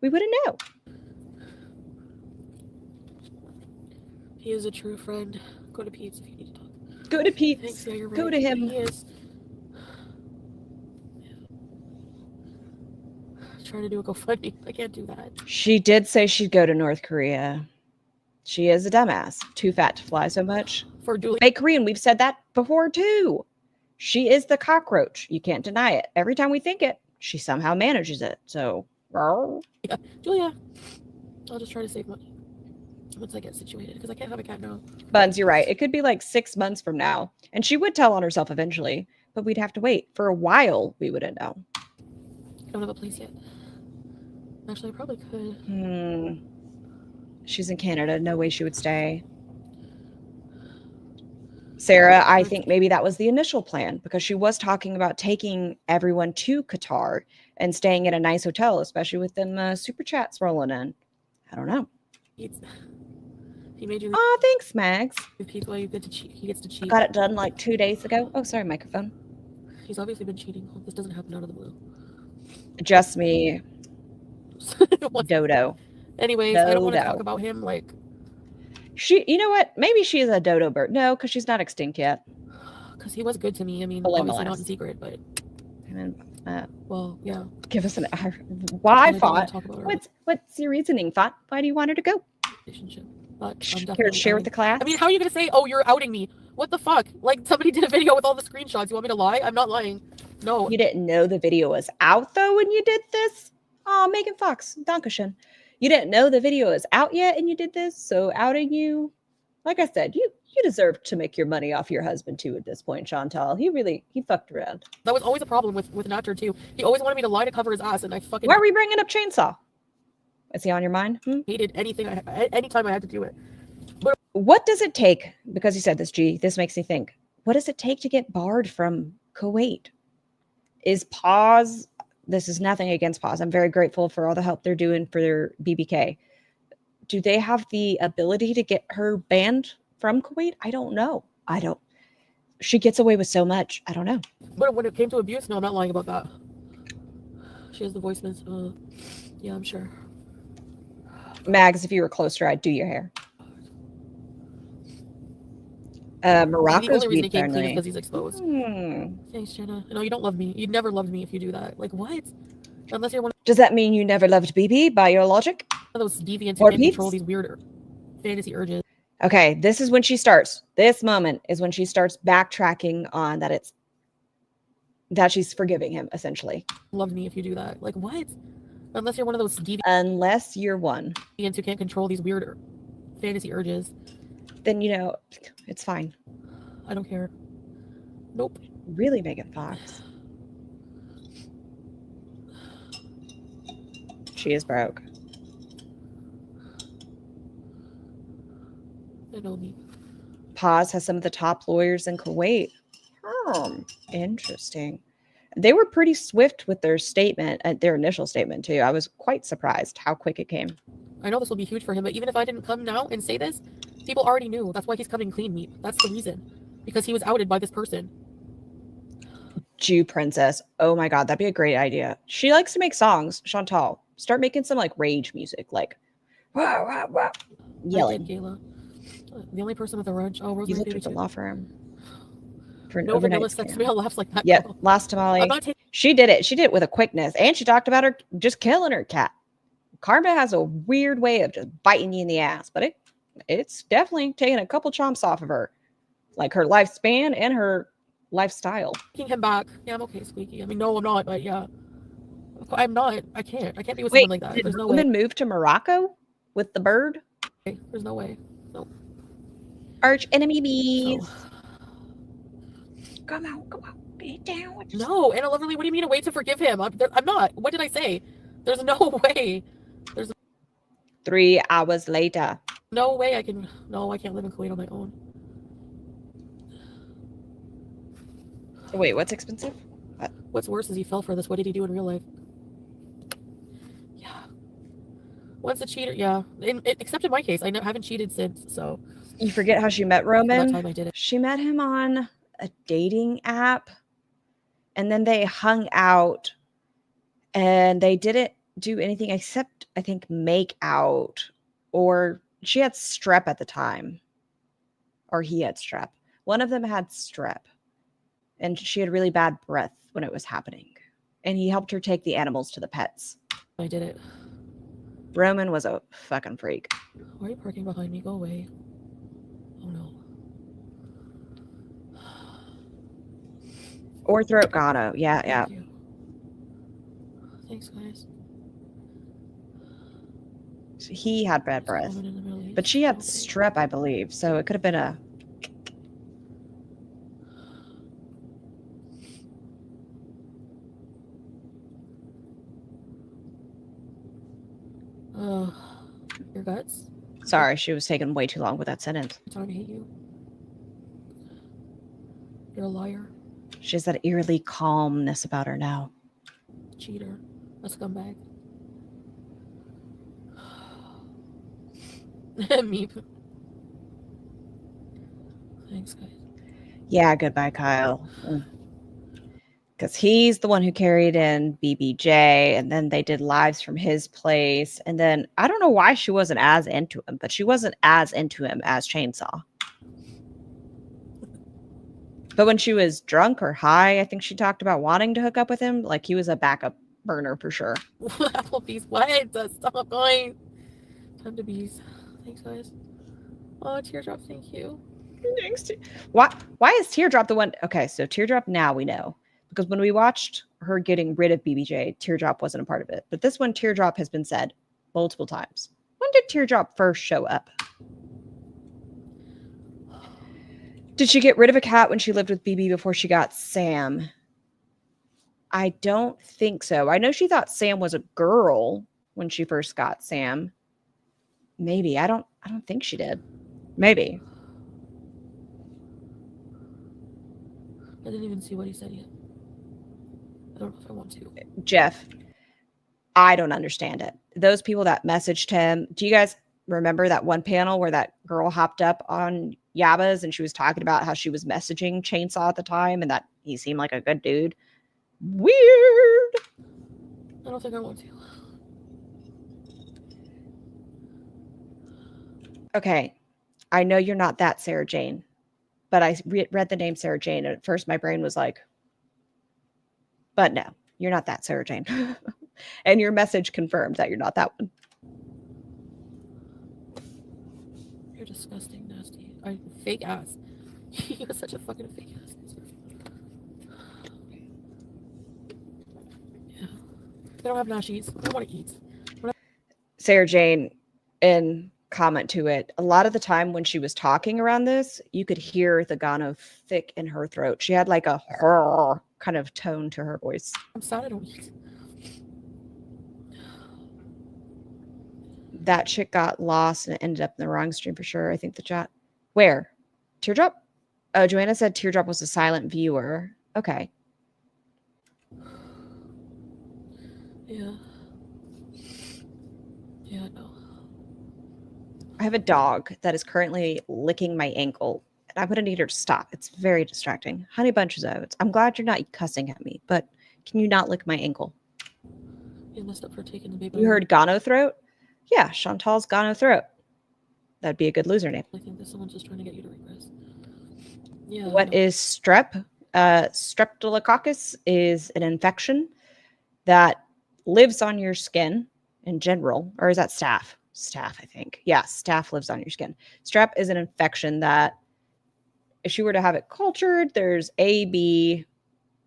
Speaker 2: We wouldn't know.
Speaker 3: He is a true friend. Go to Pete's if you need to talk.
Speaker 2: Go to Pete's.
Speaker 3: Thanks, yeah, you're right.
Speaker 2: Go to him.
Speaker 3: He is. Trying to do a GoFundMe. I can't do that.
Speaker 2: She did say she'd go to North Korea. She is a dumbass. Too fat to fly so much.
Speaker 3: For doing
Speaker 2: Fake Korean, we've said that before too. She is the cockroach. You can't deny it. Every time we think it, she somehow manages it. So,
Speaker 3: yeah. Julia, I'll just try to save money once I get situated because I can't have a cat now.
Speaker 2: Buns, you're right. It could be like 6 months from now. And she would tell on herself eventually, but we'd have to wait. For a while, we wouldn't know.
Speaker 3: I don't have a place yet. Actually, I probably could.
Speaker 2: She's in Canada. No way she would stay. Sarah, I think maybe that was the initial plan because she was talking about taking everyone to Qatar and staying at a nice hotel, especially with them super chats rolling in. I don't know.
Speaker 3: He made you.
Speaker 2: Oh, thanks, Max.
Speaker 3: Repeat why you get to cheat. He gets to cheat.
Speaker 2: Got it done like 2 days ago. Oh, sorry, microphone.
Speaker 3: He's obviously been cheating. This doesn't happen out of the blue.
Speaker 2: Just me. Dodo.
Speaker 3: Anyways, I don't want to talk about him. Like,
Speaker 2: You know what? Maybe she is a dodo bird. No, because she's not extinct yet.
Speaker 5: Because he was good to me. I mean,
Speaker 2: Hello,
Speaker 5: obviously not
Speaker 2: Molas.
Speaker 5: in secret, but
Speaker 2: And then,
Speaker 5: well, yeah.
Speaker 2: give us an why,
Speaker 5: I don't wanna
Speaker 2: Font?
Speaker 5: talk about our
Speaker 2: What's your reasoning, Font? Why do you want her to go?
Speaker 5: relationship. But I'm
Speaker 2: Care to
Speaker 5: definitely
Speaker 2: share with
Speaker 5: outing.
Speaker 2: the class?
Speaker 5: I mean, how are you gonna say, "Oh, you're outing me"? What the fuck? Like somebody did a video with all the screenshots. You want me to lie? I'm not lying. No.
Speaker 2: You didn't know the video was out though when you did this? Oh, Megan Fox, Dankeschön. You didn't know the video is out yet and you did this, so outing you. Like I said, you deserve to make your money off your husband too at this point, Chantal. He fucked around.
Speaker 5: That was always a problem with an actor too. He always wanted me to lie to cover his ass, and I fucking
Speaker 2: Why are we bringing up Chainsaw? Is he on your mind?
Speaker 5: hated anything. Anytime I had to do it.
Speaker 2: What does it take? Because you said this, G, this makes me think. What does it take to get barred from Kuwait? Is Pause, this is nothing against Pause. I'm very grateful for all the help they're doing for their BBK. Do they have the ability to get her banned from Kuwait? I don't know. She gets away with so much. I don't know.
Speaker 5: But when it came to abuse, no, I'm not lying about that. She has the voicemails. Yeah, I'm sure.
Speaker 2: Mags, if you were closer, I'd do your hair. Morocco's
Speaker 5: the only reason he came clean is
Speaker 2: friendly.
Speaker 5: because he's exposed. Thanks, Jenna. No, you don't love me. You'd never loved me if you do that. Like, what? Unless you're one
Speaker 2: Does that mean you never loved BB by your logic?
Speaker 5: of those deviants who
Speaker 2: Or
Speaker 5: can't control
Speaker 2: Pete's?
Speaker 5: these weird fantasy urges.
Speaker 2: Okay, this is when she starts. This moment is when she starts backtracking on that she's forgiving him, essentially.
Speaker 5: Love me if you do that. Like, what? Unless you're one of those deviants
Speaker 2: Unless you're one,
Speaker 5: who can't control these weird fantasy urges.
Speaker 2: then it's fine.
Speaker 5: I don't care. Nope.
Speaker 2: Really, Megan Fox. She is broke.
Speaker 5: I know me.
Speaker 2: Paz has some of the top lawyers in Kuwait. Interesting. They were pretty swift with their statement, their initial statement too. I was quite surprised how quick it came.
Speaker 5: I know this will be huge for him, but even if I didn't come now and say this, people already knew. That's why he's coming clean, meat. That's the reason. Because he was outed by this person.
Speaker 2: Jew princess. Oh my god, that'd be a great idea. She likes to make songs. Chantal, start making some like rage music, like wah, wah, wah, yelling.
Speaker 5: I did, Gayla. The only person with a wrench. Oh,
Speaker 2: You
Speaker 5: Rosemary
Speaker 2: looked
Speaker 5: Baby
Speaker 2: at the
Speaker 5: too.
Speaker 2: law firm for an
Speaker 5: No
Speaker 2: overnight
Speaker 5: vanilla sex
Speaker 2: scam.
Speaker 5: male laughs like that.
Speaker 2: Yeah,
Speaker 5: girl.
Speaker 2: last tamale.
Speaker 5: I'm not taking
Speaker 2: She did it. She did it with a quickness, and she talked about her just killing her cat. Karma has a weird way of just biting you in the ass, but it's definitely taking a couple chomps off of her, like her lifespan and her lifestyle.
Speaker 5: him back. Yeah, I'm okay, Squeaky. I mean, no, I'm not, but yeah. I'm not. I can't be with
Speaker 2: Wait,
Speaker 5: someone like that.
Speaker 2: did
Speaker 5: There's no way.
Speaker 2: Roman move to Morocco with the bird?
Speaker 5: There's no way. No.
Speaker 2: Arch enemy bees.
Speaker 5: So.
Speaker 2: Come on, get down.
Speaker 5: No, Anna Lovely, what do you mean a way to forgive him? I'm not. What did I say? There's no way.
Speaker 2: 3 hours later.
Speaker 5: No way I can. No, I can't live in Kuwait on my own.
Speaker 2: Wait, what's expensive?
Speaker 5: What's worse is he fell for this. What did he do in real life? Yeah. Once a cheater, yeah. Except in my case, I haven't cheated since, so.
Speaker 2: You forget how she met
Speaker 5: That
Speaker 2: Roman?
Speaker 5: time I did it.
Speaker 2: She met him on a dating app, and then they hung out, and they didn't do anything except, I think, make out, or she had strep at the time, or he had strep. One of them had strep, and she had really bad breath when it was happening, and he helped her take the animals to the pets.
Speaker 5: I did it.
Speaker 2: Roman was a fucking freak.
Speaker 5: Why are you parking behind me? Go away. Oh no.
Speaker 2: Or throat gono. Yeah.
Speaker 5: Thank you. Thanks, guys.
Speaker 2: So he had bad breath,
Speaker 5: Woman in the Middle East.
Speaker 2: but she had
Speaker 5: Okay.
Speaker 2: strep, I believe. So it could have been a.
Speaker 5: Your guts?
Speaker 2: Sorry, she was taking way too long with that sentence.
Speaker 5: I'm telling me I hate you. You're a liar.
Speaker 2: She has that eerily calmness about her now.
Speaker 5: Cheater. A scumbag. Meep. Thanks, guys.
Speaker 2: Yeah, goodbye, Kyle. Because he's the one who carried in BBJ, and then they did lives from his place. And then I don't know why she wasn't as into him, but she wasn't as into him as Chainsaw. But when she was drunk or high, I think she talked about wanting to hook up with him. Like he was a backup burner for sure.
Speaker 5: Applebee's, what? Stop going. Time to bees. Thanks, guys. Oh, Teardrop, thank you.
Speaker 2: Thanks. Why is Teardrop the one? Okay, so Teardrop now we know. Because when we watched her getting rid of BBJ, Teardrop wasn't a part of it. But this one, Teardrop has been said multiple times. When did Teardrop first show up? Did she get rid of a cat when she lived with BB before she got Sam? I don't think so. I know she thought Sam was a girl when she first got Sam. Maybe. I don't think she did. Maybe.
Speaker 5: I didn't even see what he said yet. I don't know if I want to.
Speaker 2: Jeff, I don't understand it. Those people that messaged him, do you guys remember that one panel where that girl hopped up on Yabba's and she was talking about how she was messaging Chainsaw at the time and that he seemed like a good dude? Weird.
Speaker 5: I don't think I want to.
Speaker 2: Okay. I know you're not that Sarah Jane, but I read the name Sarah Jane and at first my brain was like, but no, you're not that Sarah Jane. And your message confirmed that you're not that one.
Speaker 5: You're disgusting, nasty. Fake ass. You're such a fucking fake ass. Yeah. They don't have nashies. I don't want to eat.
Speaker 2: Sarah Jane, in comment to it, a lot of the time when she was talking around this, you could hear the Gano thick in her throat. She had like a horror kind of tone to her voice.
Speaker 5: I'm sad I don't eat.
Speaker 2: That chick got lost and ended up in the wrong stream for sure. I think the chat. Where? Teardrop? Oh, Joanna said Teardrop was a silent viewer. Okay.
Speaker 5: Yeah. Yeah, no.
Speaker 2: I have a dog that is currently licking my ankle. And I'm going to need her to stop. It's very distracting. Honey Bunches of Oats. I'm glad you're not cussing at me, but can you not lick my ankle?
Speaker 5: You messed up for taking the baby.
Speaker 2: You heard Gano throat? Yeah, Chantal's Gano throat. That'd be a good loser name.
Speaker 5: I think that someone's just trying to get you to regress. Yeah.
Speaker 2: What is strep? Streptococcus is an infection that lives on your skin in general. Or is that staph? Staph, I think. Yeah, staph lives on your skin. Strep is an infection that if you were to have it cultured, there's A, B,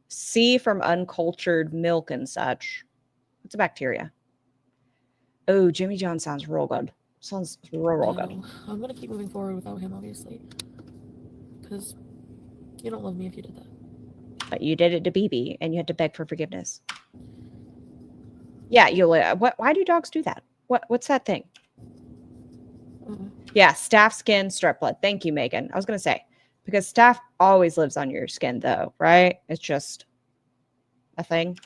Speaker 2: C from uncultured milk and such. It's a bacteria. Oh, Jimmy John sounds real good. Sounds real good.
Speaker 5: I'm going to keep moving forward without him, obviously. Because you don't love me if you did that.
Speaker 2: But you did it to BB, and you had to beg for forgiveness. Yeah, why do dogs do that? What's that thing? Yeah, staph skin, strep blood. Thank you, Megan. I was going to say, because staph always lives on your skin, though, right? It's just a thing.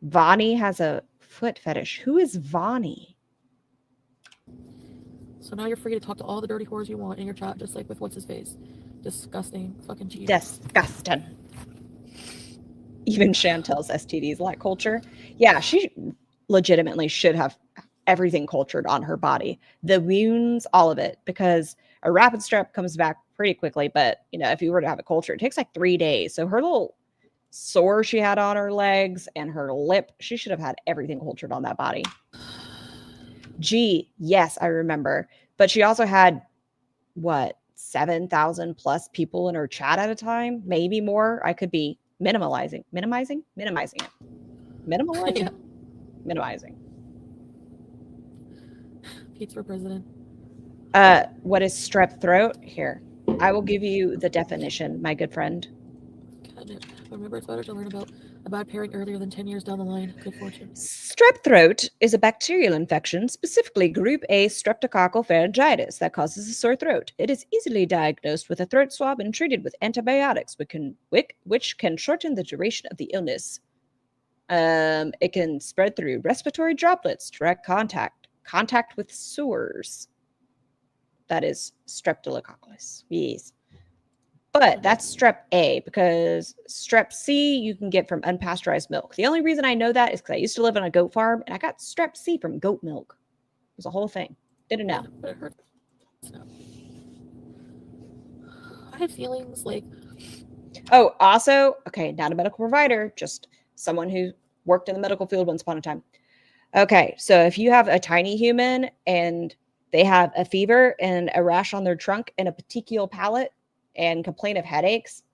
Speaker 2: Vani has a foot fetish. Who is Vani?
Speaker 5: So now you're free to talk to all the dirty whores you want in your chat, just like with what's his face. Disgusting fucking cheese.
Speaker 2: Disgusting. Even Chantel's STDs lack culture. Yeah, she legitimately should have everything cultured on her body. The wounds, all of it, because a rapid strep comes back pretty quickly. But, if you were to have it cultured, it takes like 3 days. So her little sore she had on her legs and her lip, she should have had everything cultured on that body. Gee, yes, I remember. But she also had, 7,000 plus people in her chat at a time? Maybe more. I could be minimizing it.
Speaker 5: Yeah.
Speaker 2: Minimizing.
Speaker 5: Pete's for president.
Speaker 2: What is strep throat? Here, I will give you the definition, my good friend.
Speaker 5: God, remember, it's better to learn about a bad pairing earlier than 10 years down the line. Good fortune.
Speaker 2: Strep throat is a bacterial infection, specifically group A streptococcal pharyngitis, that causes a sore throat. It is easily diagnosed with a throat swab and treated with antibiotics, which can shorten the duration of the illness. It can spread through respiratory droplets, direct contact with sores. That is streptococcus. Yes. But that's strep A, because strep C you can get from unpasteurized milk. The only reason I know that is because I used to live on a goat farm and I got strep C from goat milk. It was a whole thing. Didn't know.
Speaker 5: But it hurts. I had feelings like.
Speaker 2: Oh, also, okay, not a medical provider, just someone who worked in the medical field once upon a time. Okay, so if you have a tiny human and they have a fever and a rash on their trunk and a petechial palate and complain of headaches,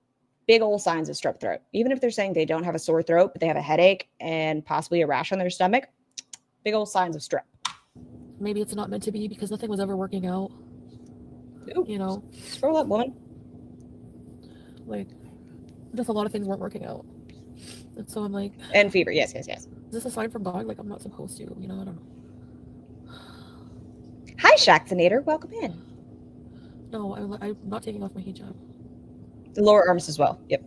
Speaker 2: big old signs of strep throat. Even if they're saying they don't have a sore throat, but they have a headache and possibly a rash on their stomach, big old signs of strep.
Speaker 5: Maybe it's not meant to be because nothing was ever working out.
Speaker 2: Ooh,
Speaker 5: you know,
Speaker 2: scroll up, woman.
Speaker 5: Like, just a lot of things weren't working out. And so I'm like,
Speaker 2: and fever. Yes.
Speaker 5: is this a sign from God? Like, I'm not supposed to, I don't know.
Speaker 2: Hi, Shaxinator. Welcome in.
Speaker 5: No, I'm not taking off my hijab.
Speaker 2: The lower arms as well. Yep.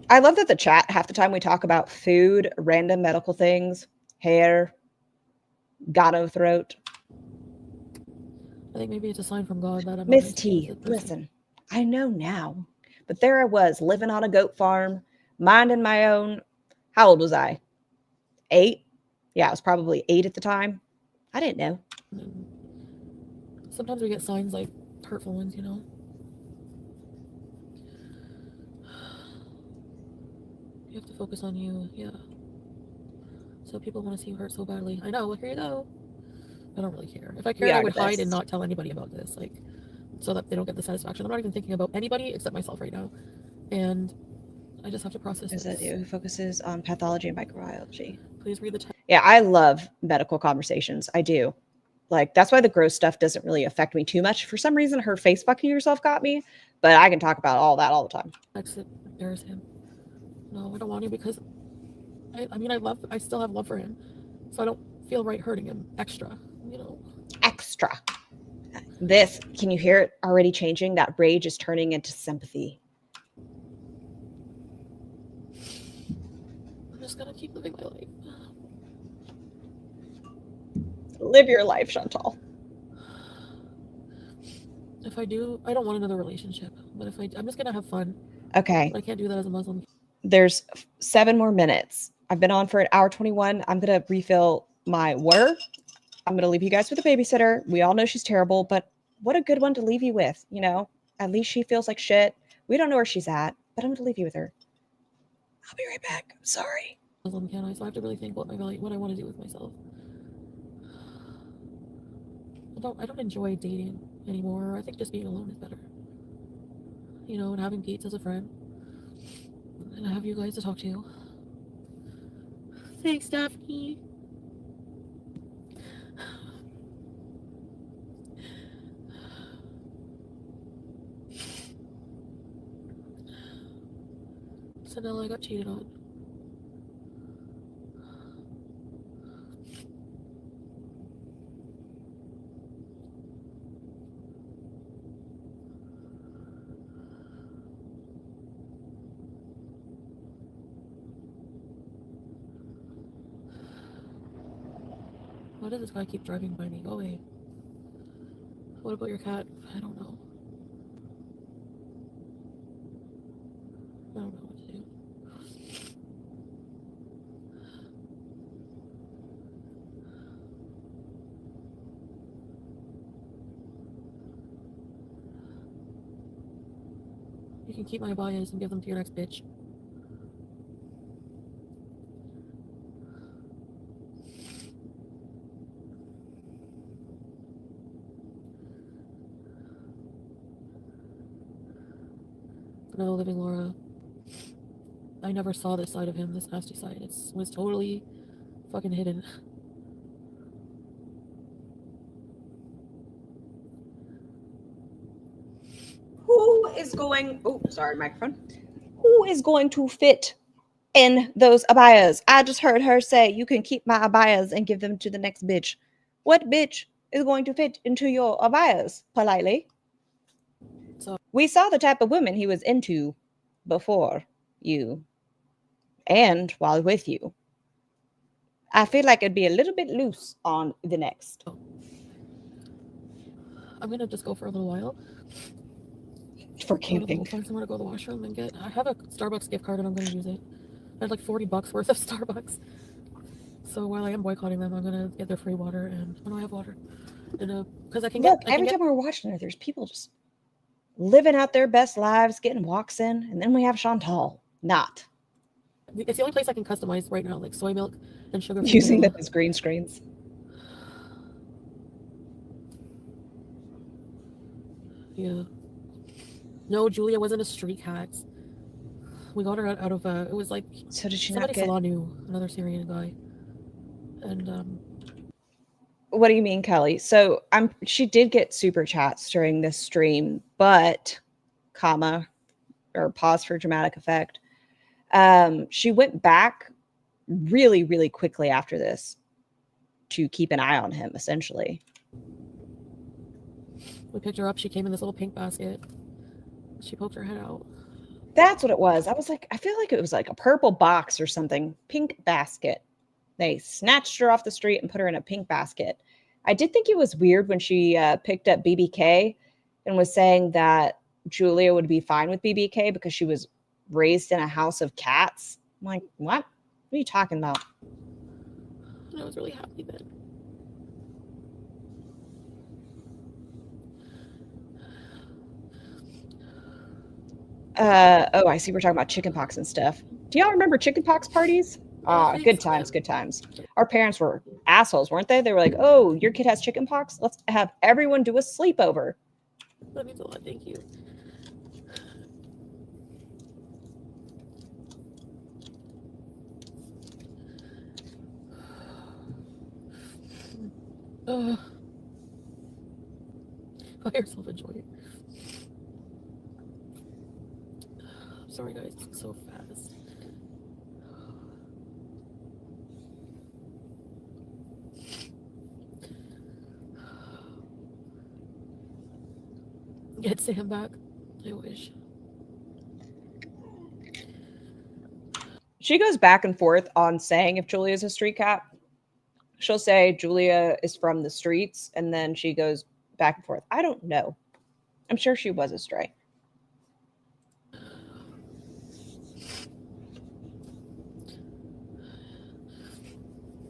Speaker 2: I love that the chat, half the time we talk about food, random medical things, hair, gono throat.
Speaker 5: I think maybe it's a sign from God that I'm
Speaker 2: Miss T, listen, I know now, but there I was living on a goat farm, minding my own. How old was I? 8? Yeah, I was probably 8 at the time. I didn't know.
Speaker 5: Sometimes we get signs like hurtful ones, You have to focus on you, yeah. So people want to see you hurt so badly. I know, well, here you go. I don't really care. If I cared, I would hide and not tell anybody about this, like, so that they don't get the satisfaction. I'm not even thinking about anybody except myself right now. And I just have to process this.
Speaker 2: Who focuses on pathology and microbiology.
Speaker 5: Please read the text.
Speaker 2: Yeah, I love medical conversations. I do. Like, that's why the gross stuff doesn't really affect me too much. For some reason, her face fucking yourself got me, but I can talk about all that all the time.
Speaker 5: Exit, embarrass him. No, I don't want to, because I still have love for him. So I don't feel right hurting him extra,
Speaker 2: Extra. This, can you hear it already changing? That rage is turning into sympathy.
Speaker 5: I'm just gonna keep living my life.
Speaker 2: Live your life, Chantal.
Speaker 5: If I do, I don't want another relationship. But if I'm just gonna have fun.
Speaker 2: Okay.
Speaker 5: But I can't do that as a Muslim.
Speaker 2: There's 7 more minutes. I've been on for 1:21. I'm gonna refill my water. I'm gonna leave you guys with a babysitter. We all know she's terrible, but what a good one to leave you with. At least she feels like shit. We don't know where she's at, but I'm gonna leave you with her. I'll be right back. I'm sorry.
Speaker 5: Muslim, can I? So I have to really think what I want to do with myself. I don't enjoy dating anymore. I think just being alone is better. And having Pete as a friend. And I have you guys to talk to. Thanks, Daphne. So now I got cheated on. Why does this guy keep driving by me? Go away. What about your cat? I don't know. I don't know what to do. You can keep my bias and give them to your next bitch. No, Living Laura. I never saw this side of him, this nasty side. It was totally fucking hidden.
Speaker 2: Who is going... Oh, sorry, microphone. Who is going to fit in those abayas? I just heard her say, you can keep my abayas and give them to the next bitch. What bitch is going to fit into your abayas, politely?
Speaker 5: So
Speaker 2: we saw the type of women he was into before you and while with you. I feel like it'd be a little bit loose on the next.
Speaker 5: I'm gonna just go for a little while.
Speaker 2: for
Speaker 5: We'll
Speaker 2: camping.
Speaker 5: find somewhere to go to the washroom and get. I have a Starbucks gift card and I'm gonna use it. I had like $40 worth of Starbucks. So while I am boycotting them, I'm gonna get their free water and when I have water, and because I can
Speaker 2: Look,
Speaker 5: get.
Speaker 2: every time we're watching it, there's people just living out their best lives, getting walks in, and then we have Chantal not
Speaker 5: It's the only place I can customize right now, like soy milk and sugar.
Speaker 2: using them as green screens.
Speaker 5: Yeah. No, Julia wasn't a street cat. We got her out of it was like
Speaker 2: So did she
Speaker 5: somebody
Speaker 2: not get?
Speaker 5: Salah knew, another Syrian guy, and
Speaker 2: What do you mean, Kelly? So she did get super chats during this stream, but comma or pause for dramatic effect. She went back really, really quickly after this to keep an eye on him, essentially.
Speaker 5: we picked her up. She came in this little pink basket. She poked her head out.
Speaker 2: That's what it was. I was like, I feel like it was like a purple box or something. Pink basket. They snatched her off the street and put her in a pink basket. I did think it was weird when she picked up BBK and was saying that Julia would be fine with BBK because she was raised in a house of cats. I'm like, what? What are you talking about?
Speaker 5: And I was really happy then.
Speaker 2: Oh, I see. We're talking about chickenpox and stuff. Do y'all remember chickenpox parties? Good times, good times. Our parents were assholes, weren't they? They were like, oh, your kid has chickenpox? Let's have everyone do a sleepover.
Speaker 5: That means a lot. Thank you. Buy yourself a joint. Sorry, guys. It's so fast. Get Sam back. I wish.
Speaker 2: She goes back and forth on saying if Julia's a street cat. She'll say Julia is from the streets, and then she goes back and forth. I don't know. I'm sure she was a stray.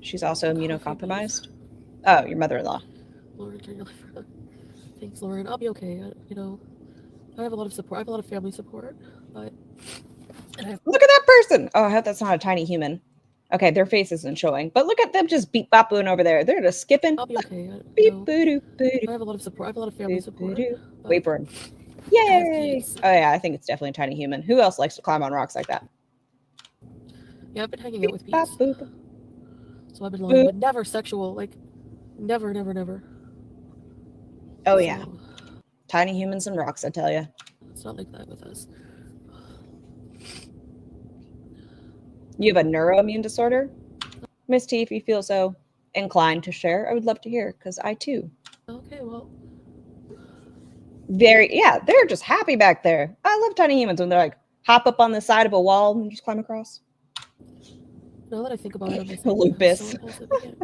Speaker 2: She's also immunocompromised. Oh, your mother-in-law.
Speaker 5: Lauren, turn your life around. Thanks, Lauren. I'll be okay. I have a lot of support. I have a lot of family support, but
Speaker 2: Look at that person. Oh, I hope that's not a tiny human. Okay, their face isn't showing, but look at them just beep bopping over there. They're just skipping.
Speaker 5: I'll be okay.
Speaker 2: Beep boo boo.
Speaker 5: I have a lot of support. I have a lot of family support.
Speaker 2: Wait for him. Yay! Oh yeah, I think it's definitely a tiny human. Who else likes to climb on rocks like that?
Speaker 5: Yeah, I've been hanging out with
Speaker 2: Beep, bop,
Speaker 5: peeps,
Speaker 2: boop.
Speaker 5: so I've been lying, but never sexual. Like, never, never, never.
Speaker 2: Oh yeah,
Speaker 5: So,
Speaker 2: tiny humans and rocks. I tell you.
Speaker 5: it's not like that with us.
Speaker 2: You have a neuroimmune disorder? Miss T, if you feel so inclined to share, I would love to hear, because I too.
Speaker 5: Okay, well,
Speaker 2: They're just happy back there. I love tiny humans when they're like, hop up on the side of a wall and just climb across.
Speaker 5: now that I think about it, I'm just
Speaker 2: Lupus.
Speaker 5: so impulsive again.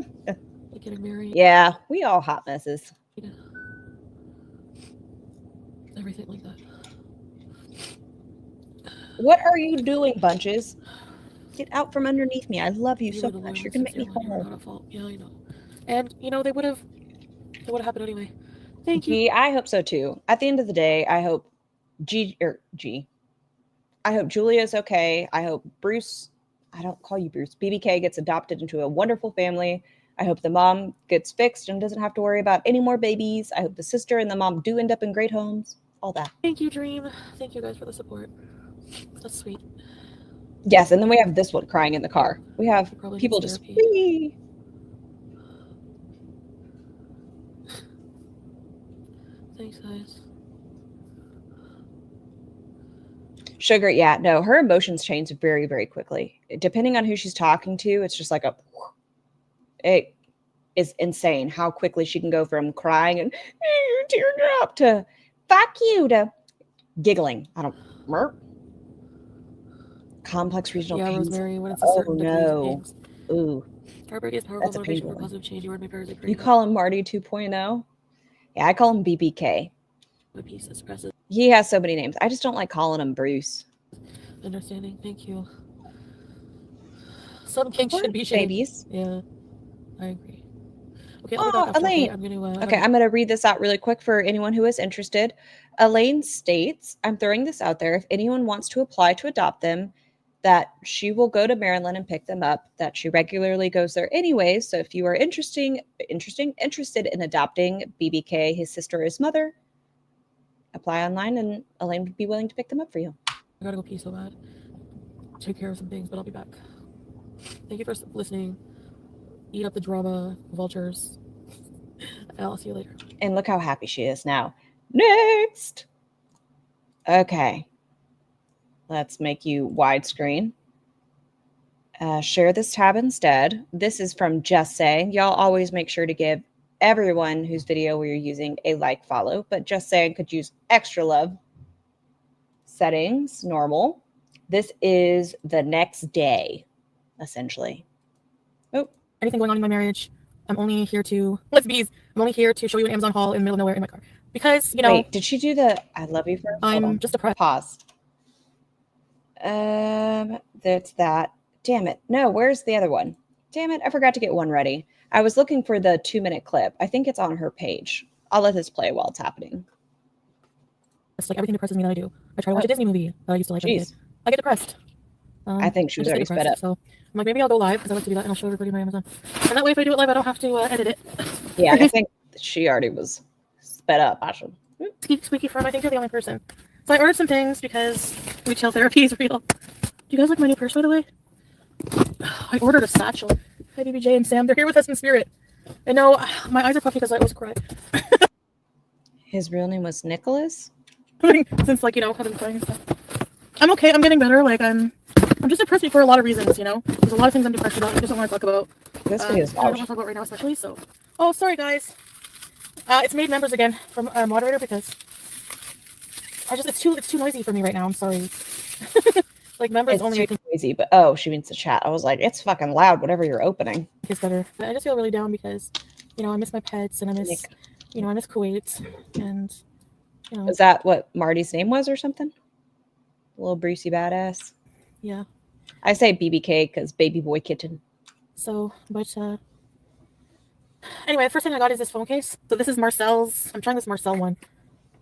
Speaker 5: Like getting married.
Speaker 2: Yeah, we all hot messes.
Speaker 5: Everything like that.
Speaker 2: What are you doing, Bunches? Get out from underneath me. I love you so
Speaker 5: were the
Speaker 2: much.
Speaker 5: one
Speaker 2: You're gonna
Speaker 5: since
Speaker 2: make me
Speaker 5: you're not
Speaker 2: whole.
Speaker 5: at fault. Yeah, I know. And it would have happened anyway. Thank you.
Speaker 2: G, I hope so too. At the end of the day, I hope G. I hope Julia's okay. I hope Bruce, I don't call you Bruce, BBK gets adopted into a wonderful family. I hope the mom gets fixed and doesn't have to worry about any more babies. I hope the sister and the mom do end up in great homes. All that.
Speaker 5: Thank you, Dream. Thank you guys for the support. That's sweet.
Speaker 2: Yes, and then we have this one crying in the car. We have
Speaker 5: Probably
Speaker 2: people
Speaker 5: needs
Speaker 2: just
Speaker 5: therapy.
Speaker 2: wee.
Speaker 5: Thanks, guys.
Speaker 2: Sugar, yeah, no, her emotions change very, very quickly. Depending on who she's talking to, it's just like it is insane how quickly she can go from crying and teardrop to fuck you to giggling. I don't. Complex regional
Speaker 5: Yeah,
Speaker 2: pains.
Speaker 5: Rosemary, when it's a
Speaker 2: Oh
Speaker 5: certain
Speaker 2: no. Ooh.
Speaker 5: Our birthday is powerful
Speaker 2: That's a
Speaker 5: motivation
Speaker 2: painful
Speaker 5: for
Speaker 2: one.
Speaker 5: positive change. You are my parents.
Speaker 2: You call him Marty 2.0? Yeah, I call him BBK.
Speaker 5: The piece that suppresses
Speaker 2: He has so many names. I just don't like calling him Bruce.
Speaker 5: Understanding. Thank you. Some kinks should be shaved.
Speaker 2: Babies.
Speaker 5: Yeah, I agree. Okay, I'll be
Speaker 2: Oh,
Speaker 5: back after.
Speaker 2: Elaine. Okay, I'm going to read this out really quick for anyone who is interested. Elaine states, I'm throwing this out there. If anyone wants to apply to adopt them, that she will go to Maryland and pick them up, that she regularly goes there anyways. So if you are interested in adopting BBK, his sister, his mother, apply online and Elaine would be willing to pick them up for you.
Speaker 5: I gotta go pee so bad. Take care of some things, but I'll be back. Thank you for listening. Eat up the drama, vultures. I'll see you later.
Speaker 2: And look how happy she is now. Next. Okay. Let's make you widescreen. Share this tab instead. This is from Just Saying. Y'all always make sure to give everyone whose video we're using a like, follow, but Just Saying could use extra love. Settings, normal. This is the next day, essentially. Oh,
Speaker 5: anything going on in my marriage, I'm only here to, let's bees. I'm only here to show you an Amazon haul in the middle of nowhere in my car. Because, you know.
Speaker 2: Wait, did she do the I love you first?
Speaker 5: I'm just depressed.
Speaker 2: Pause. That's that. Damn it. No, where's the other one? Damn it. I forgot to get one ready. I was looking for the 2-minute clip. I think it's on her page. I'll let this play while it's happening.
Speaker 5: It's like everything depresses me that I do. I try to watch a Disney movie that I used to like. I get depressed.
Speaker 2: I think she was already sped up.
Speaker 5: So I'm like, maybe I'll go live because I like to do that and I'll show everybody my Amazon. And that way, if I do it live, I don't have to edit it.
Speaker 2: Yeah, I think she already was sped up. I should.
Speaker 5: Squeaky firm. I think you're the only person. So I ordered some things because retail therapy is real. Do you guys like my new purse, by the way? I ordered a satchel. Hi, BBJ and Sam. They're here with us in spirit. And no, my eyes are puffy because I always cry.
Speaker 2: His real name was Nicholas?
Speaker 5: Since, like, you know, I've been crying and stuff. I'm okay. I'm getting better. Like, I'm just depressed for a lot of reasons, you know? There's a lot of things I'm depressed about. I just don't want to talk about.
Speaker 2: This video is
Speaker 5: I don't want to talk about right now, especially, so. Oh, sorry, guys. It's made members again from our moderator because it's too noisy for me right now. I'm sorry. Like, members
Speaker 2: it's
Speaker 5: only.
Speaker 2: Too noisy, but oh, she means the chat. I was like, it's fucking loud, whatever you're opening.
Speaker 5: It's better. I just feel really down because, you know, I miss my pets and I miss Kuwait and, you know.
Speaker 2: Is that what Marty's name was or something? A little Brucey badass.
Speaker 5: Yeah.
Speaker 2: I say BBK because baby boy kitten.
Speaker 5: So, but anyway, the first thing I got is this phone case. So this is Marcel's. I'm trying this Marcel one.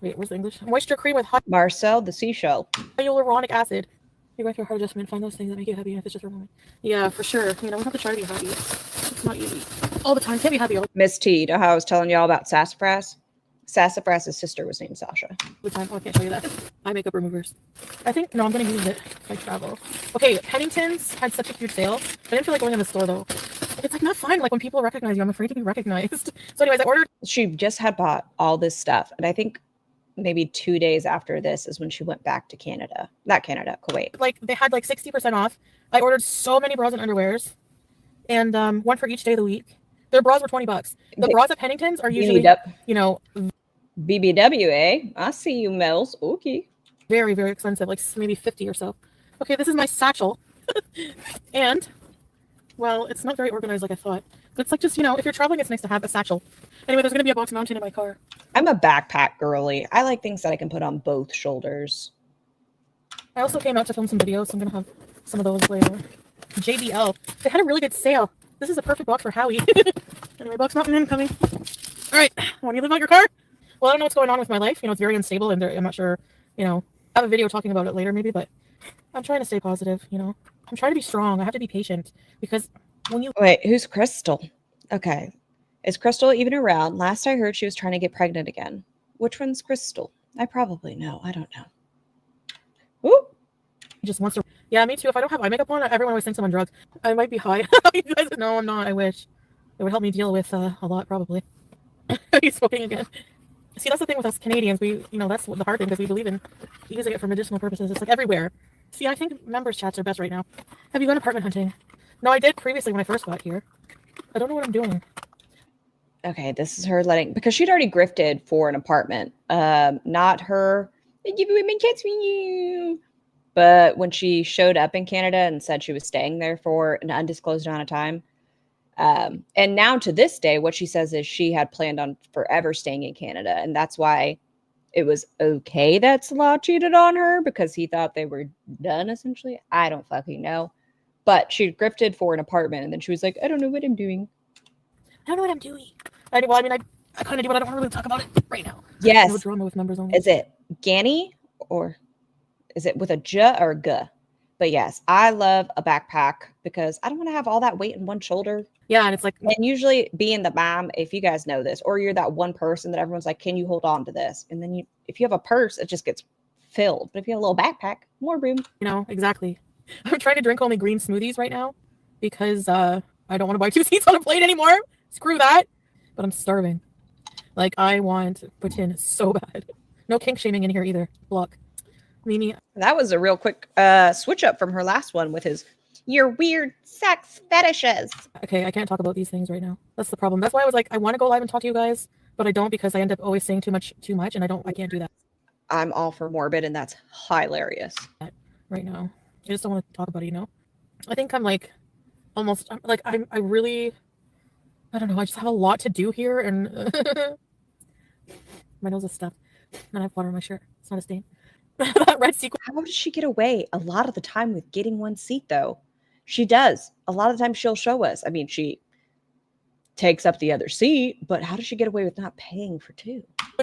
Speaker 5: Wait, where's the English? Moisture cream with
Speaker 2: Marcel the seashell.
Speaker 5: Hyaluronic acid. You're going through a hard adjustment. Find those things that make you happy, even if it's just for a moment. Yeah, for sure. You know, we have to try to be happy. It's not easy. All the time. Can't be happy all
Speaker 2: Miss T, you know how I was telling y'all about sassafras? Sassafras's sister was named Sasha.
Speaker 5: the time. Oh, I can't show you that. Eye makeup removers. I think, no, I'm going to use it if I travel. Okay, Pennington's had such a huge sale. I didn't feel like going in the store, though. It's like not fun. Like when people recognize you, I'm afraid to be recognized. So anyways, I ordered.
Speaker 2: She just had bought all this stuff. And I think maybe 2 days after this is when she went back to Canada. Not Canada, Kuwait.
Speaker 5: Like they had like 60% off. I ordered so many bras and underwears. And one for each day of the week. Their bras were $20. The bras at Pennington's are usually, you know,
Speaker 2: BBW, eh? I see you, Mel's. Okay.
Speaker 5: Very, very expensive, like maybe 50 or so. Okay, this is my satchel. And, well, it's not very organized like I thought. But it's like just, you know, if you're traveling, it's nice to have a satchel. Anyway, there's going to be a box mounted in my car.
Speaker 2: I'm a backpack girly. I like things that I can put on both shoulders.
Speaker 5: I also came out to film some videos, so I'm going to have some of those later. JBL. They had a really good sale. This is a perfect box for Howie. Anyway, box mountain incoming. All right, want you to live out your car? Well, I don't know what's going on with my life. You know, it's very unstable, and I'm not sure, you know, I have a video talking about it later maybe, but I'm trying to stay positive, you know. I'm trying to be strong. I have to be patient because when you...
Speaker 2: Wait, who's Crystal? Okay. Is Crystal even around? Last I heard, she was trying to get pregnant again. Which one's Crystal? I probably know. I don't know. Ooh.
Speaker 5: Just wants to... Yeah, me too. If I don't have eye makeup on, everyone always thinks I'm on drugs. I might be high. You guys know I'm not. I wish. It would help me deal with a lot, probably. He's smoking again. See, that's the thing with us Canadians. We, you know, that's the hard thing because we believe in using it for medicinal purposes. It's like everywhere. See, I think members chats are best right now. Have you gone apartment hunting? No, I did previously when I first got here. I don't know what I'm doing.
Speaker 2: Okay, this is her letting, because she'd already grifted for an apartment. Not her, give women kids for you. But when she showed up in Canada and said she was staying there for an undisclosed amount of time, and now to this day, what she says is she had planned on forever staying in Canada. And that's why it was okay that Salah cheated on her because he thought they were done, essentially. I don't fucking know. But she grifted for an apartment, and then she was like, I don't know what I'm doing.
Speaker 5: I don't know what I'm doing. I kind of do, but I don't want to really talk about it right now.
Speaker 2: Yes.
Speaker 5: No drama with members only.
Speaker 2: Is it Ganny or is it with a J or a G? But yes, I love a backpack because I don't want to have all that weight in one shoulder.
Speaker 5: Yeah, and it's like,
Speaker 2: and usually being the mom, if you guys know this, or you're that one person that everyone's like, can you hold on to this? And then if you have a purse, it just gets filled. But if you have a little backpack, more room.
Speaker 5: You know, exactly. I'm trying to drink only green smoothies right now because I don't want to buy 2 seats on a plane anymore. Screw that. But I'm starving. Like, I want poutine so bad. No kink shaming in here either. Block. Mimi.
Speaker 2: That was a real quick switch up from her last one with your weird sex fetishes.
Speaker 5: Okay, I can't talk about these things right now. That's the problem. That's why I was like, I want to go live and talk to you guys, but I don't because I end up always saying too much, and I can't do that.
Speaker 2: I'm all for morbid, and that's hilarious.
Speaker 5: Right now. I just don't want to talk about it, you know? I think I'm like, almost, I really, I don't know, I just have a lot to do here, and my nose is stuffed, and I have water on my shirt. It's not a stain. That red sequin.
Speaker 2: How does she get away a lot of the time with getting one seat, though? She does. A lot of times she'll show us. I mean, she takes up the other seat, but how does she get away with not paying for 2?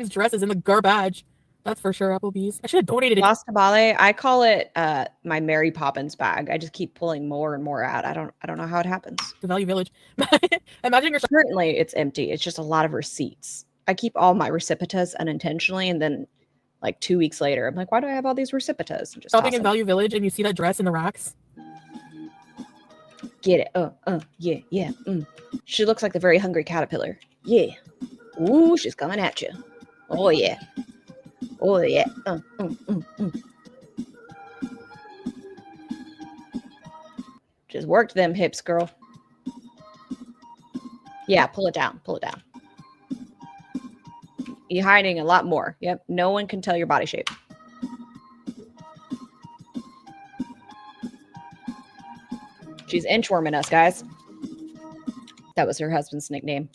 Speaker 5: Dress is in the garbage. That's for sure, Applebee's. I should have donated it.
Speaker 2: Las Cabale, I call it my Mary Poppins bag. I just keep pulling more and more out. I don't know how it happens.
Speaker 5: The Value Village. Imagine you're
Speaker 2: currently it's empty. It's just a lot of receipts. I keep all my recipitas unintentionally, and then like 2 weeks later, I'm like, why do I have all these recipitas? And just
Speaker 5: shopping in Value Village and you see that dress in the racks.
Speaker 2: Get it. Yeah. She looks like the very hungry caterpillar. Yeah. Ooh, she's coming at you. Oh, yeah. Oh, yeah. Just worked them hips, girl. Yeah, pull it down. You're hiding a lot more. Yep. No one can tell your body shape. She's inchworming us, guys. That was her husband's nickname.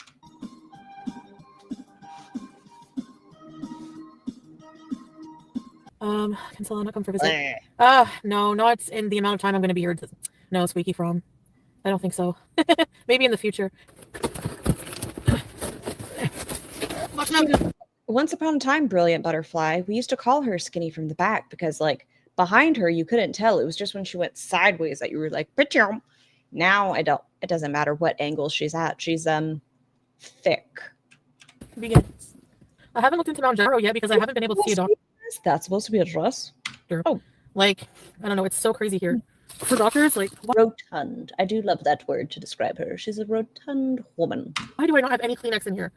Speaker 5: Can Salah not come for a visit? No, not in the amount of time I'm going to be here. No, Squeaky From. I don't think so. Maybe in the future.
Speaker 2: Once upon a time, Brilliant Butterfly, we used to call her Skinny from the back because, like, behind her, you couldn't tell. It was just when she went sideways that you were like, Pachum. Now it doesn't matter what angle she's at. She's thick.
Speaker 5: Begins. I haven't looked into Mount Jaro yet because I haven't been able to see a doctor.
Speaker 2: Is that supposed to be a dress?
Speaker 5: Oh, like, I don't know. It's so crazy here. For doctors, like, what?
Speaker 2: Rotund. I do love that word to describe her. She's a rotund woman.
Speaker 5: Why do I not have any Kleenex in here?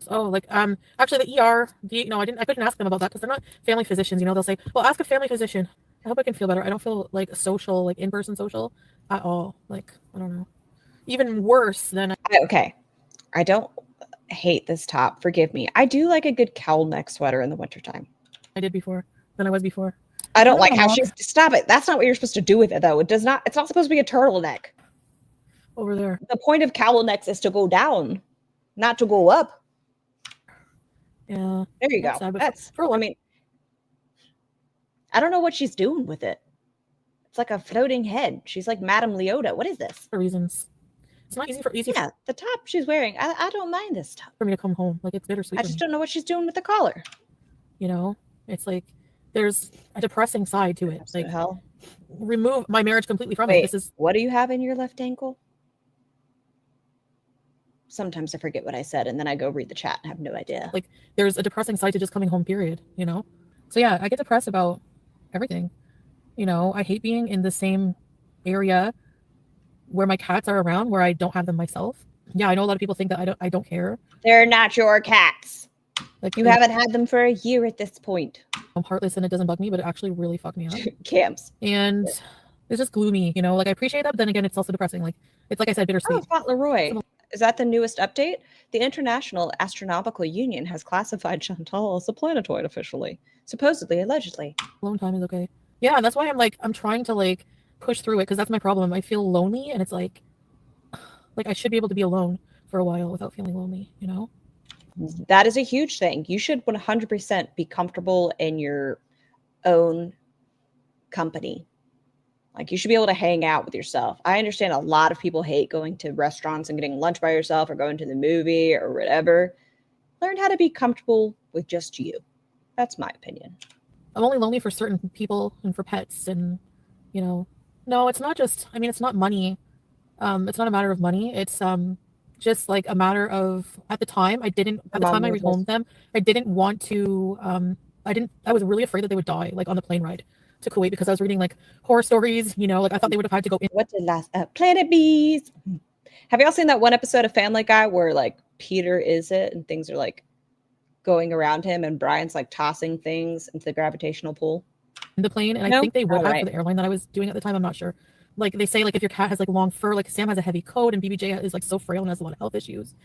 Speaker 5: Oh, like, actually the ER, I couldn't ask them about that because they're not family physicians, you know. They'll say, well, ask a family physician. I hope I can feel better. I don't feel like social, like in-person social at all. Like, I don't know. Even worse than.
Speaker 2: Okay. I don't hate this top. Forgive me. I do like a good cowl neck sweater in the wintertime.
Speaker 5: I did before. Than I was before.
Speaker 2: I don't like how she's. Stop it. That's not what you're supposed to do with it, though. It's not supposed to be a turtleneck.
Speaker 5: Over there.
Speaker 2: The point of cowl necks is to go down, not to go up.
Speaker 5: Yeah.
Speaker 2: There you go. I mean, I don't know what she's doing with it. It's like a floating head. She's like Madame Leota. What is this?
Speaker 5: For reasons. It's not easy.
Speaker 2: Yeah, the top she's wearing. I don't mind this top.
Speaker 5: For me to come home. Like, it's bittersweet.
Speaker 2: I just don't know what she's doing with the collar.
Speaker 5: You know? It's like, there's a depressing side to it.
Speaker 2: Absolute
Speaker 5: like,
Speaker 2: hell.
Speaker 5: Remove my marriage completely from
Speaker 2: Wait,
Speaker 5: it.
Speaker 2: What do you have in your left ankle? Sometimes I forget what I said, and then I go read the chat and have no idea.
Speaker 5: Like, there's a depressing side to just coming home, period, you know? So yeah, I get depressed about everything. You know, I hate being in the same area where my cats are around, where I don't have them myself. Yeah, I know a lot of people think that I don't care.
Speaker 2: They're not your cats.
Speaker 5: Like,
Speaker 2: you haven't had them for a year at this point.
Speaker 5: I'm heartless and it doesn't bug me, but it actually really fucked me up.
Speaker 2: Camps.
Speaker 5: And it's just gloomy, you know? Like, I appreciate that, but then again, it's also depressing. Like, it's like I said, bittersweet.
Speaker 2: Oh, Fauntleroy. Is that the newest update? The International Astronomical Union has classified Chantal as a planetoid officially. Supposedly, allegedly.
Speaker 5: Alone time is okay. Yeah, that's why I'm trying to, like, push through it, because that's my problem. I feel lonely, and it's like I should be able to be alone for a while without feeling lonely, you know?
Speaker 2: That is a huge thing. You should 100% be comfortable in your own company. Like, you should be able to hang out with yourself. I understand a lot of people hate going to restaurants and getting lunch by yourself or going to the movie or whatever. Learn how to be comfortable with just you. That's my opinion.
Speaker 5: I'm only lonely for certain people and for pets, and no, it's not just. I mean, it's not money. It's not a matter of money. It's just like a matter of at the time I rehomed them, I didn't want to. I was really afraid that they would die, like on the plane ride to Kuwait, because I was reading like horror stories. Like I thought they would have had to go in.
Speaker 2: What did last Planet Bees? Have y'all seen that one episode of Family Guy where like Peter is it and things are like going around him and Brian's like tossing things into the gravitational pull?
Speaker 5: The plane, and I think they would have for the airline that I was doing at the time. I'm not sure. Like they say, like if your cat has like long fur, like Sam has a heavy coat, and BBJ is like so frail and has a lot of health issues.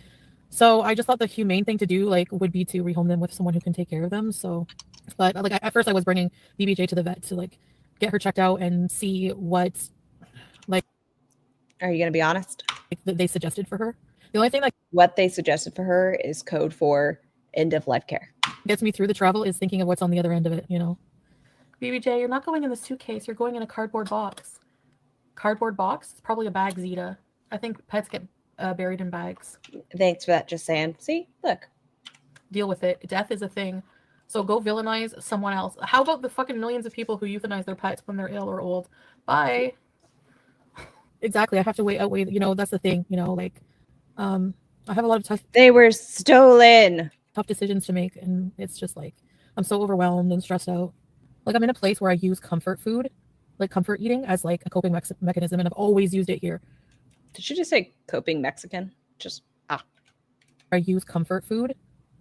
Speaker 5: So I just thought the humane thing to do like would be to rehome them with someone who can take care of them. So, but like at first I was bringing BBJ to the vet to like get her checked out and see what like.
Speaker 2: Are you gonna be honest?
Speaker 5: Like, they suggested for her. The only thing that
Speaker 2: what they suggested for her is code for end of life care.
Speaker 5: Gets me through the travel is thinking of what's on the other end of it. BBJ, you're not going in the suitcase. You're going in a cardboard box. Cardboard box? It's probably a bag, Zeta. I think pets get buried in bags.
Speaker 2: Thanks for that. Just saying. See, look.
Speaker 5: Deal with it. Death is a thing. So go villainize someone else. How about the fucking millions of people who euthanize their pets when they're ill or old? Bye. Exactly. I have to outweigh. That's the thing. I have a lot of
Speaker 2: They were stolen.
Speaker 5: Tough decisions to make, and it's just like I'm so overwhelmed and stressed out. Like I'm in a place where I use comfort food, like comfort eating, as like a coping mechanism, and I've always used it here.
Speaker 2: Did you just say coping Mexican?
Speaker 5: I use comfort food,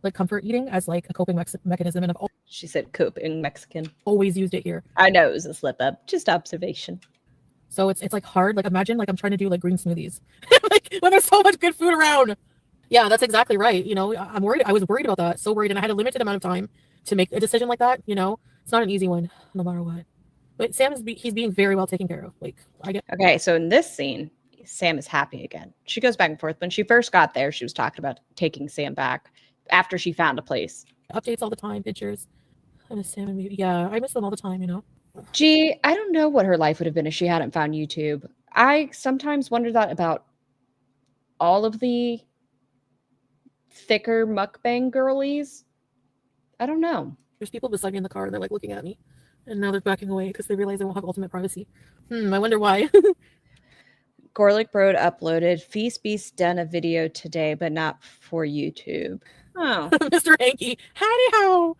Speaker 5: like comfort eating, as like a coping mechanism, and
Speaker 2: she said coping Mexican.
Speaker 5: Always used it here.
Speaker 2: I know it was a slip up, just observation.
Speaker 5: So it's like hard. Like imagine like I'm trying to do like green smoothies, like when there's so much good food around. Yeah, that's exactly right. I'm worried. I was worried about that. So worried, and I had a limited amount of time to make a decision like that. It's not an easy one, no matter what. But Sam he's being very well taken care of. Like I get.
Speaker 2: Okay, so in this scene, Sam is happy again. She goes back and forth. When she first got there, she was talking about taking Sam back after she found a place.
Speaker 5: Updates all the time, pictures. I miss Sam and yeah, I miss them all the time.
Speaker 2: Gee, I don't know what her life would have been if she hadn't found YouTube. I sometimes wonder that about all of the thicker mukbang girlies. I don't know.
Speaker 5: There's people beside me in the car and they're like looking at me, and now they're backing away because they realize they won't have ultimate privacy. I wonder why.
Speaker 2: Gorlick Broad uploaded Feast Beast done a video today, but not for YouTube. Oh.
Speaker 5: Mr. Hanky, howdy how.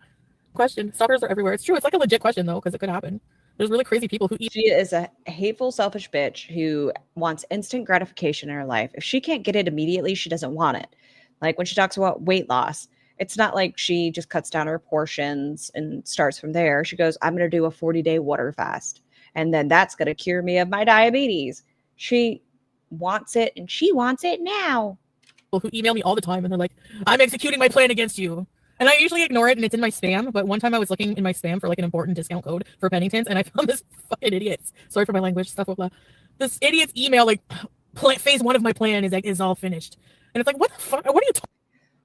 Speaker 5: Question. Stalkers are everywhere. It's true. It's like a legit question though, because it could happen. There's really crazy people who eat.
Speaker 2: She is a hateful, selfish bitch who wants instant gratification in her life. If she can't get it immediately, she doesn't want it. Like when she talks about weight loss, it's not like she just cuts down her portions and starts from there. She goes, I'm going to do a 40-day water fast, and then that's going to cure me of my diabetes. She wants it, and she wants it now.
Speaker 5: People who email me all the time, and they're like, I'm executing my plan against you. And I usually ignore it, and it's in my spam. But one time I was looking in my spam for like an important discount code for Penningtons, and I found this fucking idiot's. Sorry for my language, stuff, blah, blah. This idiot's email, like, phase 1 of my plan is all finished. And it's like, what the fuck? What are you talking?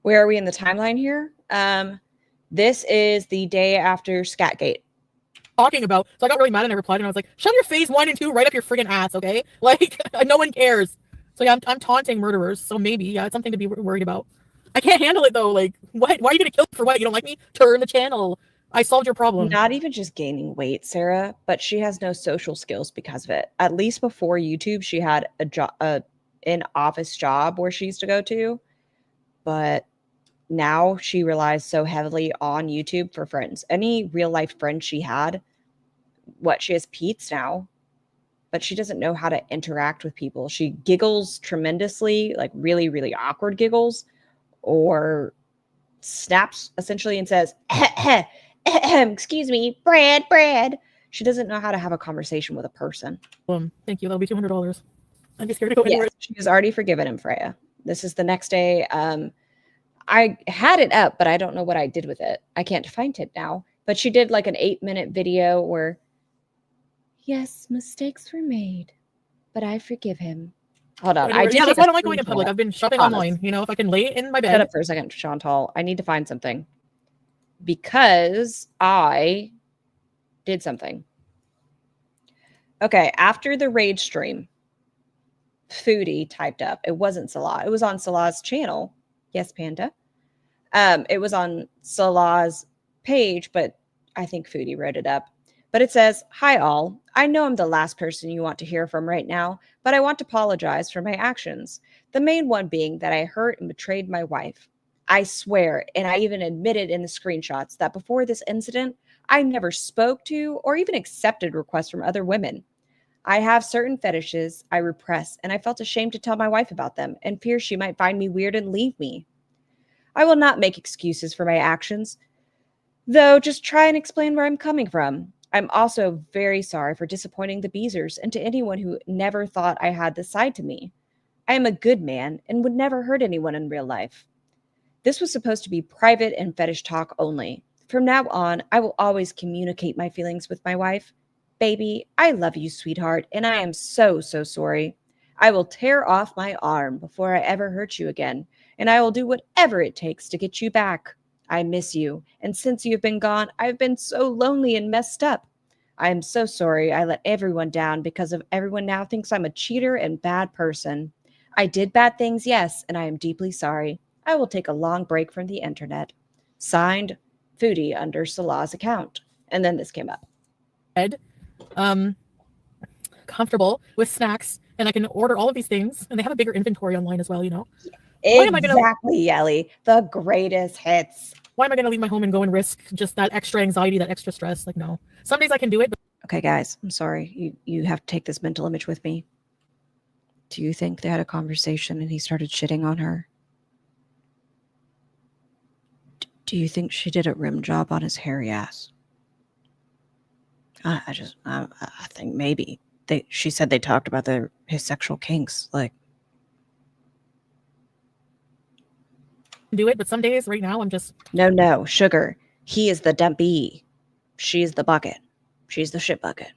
Speaker 2: Where are we in the timeline here? This is the day after Scatgate.
Speaker 5: Talking about. So I got really mad and I replied and I was like, shove your phase 1 and 2 right up your friggin' ass, okay? Like, no one cares. So yeah, I'm taunting murderers. So maybe, yeah, it's something to be worried about. I can't handle it though. Like, what? Why are you gonna kill me for what? You don't like me? Turn the channel. I solved your problem.
Speaker 2: Not even just gaining weight, Sarah, but she has no social skills because of it. At least before YouTube, she had a job, in-office job where she used to go to, but now she relies so heavily on YouTube for friends. Any real-life friends she had, she has Pete's now, but she doesn't know how to interact with people. She giggles tremendously, like really, really awkward giggles, or snaps essentially and says, excuse me, Brad. She doesn't know how to have a conversation with a person.
Speaker 5: Thank you. That'll be $200. I'm just scared to go anywhere.
Speaker 2: Yes, she has already forgiven him, Freya. This is the next day. I had it up, but I don't know what I did with it. I can't find it now. But she did like an 8-minute video where, yes, mistakes were made, but I forgive him. Hold on.
Speaker 5: Anyway,
Speaker 2: I did
Speaker 5: yeah, that's
Speaker 2: take
Speaker 5: why I
Speaker 2: a
Speaker 5: don't like going in public.
Speaker 2: screenshot.
Speaker 5: I've been shopping
Speaker 2: Honest.
Speaker 5: online. You know, if I can lay in my
Speaker 2: Shut
Speaker 5: bed.
Speaker 2: up for a second, Chantal. I need to find something because I did something. Okay, after the rage stream, Foodie typed up. It wasn't Salah. It was on Salah's channel. Yes, Panda. It was on Salah's page, but I think Foodie wrote it up. But it says, "Hi all. I know I'm the last person you want to hear from right now, but I want to apologize for my actions. The main one being that I hurt and betrayed my wife. I swear, and I even admitted in the screenshots that before this incident, I never spoke to or even accepted requests from other women. I have certain fetishes I repress, and I felt ashamed to tell my wife about them and fear she might find me weird and leave me. I will not make excuses for my actions, though just try and explain where I'm coming from. I'm also very sorry for disappointing the Beezers and to anyone who never thought I had this side to me. I am a good man and would never hurt anyone in real life. This was supposed to be private and fetish talk only. From now on, I will always communicate my feelings with my wife. Baby, I love you, sweetheart, and I am so, so sorry. I will tear off my arm before I ever hurt you again, and I will do whatever it takes to get you back. I miss you, and since you've been gone, I've been so lonely and messed up. I am so sorry I let everyone down because of everyone now thinks I'm a cheater and bad person. I did bad things, yes, and I am deeply sorry. I will take a long break from the internet. Signed, Foodie under Salah's account." And then this came up.
Speaker 5: Comfortable with snacks, and I can order all of these things, and they have a bigger inventory online as well, you know. Why am I gonna-
Speaker 2: Exactly, Yelly. The greatest hits.
Speaker 5: Why am I going to leave my home and go and risk just that extra anxiety, that extra stress? Like, no. Some days I can do it, but
Speaker 2: Okay, guys, I'm sorry. You have to take this mental image with me. Do you think they had a conversation and he started shitting on her? Do you think she did a rim job on his hairy ass? I think maybe. She said they talked about his sexual kinks. Like,
Speaker 5: do it. But some days right now I'm just
Speaker 2: no, sugar. He is the dumpy. She's the bucket. She's the shit bucket.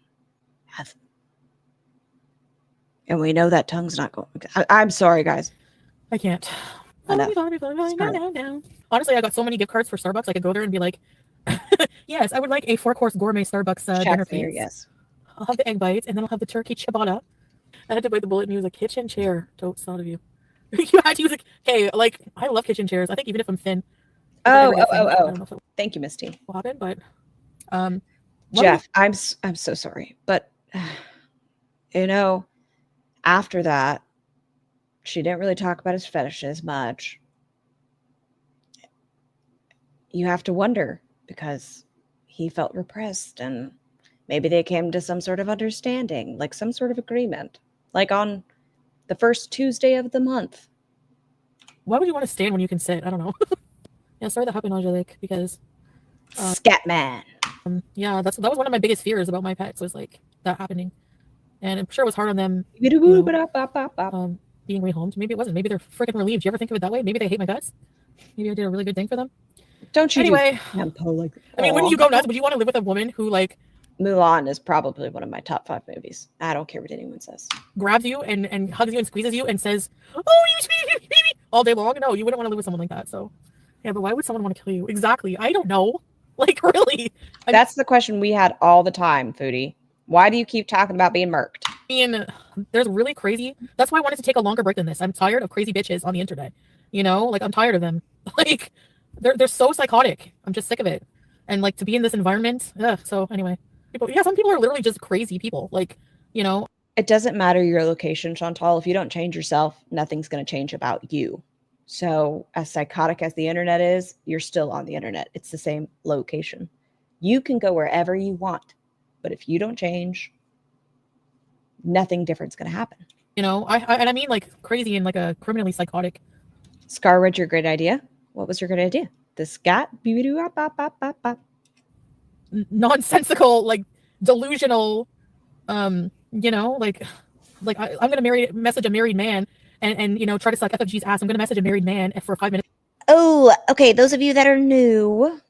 Speaker 2: And we know that tongue's not going. I'm sorry, guys.
Speaker 5: I can't.
Speaker 2: Enough.
Speaker 5: Honestly, I got so many gift cards for Starbucks. I could go there and be like, yes, I would like a 4-course gourmet Starbucks dinner
Speaker 2: Here,
Speaker 5: piece.
Speaker 2: yes.
Speaker 5: I'll have the egg bites, and then I'll have the turkey ciabatta. I had to bite the bullet and use a kitchen chair. Totes thought of you. You had to use okay, like I love kitchen chairs. I think even if I'm thin.
Speaker 2: Oh. Thank you, Misty.
Speaker 5: Will happen, but
Speaker 2: Jeff, I'm so sorry, but after that, she didn't really talk about his fetishes much. You have to wonder because he felt repressed, and maybe they came to some sort of understanding, like some sort of agreement, like on the first Tuesday of the month.
Speaker 5: Why would you want to stand when you can sit? I don't know. Yeah, sorry that happened, Angelique, because
Speaker 2: Scatman.
Speaker 5: yeah, that was one of my biggest fears about my pets was like that happening, and I'm sure it was hard on them. Being rehomed. Maybe it wasn't. Maybe they're freaking relieved. Do you ever think of it that way? Maybe they hate my guts. Maybe I did a really good thing for them.
Speaker 2: Don't you?
Speaker 5: Anyway,
Speaker 2: like,
Speaker 5: I mean, wouldn't you go nuts? Would you want to live with a woman who like
Speaker 2: Mulan is probably one of my top 5 movies. I don't care what anyone says.
Speaker 5: grabs you and hugs you and squeezes you and says, "Oh, you sweet baby," all day long? No, you wouldn't want to live with someone like that. So, yeah, but why would someone want to kill you? Exactly. I don't know. Like, really?
Speaker 2: That's the question we had all the time, Foodie. Why do you keep talking about being murked?
Speaker 5: I mean, there's really crazy. That's why I wanted to take a longer break than this. I'm tired of crazy bitches on the internet. You know, like I'm tired of them. Like, they're so psychotic. I'm just sick of it. And like to be in this environment. So anyway, some people are literally just crazy people. Like, you know.
Speaker 2: It doesn't matter your location, Chantal. If you don't change yourself, nothing's going to change about you. So as psychotic as the internet is, you're still on the internet. It's the same location. You can go wherever you want. But if you don't change, nothing different's going to happen.
Speaker 5: You know, I mean like crazy and like a criminally psychotic.
Speaker 2: Scar, what's your great idea? What was your great idea? The scat?
Speaker 5: Nonsensical, like delusional, you know, like I'm going to message a married man and, you know, try to suck FFG's ass. I'm going to message a married man for 5 minutes.
Speaker 2: Oh, okay. Those of you that are new,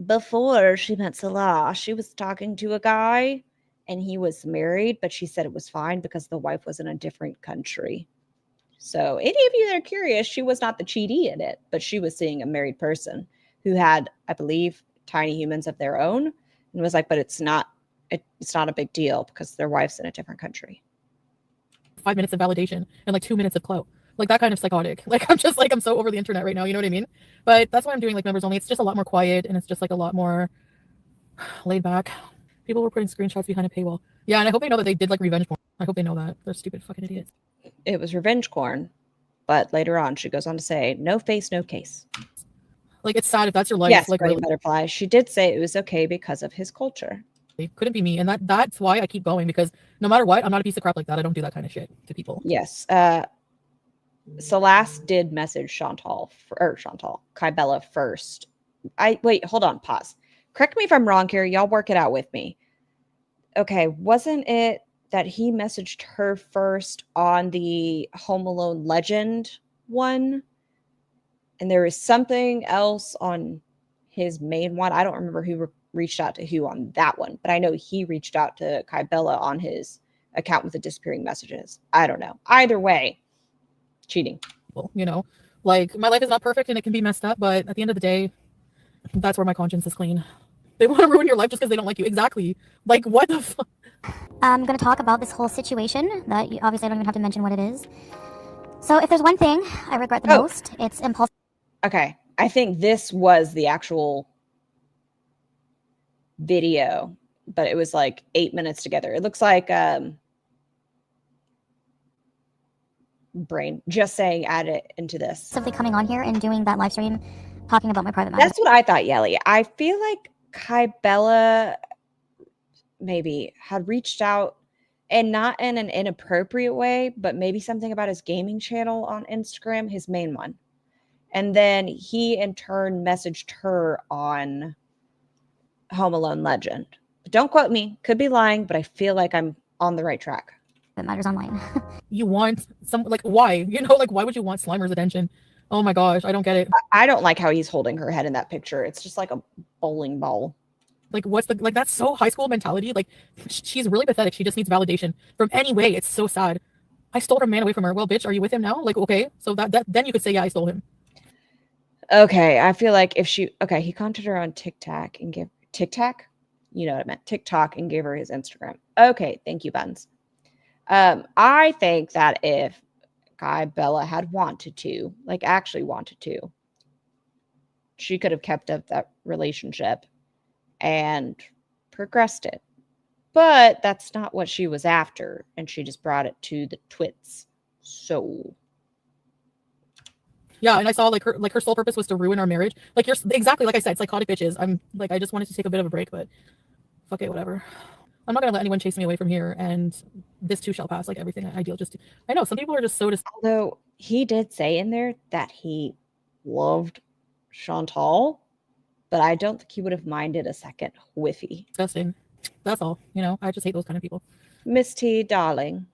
Speaker 2: before she met Salah, she was talking to a guy and he was married, but she said it was fine because the wife was in a different country. So any of you that are curious, she was not the cheatee in it, but she was seeing a married person who had, I believe, tiny humans of their own, and was like, but it's not a big deal because their wife's in a different country.
Speaker 5: 5 minutes of validation and like 2 minutes of clout. Like that kind of psychotic. Like I'm just like, I'm so over the internet right now. You know what I mean? But that's why I'm doing like members only. It's just a lot more quiet and it's just like a lot more laid back. People were putting screenshots behind a paywall. Yeah, and I hope they know that they did like revenge porn. I hope they know that. They're stupid fucking idiots.
Speaker 2: It was revenge porn, but later on she goes on to say, no face, no case.
Speaker 5: Like it's sad if that's your life.
Speaker 2: Yes,
Speaker 5: like
Speaker 2: really
Speaker 5: really.
Speaker 2: butterfly. She did say it was okay because of his culture.
Speaker 5: It couldn't be me. And that's why I keep going, because no matter what, I'm not a piece of crap like that. I don't do that kind of shit to people.
Speaker 2: Yes. Salah did message Kybella first. Wait, hold on, pause. Correct me if I'm wrong here. Y'all work it out with me. Okay, wasn't it that he messaged her first on the Home Alone Legend one? And there was something else on his main one. I don't remember who reached out to who on that one, but I know he reached out to Kybella on his account with the disappearing messages. I don't know. Either way, cheating.
Speaker 5: You know, like my life is not perfect and it can be messed up, but at the end of the day, that's where my conscience is clean. They want to ruin your life just because they don't like you. Exactly. Like what the fuck?
Speaker 6: I'm going to talk about this whole situation that obviously I don't even have to mention what it is. So if there's one thing I regret the most, it's impulse.
Speaker 2: Okay. I think this was the actual video, but it was like 8 minutes together. It looks like brain just saying add it into this.
Speaker 6: Simply coming on here and doing that live stream talking about my private matters.
Speaker 2: That's what I thought, Yelly. I feel like Kybella maybe had reached out, and not in an inappropriate way, but maybe something about his gaming channel on Instagram, his main one. And then he in turn messaged her on Home Alone Legend. But don't quote me. Could be lying, but I feel like I'm on the right track.
Speaker 6: That matters online.
Speaker 5: You want some, like, why? You know, like, why would you want Slimer's attention? Oh my gosh, I don't get it.
Speaker 2: I don't like how he's holding her head in that picture. It's just like a bowling ball.
Speaker 5: Like, what's the, like, that's so high school mentality. Like, she's really pathetic. She just needs validation from any way. It's so sad. I stole her man away from her. Well, bitch, are you with him now? Like, okay, so that then you could say, yeah, I stole him.
Speaker 2: Okay, I feel like if she, okay, he contacted her on TikTok and gave TikTok, you know what I meant, TikTok, and gave her his Instagram. Okay, thank you, Buns. I think that if Kybella had wanted to, like actually wanted to, she could have kept up that relationship and progressed it. But that's not what she was after, and she just brought it to the twits. So
Speaker 5: yeah, and I saw like her sole purpose was to ruin our marriage. Like you're exactly like I said, psychotic bitches. I'm like, I just wanted to take a bit of a break, but fuck it, whatever. I'm not gonna let anyone chase me away from here, and this too shall pass. Like everything I deal just. I know some people are just so.
Speaker 2: Although he did say in there that he loved Chantal, but I don't think he would have minded a second whiffy.
Speaker 5: Disgusting. That's all. You know, I just hate those kind of people.
Speaker 2: Miss T, darling,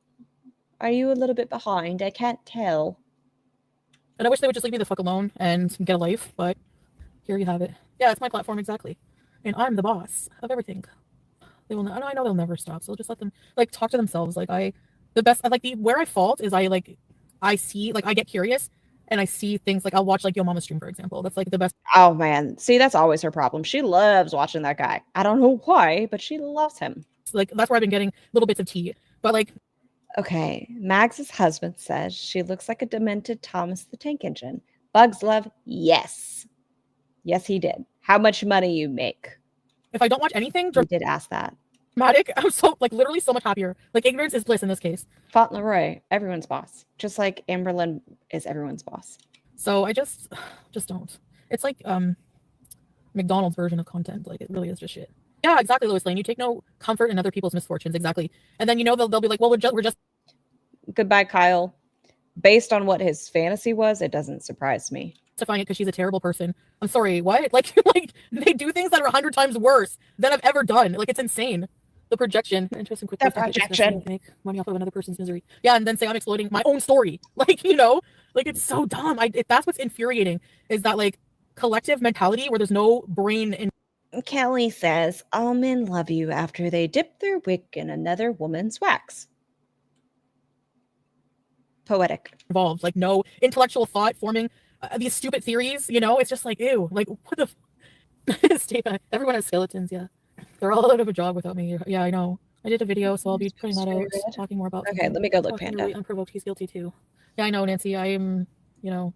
Speaker 2: are you a little bit behind? I can't tell.
Speaker 5: And I wish they would just leave me the fuck alone and get a life, but here you have it. Yeah, it's my platform exactly, and I'm the boss of everything. They will. I know they'll never stop. So just let them like talk to themselves. Like where I fault is I see like I get curious and I see things like I'll watch like Yo Mama stream, for example. That's like the best.
Speaker 2: Oh man, see, that's always her problem. She loves watching that guy. I don't know why, but she loves him.
Speaker 5: Like that's where I've been getting little bits of tea. But like,
Speaker 2: okay, Mags's husband says she looks like a demented Thomas the Tank Engine. Bugs love, yes, he did. How much money you make?
Speaker 5: If I don't watch anything,
Speaker 2: he did ask that.
Speaker 5: Dramatic, I'm so like literally so much happier. Like ignorance is bliss in this case.
Speaker 2: Fauntleroy, everyone's boss, just like Amberlynn is everyone's boss.
Speaker 5: So I just don't. It's like McDonald's version of content. Like it really is just shit. Yeah, exactly, Lois Lane. You take no comfort in other people's misfortunes. Exactly. And then, you know, they'll be like, well, we're just.
Speaker 2: Goodbye, Kyle. Based on what his fantasy was, it doesn't surprise me.
Speaker 5: Justifying it because she's a terrible person. I'm sorry, what? Like they do things that are 100 times worse than I've ever done. Like it's insane. The projection. Interesting. Quick.
Speaker 2: The projection.
Speaker 5: Make money off of another person's misery. Yeah, and then say I'm exploiting my own story. Like, you know, like it's so dumb. That's what's infuriating is that like collective mentality where there's no brain in.
Speaker 2: Kelly says, all men love you after they dip their wick in another woman's wax. Poetic.
Speaker 5: Involved, like no intellectual thought forming these stupid theories, you know? It's just like, ew, like what the Stay back. Everyone has skeletons, yeah. They're all out of a job without me. Yeah, I know. I did a video, so I'll be putting that out, talking more about
Speaker 2: Okay, let me go look, Panda.
Speaker 5: Really unprovoked, he's guilty too. Yeah, I know, Nancy. I am, you know,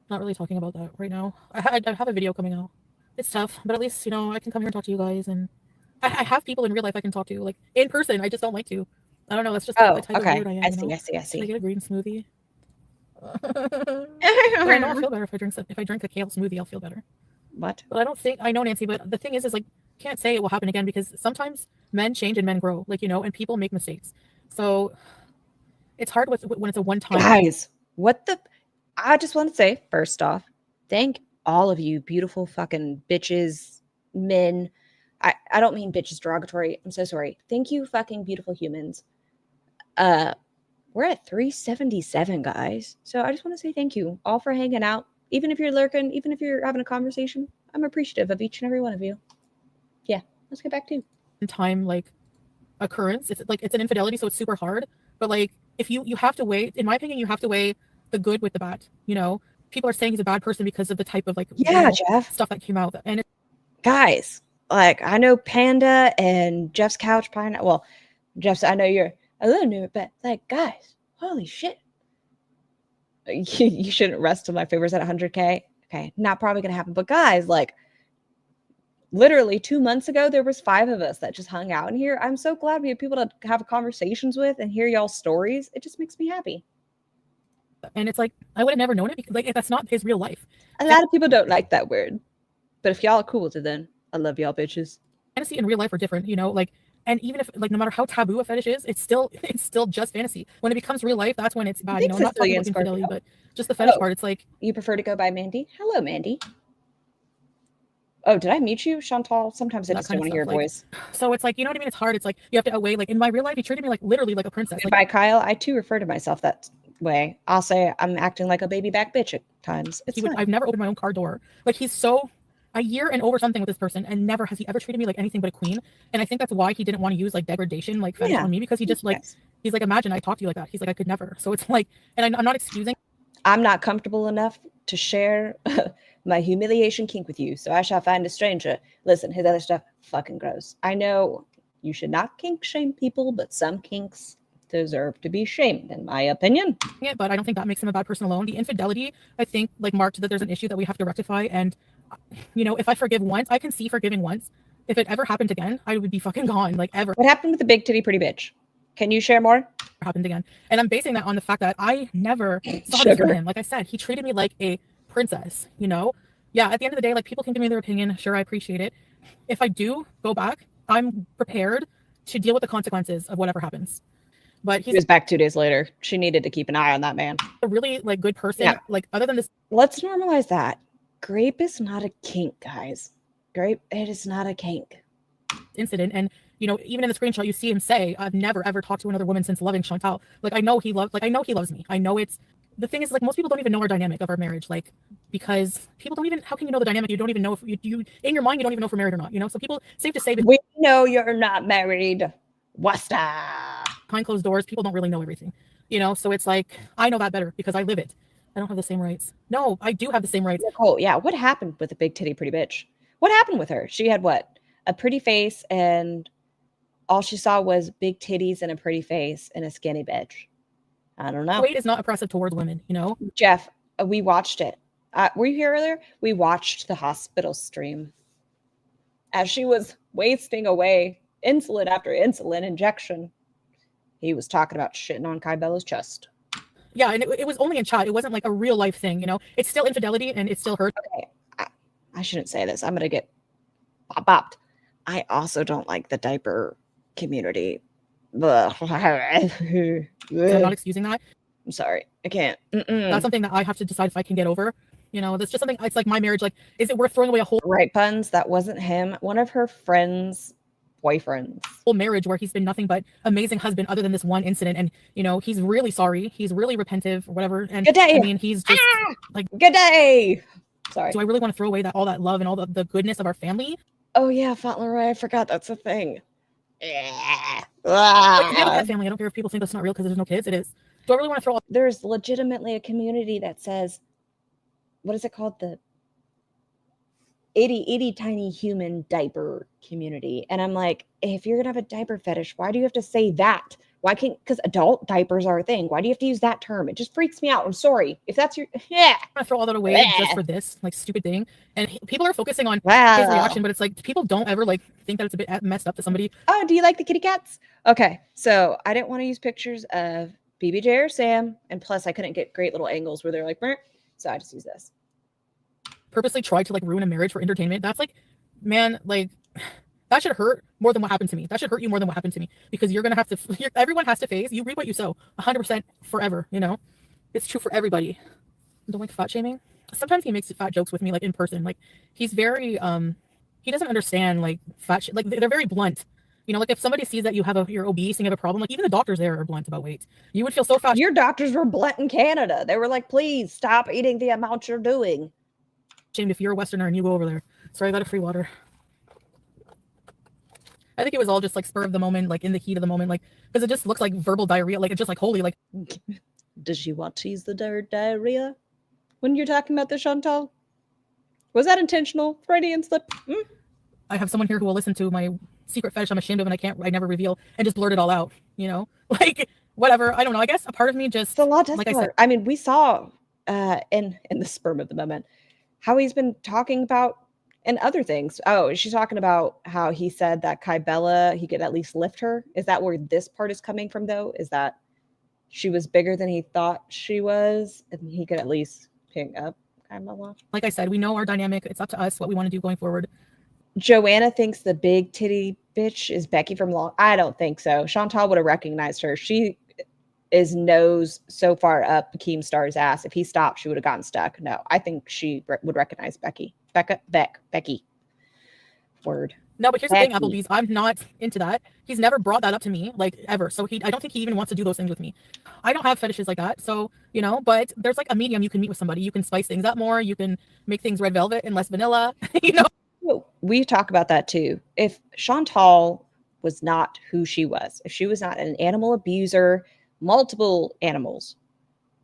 Speaker 5: not really talking about that right now. I have a video coming out. It's tough, but at least, you know, I can come here and talk to you guys, and I have people in real life I can talk to, like in person. I just don't like to. I don't know. That's just the type of weird I am.
Speaker 2: I see.
Speaker 5: Can I get a green smoothie? I know I'll feel better if I drink a kale smoothie. I'll feel better.
Speaker 2: What?
Speaker 5: But I don't think I know, Nancy. But the thing is like, can't say it will happen again because sometimes men change and men grow, like, you know, and people make mistakes. So it's hard when it's a one-time.
Speaker 2: Guys, what the? I just want to say, first off, thank all of you beautiful fucking bitches, men. I don't mean bitches derogatory. I'm so sorry. Thank you, fucking beautiful humans. We're at 377, guys. So I just want to say thank you all for hanging out. Even if you're lurking, even if you're having a conversation, I'm appreciative of each and every one of you. Yeah, let's get back to
Speaker 5: time, like occurrence. It's like it's an infidelity, so it's super hard. But like if you have to weigh, in my opinion, you have to weigh the good with the bad. You know, people are saying he's a bad person because of the type of like
Speaker 2: Jeff
Speaker 5: stuff that came out. And
Speaker 2: guys, like I know Panda and Jeff's couch pine. Well, Jeff's, I know you're a little new, but like guys, holy shit. You shouldn't rest till my favors at 100K. Okay, not probably gonna happen. But guys, like literally 2 months ago, there was 5 of us that just hung out in here. I'm so glad we have people to have conversations with and hear y'all's stories. It just makes me happy.
Speaker 5: And it's like I would have never known it because like that's not his real life.
Speaker 2: A lot of people don't like that word, but if y'all are cool with it, then I love y'all bitches.
Speaker 5: Fantasy and real life are different, you know, like. And even if, like, no matter how taboo a fetish is, it's still just fantasy. When it becomes real life, that's when it's bad. You know, I'm not talking about infidelity, but just the fetish part. It's like
Speaker 2: you prefer to go by Mandy. Hello, Mandy. Oh, did I meet you, Chantal? Sometimes I just don't want to hear your voice.
Speaker 5: So it's like, you know what I mean? It's hard. It's like you have to outweigh. Like in my real life, he treated me like literally like a princess. Like,
Speaker 2: by Kyle, I too refer to myself that way. I'll say I'm acting like a baby back bitch at times.
Speaker 5: I've never opened my own car door. Like he's so. A year and over something with this person, and never has he ever treated me like anything but a queen. And I think that's why he didn't want to use like degradation like fetish on me, because he just like he's like, imagine I talked to you like that. He's like, I could never. So it's like, and I'm not excusing.
Speaker 2: I'm not comfortable enough to share my humiliation kink with you, so I shall find a stranger. Listen, his other stuff fucking gross. I know you should not kink shame people, but some kinks deserve to be shamed, in my opinion.
Speaker 5: Yeah, but I don't think that makes him a bad person alone. The infidelity, I think, like marked that there's an issue that we have to rectify. And you know, if I forgive once, I can see forgiving once. If it ever happened again, I would be fucking gone, like ever.
Speaker 2: What happened with the big titty pretty bitch? Can you share more?
Speaker 5: Happened again. And I'm basing that on the fact that I never saw this from him. Like I said, he treated me like a princess, you know? Yeah, at the end of the day, like people can give me their opinion. Sure, I appreciate it. If I do go back, I'm prepared to deal with the consequences of whatever happens. But he
Speaker 2: was back 2 days later. She needed to keep an eye on that man.
Speaker 5: A really like good person. Yeah. Like other than this.
Speaker 2: Let's normalize that. Grape is not a kink, guys. Grape, it is not a kink.
Speaker 5: Incident. And you know, even in the screenshot, you see him say, I've never ever talked to another woman since loving Chantal. Like I know he loves me. I know it's the thing is like most people don't even know our dynamic of our marriage, like because people don't even, how can you know the dynamic? You don't even know if you in your mind, you don't even know if we're married or not, you know? So people, safe to say,
Speaker 2: we know you're not married. What's that?
Speaker 5: Behind closed doors, people don't really know everything, you know? So it's like, I know that better because I live it. I don't have the same rights. No, I do have the same rights.
Speaker 2: Nicole, yeah. What happened with the big titty pretty bitch? What happened with her? She had what? A pretty face, and all she saw was big titties and a pretty face and a skinny bitch. I don't know.
Speaker 5: Weight is not oppressive towards women, you know?
Speaker 2: Jeff, we watched it. Were you here earlier? We watched the hospital stream as she was wasting away insulin after insulin injection. He was talking about shitting on Kai Bella's chest.
Speaker 5: Yeah, and it was only in chat. It wasn't like a real life thing, you know? It's still infidelity and it still hurts.
Speaker 2: Okay, I shouldn't say this. I'm going to get bopped. I also don't like the diaper community.
Speaker 5: I'm not excusing that.
Speaker 2: I'm sorry. I can't.
Speaker 5: That's something that I have to decide if I can get over. You know, that's just something, it's like my marriage. Like, is it worth throwing away a whole...
Speaker 2: Right, puns. That wasn't him. One of her friends... boyfriends.
Speaker 5: Whole marriage where he's been nothing but amazing husband other than this one incident, and you know he's really sorry, he's really repentive or whatever. And
Speaker 2: good day.
Speaker 5: I mean, he's just like
Speaker 2: good day. Sorry.
Speaker 5: Do I really want to throw away all that love and all the goodness of our family?
Speaker 2: Oh yeah, Fauntleroy. I forgot that's a thing. Yeah.
Speaker 5: Like, if you have a pet family, I don't care if people think that's not real because there's no kids. It is. Do I really want to throw all
Speaker 2: There's legitimately a community that says, what is it called? The itty tiny human diaper community. And I'm like, if you're gonna have a diaper fetish, why do you have to say that? Why can't, because adult diapers are a thing. Why do you have to use that term? It just freaks me out. I'm sorry. If that's your, yeah.
Speaker 5: I want to throw all that away just for this like stupid thing? And people are focusing on his
Speaker 2: Wow.
Speaker 5: reaction, but it's like people don't ever like think that it's a bit messed up to somebody.
Speaker 2: Oh, do you like the kitty cats? Okay. So I didn't want to use pictures of BBJ or Sam. And plus I couldn't get great little angles where they're like, "Brr." So I just use this.
Speaker 5: Purposely tried to like ruin a marriage for entertainment. That's like, man, like that should hurt more than what happened to me. That should hurt you more than what happened to me because you're gonna have to. Everyone has to face. You reap what you sow. 100% forever. You know, it's true for everybody. Don't like fat shaming. Sometimes he makes fat jokes with me, like in person. Like he's very he doesn't understand like fat. Like they're very blunt. You know, like if somebody sees that you're obese and you have a problem, like even the doctors there are blunt about weight. You would feel so fat.
Speaker 2: Your doctors were blunt in Canada. They were like, please stop eating the amount you're doing.
Speaker 5: Shamed if you're a Westerner and you go over there. Sorry, I got a free water. I think it was all just like spur of the moment, like in the heat of the moment, like because it just looks like verbal diarrhea. Like it's just like holy, like.
Speaker 2: Does she want to use the diarrhea when you're talking about the Chantal? Was that intentional? Freudian slip?
Speaker 5: I have someone here who will listen to my secret fetish I'm ashamed of and I never reveal and just blurt it all out, you know? Like whatever. I don't know. I guess a part of me just
Speaker 2: like I said, I mean, we saw in the sperm of the moment how he's been talking about and other things. Oh, she's talking about how he said that Kybella, he could at least lift her. Is that where this part is coming from though? Is that she was bigger than he thought she was and he could at least pick up Kybella?
Speaker 5: Like I said, we know our dynamic. It's up to us what we want to do going forward.
Speaker 2: Joanna thinks the big titty bitch is Becky from Long. I don't think so. Chantal would have recognized her. She is nose so far up Keemstar's ass. If he stopped, she would have gotten stuck. No, I think she would recognize Becky. Becky. Word.
Speaker 5: No, but here's the thing, Applebee's. I'm not into that. He's never brought that up to me, like ever. So I don't think he even wants to do those things with me. I don't have fetishes like that. So, you know, but there's like a medium you can meet with somebody. You can spice things up more. You can make things red velvet and less vanilla, you know?
Speaker 2: We talk about that too. If Chantal was not who she was, if she was not an animal abuser, multiple animals,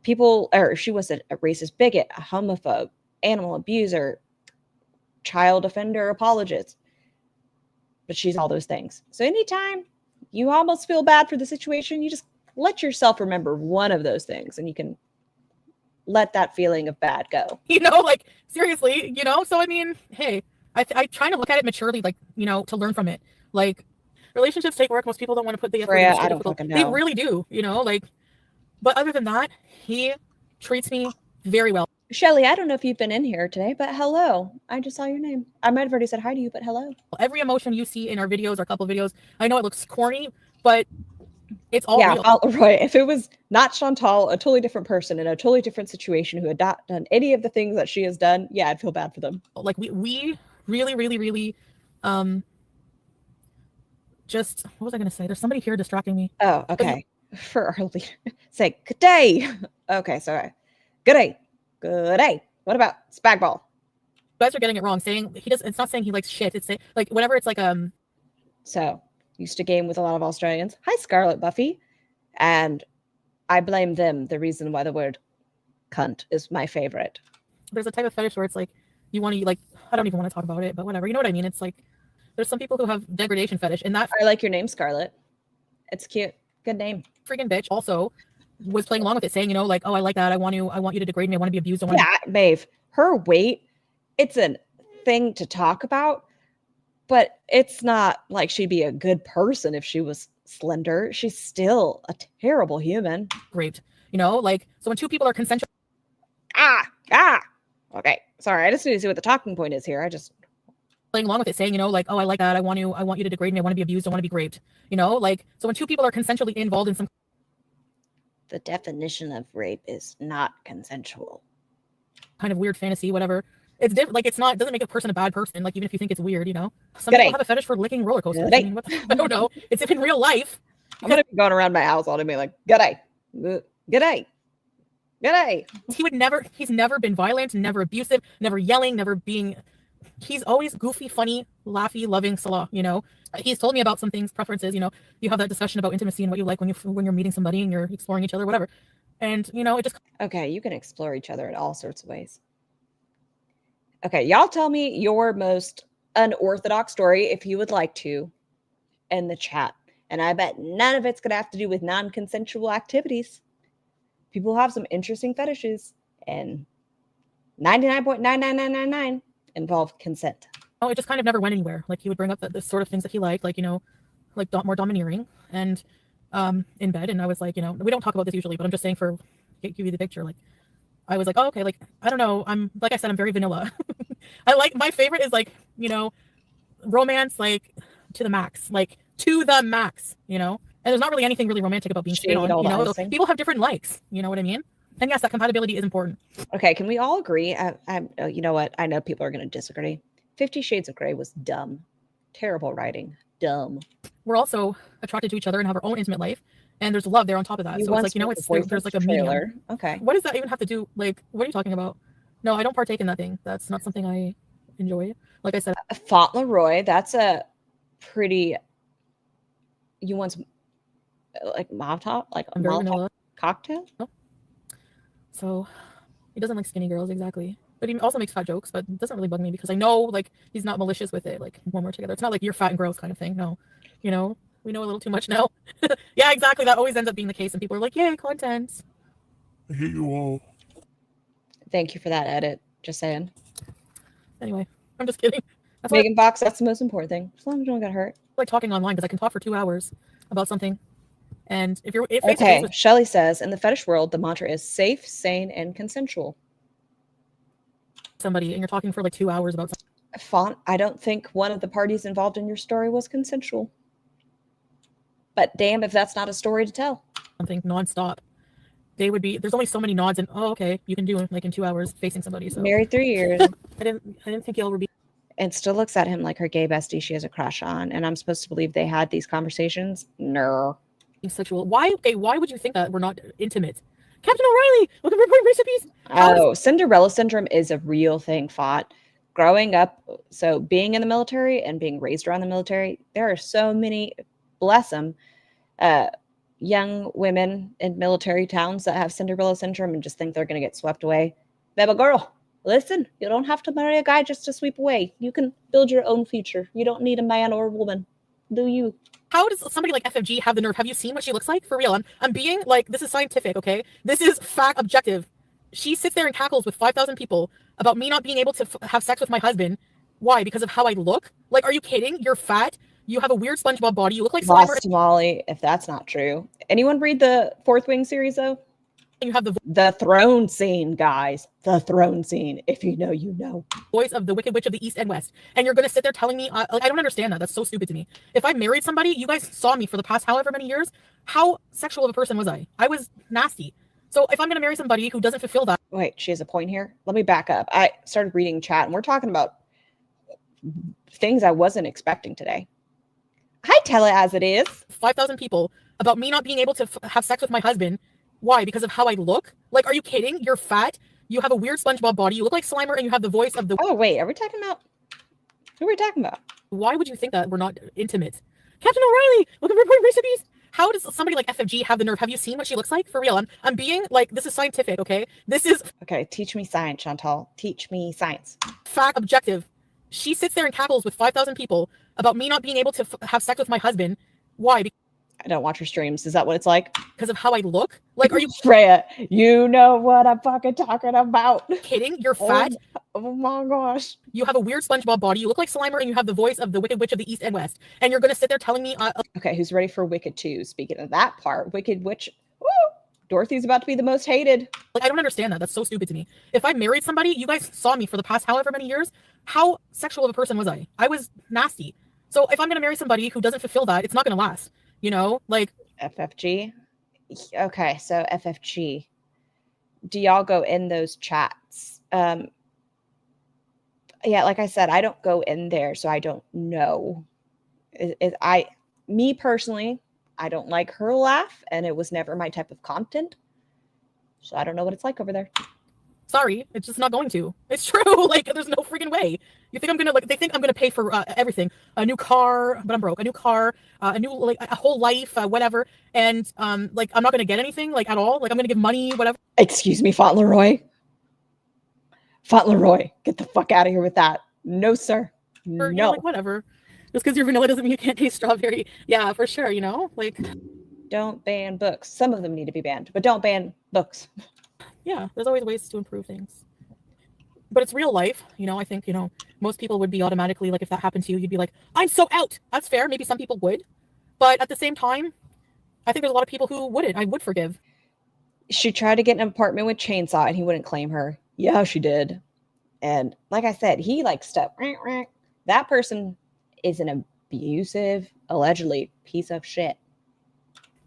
Speaker 2: or if she was a racist bigot, a homophobe, animal abuser, child offender apologist, but she's all those things. So anytime you almost feel bad for the situation, you just let yourself remember one of those things and you can let that feeling of bad go.
Speaker 5: You know, like seriously, you know? So, I mean, hey, I try to look at it maturely, like, you know, to learn from it. Like relationships take work. Most people don't want to put the effort in.
Speaker 2: I don't fucking know.
Speaker 5: They really do, you know, like, but other than that, he treats me very well.
Speaker 2: Shelly, I don't know if you've been in here today, but hello. I just saw your name. I might have already said hi to you, but hello.
Speaker 5: Every emotion you see in our videos, our couple videos, I know it looks corny, but it's all real.
Speaker 2: Right. If it was not Chantal, a totally different person in a totally different situation who had not done any of the things that she has done, yeah, I'd feel bad for them.
Speaker 5: Like we really just, what was I going to say? There's somebody here distracting me.
Speaker 2: Oh, okay. For our leader, say good day. Okay, sorry. Good day. Good day. What about Spagball?
Speaker 5: You guys are getting it wrong. Saying he does. It's not saying he likes shit. It's saying like whenever it's like
Speaker 2: So used to game with a lot of Australians. Hi, Scarlet Buffy, and I blame them. The reason why the word cunt is my favorite.
Speaker 5: There's a type of fetish where it's like you want to like. I don't even want to talk about it, but whatever. You know what I mean? It's like there's some people who have degradation fetish, and that
Speaker 2: I like your name, Scarlet. It's cute. Good name.
Speaker 5: Freaking bitch also was playing along with it, saying, you know, like, oh, I like that. I want you to degrade me. I want to be abused.
Speaker 2: Maeve, her weight, it's a thing to talk about, but it's not like she'd be a good person if she was slender. She's still a terrible human.
Speaker 5: Raped, you know, like, so when two people are consensual.
Speaker 2: Okay. Sorry. I just need to see what the talking point is here. I just
Speaker 5: playing along with it, saying, you know, like, oh, I like that. I want you to degrade me. I want to be abused. I want to be raped, you know, like, so when two people are consensually involved in some.
Speaker 2: The definition of rape is not consensual.
Speaker 5: Kind of weird fantasy, whatever. It's different. Like, it's not, it doesn't make a person a bad person. Like, even if you think it's weird, you know, some people have a fetish for licking roller coasters. I mean, I don't know. It's if in real life.
Speaker 2: I'm going to be going around my house all day being like, good day. Good day. Good day.
Speaker 5: He's never been violent, never abusive, never yelling, never being he's always goofy, funny, laughy, loving Salah, you know. He's told me about some things, preferences, you know. You have that discussion about intimacy and what you like when you're meeting somebody and you're exploring each other, whatever. And you know, it just
Speaker 2: Okay, you can explore each other in all sorts of ways. Okay, y'all tell me your most unorthodox story if you would like to in the chat. And I bet none of it's going to have to do with non-consensual activities. People have some interesting fetishes, and 99.99999 involve consent.
Speaker 5: oh, it just kind of never went anywhere. Like he would bring up the sort of things that he liked, like, you know, like more domineering and in bed. And I was like, you know, we don't talk about this usually, but I'm just saying for give you the picture. Like I was like, oh, okay, like I don't know. I'm like I said, I'm very vanilla. I like my favorite is like, you know, romance like to the max, you know. And there's not really anything really romantic about being spit on, you know. People have different likes, you know what I mean? And yes, that compatibility is important.
Speaker 2: Okay, can we all agree? You know what? I know people are going to disagree. 50 Shades of Grey was dumb. Terrible writing. Dumb.
Speaker 5: We're also attracted to each other and have our own intimate life. And there's love there on top of that. So it's like, you know, there's like a medium.
Speaker 2: Okay.
Speaker 5: What does that even have to do? Like, what are you talking about? No, I don't partake in that thing. That's not something I enjoy. Like I said.
Speaker 2: Fauntleroy, that's a pretty... You want some, like, Molotov? Like a Molotov cocktail?
Speaker 5: No. So, he doesn't like skinny girls, exactly. But he also makes fat jokes, but it doesn't really bug me because I know, like, he's not malicious with it, like, when we're together. It's not like you're fat and gross kind of thing, no. You know, we know a little too much now. Yeah, exactly. That always ends up being the case, and people are like, yay, content.
Speaker 3: I hate you all.
Speaker 2: Thank you for that edit. Just saying.
Speaker 5: Anyway, I'm just kidding. That's
Speaker 2: Megan Fox, that's the most important thing. As long as you don't get hurt.
Speaker 5: I like talking online because I can talk for 2 hours about something. And if you're
Speaker 2: okay, Shelly says, in the fetish world, the mantra is safe, sane, and consensual.
Speaker 5: Somebody and you're talking for like 2 hours about
Speaker 2: something. I don't think one of the parties involved in your story was consensual. But damn if that's not a story to tell.
Speaker 5: Something nonstop. They would be, there's only so many nods and, oh, okay, you can do like in 2 hours facing somebody. So
Speaker 2: married 3 years.
Speaker 5: I didn't think y'all would be.
Speaker 2: And still looks at him like her gay bestie she has a crush on. And I'm supposed to believe they had these conversations? No.
Speaker 5: Sexual. Why? Okay, why would you think that we're not intimate? Captain O'Reilly, welcome to Report Recipes.
Speaker 2: Oh, Cinderella syndrome is a real thing, Fought. Growing up, so being in the military and being raised around the military, there are so many, bless them, young women in military towns that have Cinderella syndrome and just think they're going to get swept away. Baby girl, listen, you don't have to marry a guy just to sweep away. You can build your own future. You don't need a man or a woman. Do you?
Speaker 5: How does somebody like FFG have the nerve? Have you seen what she looks like? For real. I'm being like, this is scientific, okay? This is fact objective. She sits there and cackles with 5,000 people about me not being able to have sex with my husband. Why? Because of how I look? Like, are you kidding? You're fat. You have a weird SpongeBob body. You look like
Speaker 2: Lost Molly, if that's not true. Anyone read the Fourth Wing series, though?
Speaker 5: You have
Speaker 2: the throne scene, guys. The throne scene. If you know, you know.
Speaker 5: Voice of the Wicked Witch of the East and West. And you're going to sit there telling me, like, I don't understand that. That's so stupid to me. If I married somebody, you guys saw me for the past however many years. How sexual of a person was I? I was nasty. So if I'm going to marry somebody who doesn't fulfill that.
Speaker 2: Wait, she has a point here. Let me back up. I started reading chat and we're talking about things I wasn't expecting today. I tell it as it is.
Speaker 5: 5,000 people about me not being able to have sex with my husband. Why? Because of how I look? Like, are you kidding? You're fat. You have a weird SpongeBob body. You look like Slimer and you have the voice of the...
Speaker 2: Oh, wait. Are we talking about... Who are we talking about?
Speaker 5: Why would you think that we're not intimate? Captain O'Reilly, welcome to Report Recipes. How does somebody like FFG have the nerve? Have you seen what she looks like? For real. I'm being like, this is scientific, okay? This is...
Speaker 2: Okay, teach me science, Chantal. Teach me science.
Speaker 5: Fact objective. She sits there and cackles with 5,000 people about me not being able to have sex with my husband. Why?
Speaker 2: I don't watch her streams. Is that what it's like?
Speaker 5: Because of how I look? Like, are you...
Speaker 2: Freya, you know what I'm fucking talking about.
Speaker 5: Kidding? You're fat?
Speaker 2: Oh my gosh.
Speaker 5: You have a weird SpongeBob body. You look like Slimer and you have the voice of the Wicked Witch of the East and West. And you're going to sit there telling me...
Speaker 2: Okay, who's ready for Wicked 2? Speaking of that part, Wicked Witch... Woo! Dorothy's about to be the most hated.
Speaker 5: Like, I don't understand that. That's so stupid to me. If I married somebody, you guys saw me for the past however many years. How sexual of a person was I? I was nasty. So if I'm going to marry somebody who doesn't fulfill that, it's not going to last. You know, like...
Speaker 2: FFG. Okay, so FFG. Do y'all go in those chats? Yeah, like I said, I don't go in there, so I don't know. Me personally, I don't like her laugh, and it was never my type of content. So I don't know what it's like over there.
Speaker 5: Sorry, it's just not going to. It's true. Like, there's no freaking way. You think I'm gonna like? They think I'm gonna pay for everything, a new car, but I'm broke. A new car, a new like a whole life, whatever. And like I'm not gonna get anything like at all. Like I'm gonna give money, whatever.
Speaker 2: Excuse me, Fauntleroy. Fauntleroy, get the fuck out of here with that. No, sir. No.
Speaker 5: You know, like whatever. Just because you're vanilla doesn't mean you can't taste strawberry. Yeah, for sure. You know, like
Speaker 2: don't ban books. Some of them need to be banned, but don't ban books.
Speaker 5: Yeah, there's always ways to improve things. But it's real life, you know. I think, you know, most people would be automatically like, if that happened to you, you'd be like, I'm so out. That's fair. Maybe some people would. But at the same time, I think there's a lot of people who wouldn't. I would forgive.
Speaker 2: She tried to get an apartment with chainsaw and he wouldn't claim her. Yeah, she did. And like I said, he like stepped. That person is an abusive, allegedly, piece of shit.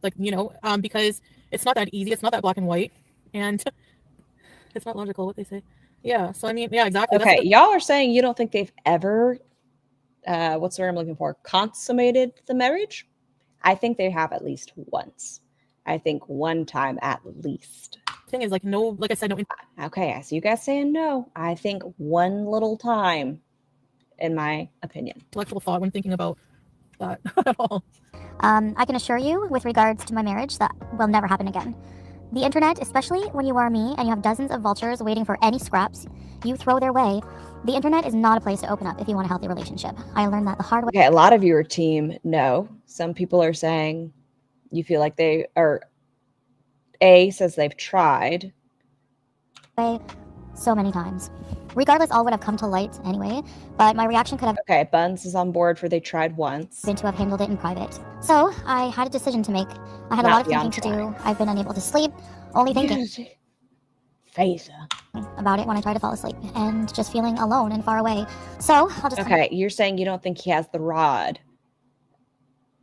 Speaker 5: Like, you know, because it's not that easy. It's not that black and white. And it's not logical what they say. Yeah. So, I mean, yeah, exactly.
Speaker 2: Okay. Y'all are saying you don't think they've ever, what's the word I'm looking for? Consummated the marriage? I think they have at least once. I think one time at least.
Speaker 5: Thing is, like, no, like I said, no.
Speaker 2: Okay. I see you guys saying no. I think one little time, in my opinion.
Speaker 5: Intellectual thought when thinking about that at all.
Speaker 6: I can assure you, with regards to my marriage, that will never happen again. The internet, especially when you are me and you have dozens of vultures waiting for any scraps you throw their way, the internet is not a place to open up if you want a healthy relationship. I learned that the hard way.
Speaker 2: Okay, a lot of your team no. Some people are saying you feel like they are. A says they've tried.
Speaker 6: So many times. Regardless, all would have come to light anyway, but my reaction could have...
Speaker 2: Okay, Buns is on board for they tried once.
Speaker 6: ...been to have handled it in private. So, I had a decision to make. I had a lot of thinking to do. I've been unable to sleep, only thinking about it when I try to fall asleep, and just feeling alone and far away. So, I'll just...
Speaker 2: Okay, you're saying you don't think he has the rod.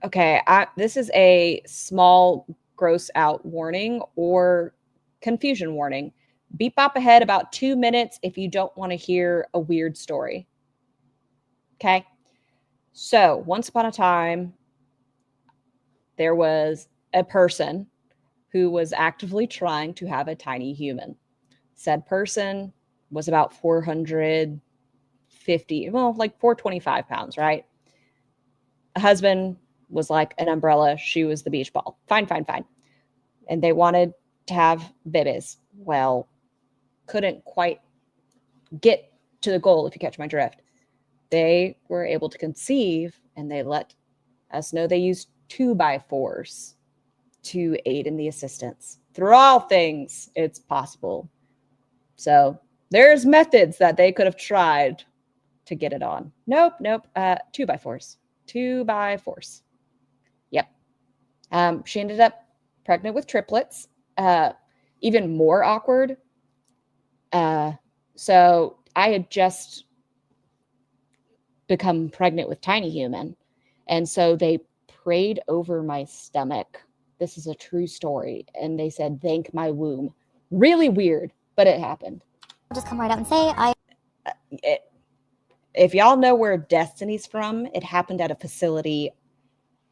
Speaker 2: Okay, this is a small gross out warning or confusion warning. Beep bop ahead about 2 minutes if you don't want to hear a weird story. Okay. So once upon a time, there was a person who was actively trying to have a tiny human. Said person was about 450, well, like 425 pounds, right? A husband was like an umbrella. She was the beach ball. Fine. And they wanted to have babies. Well, couldn't quite get to the goal, if you catch my drift. They were able to conceive, and they let us know they used 2x4s to aid in the assistance. Through all things, it's possible. So there's methods that they could have tried to get it on. Nope. 2x4s. 2x4s. Yep. She ended up pregnant with triplets. Even more awkward. So I had just become pregnant with Tiny Human. And so they prayed over my stomach. This is a true story. And they said, thank my womb. Really weird, but it happened.
Speaker 6: I'll just come right out and say,
Speaker 2: if y'all know where Destiny's from, it happened at a facility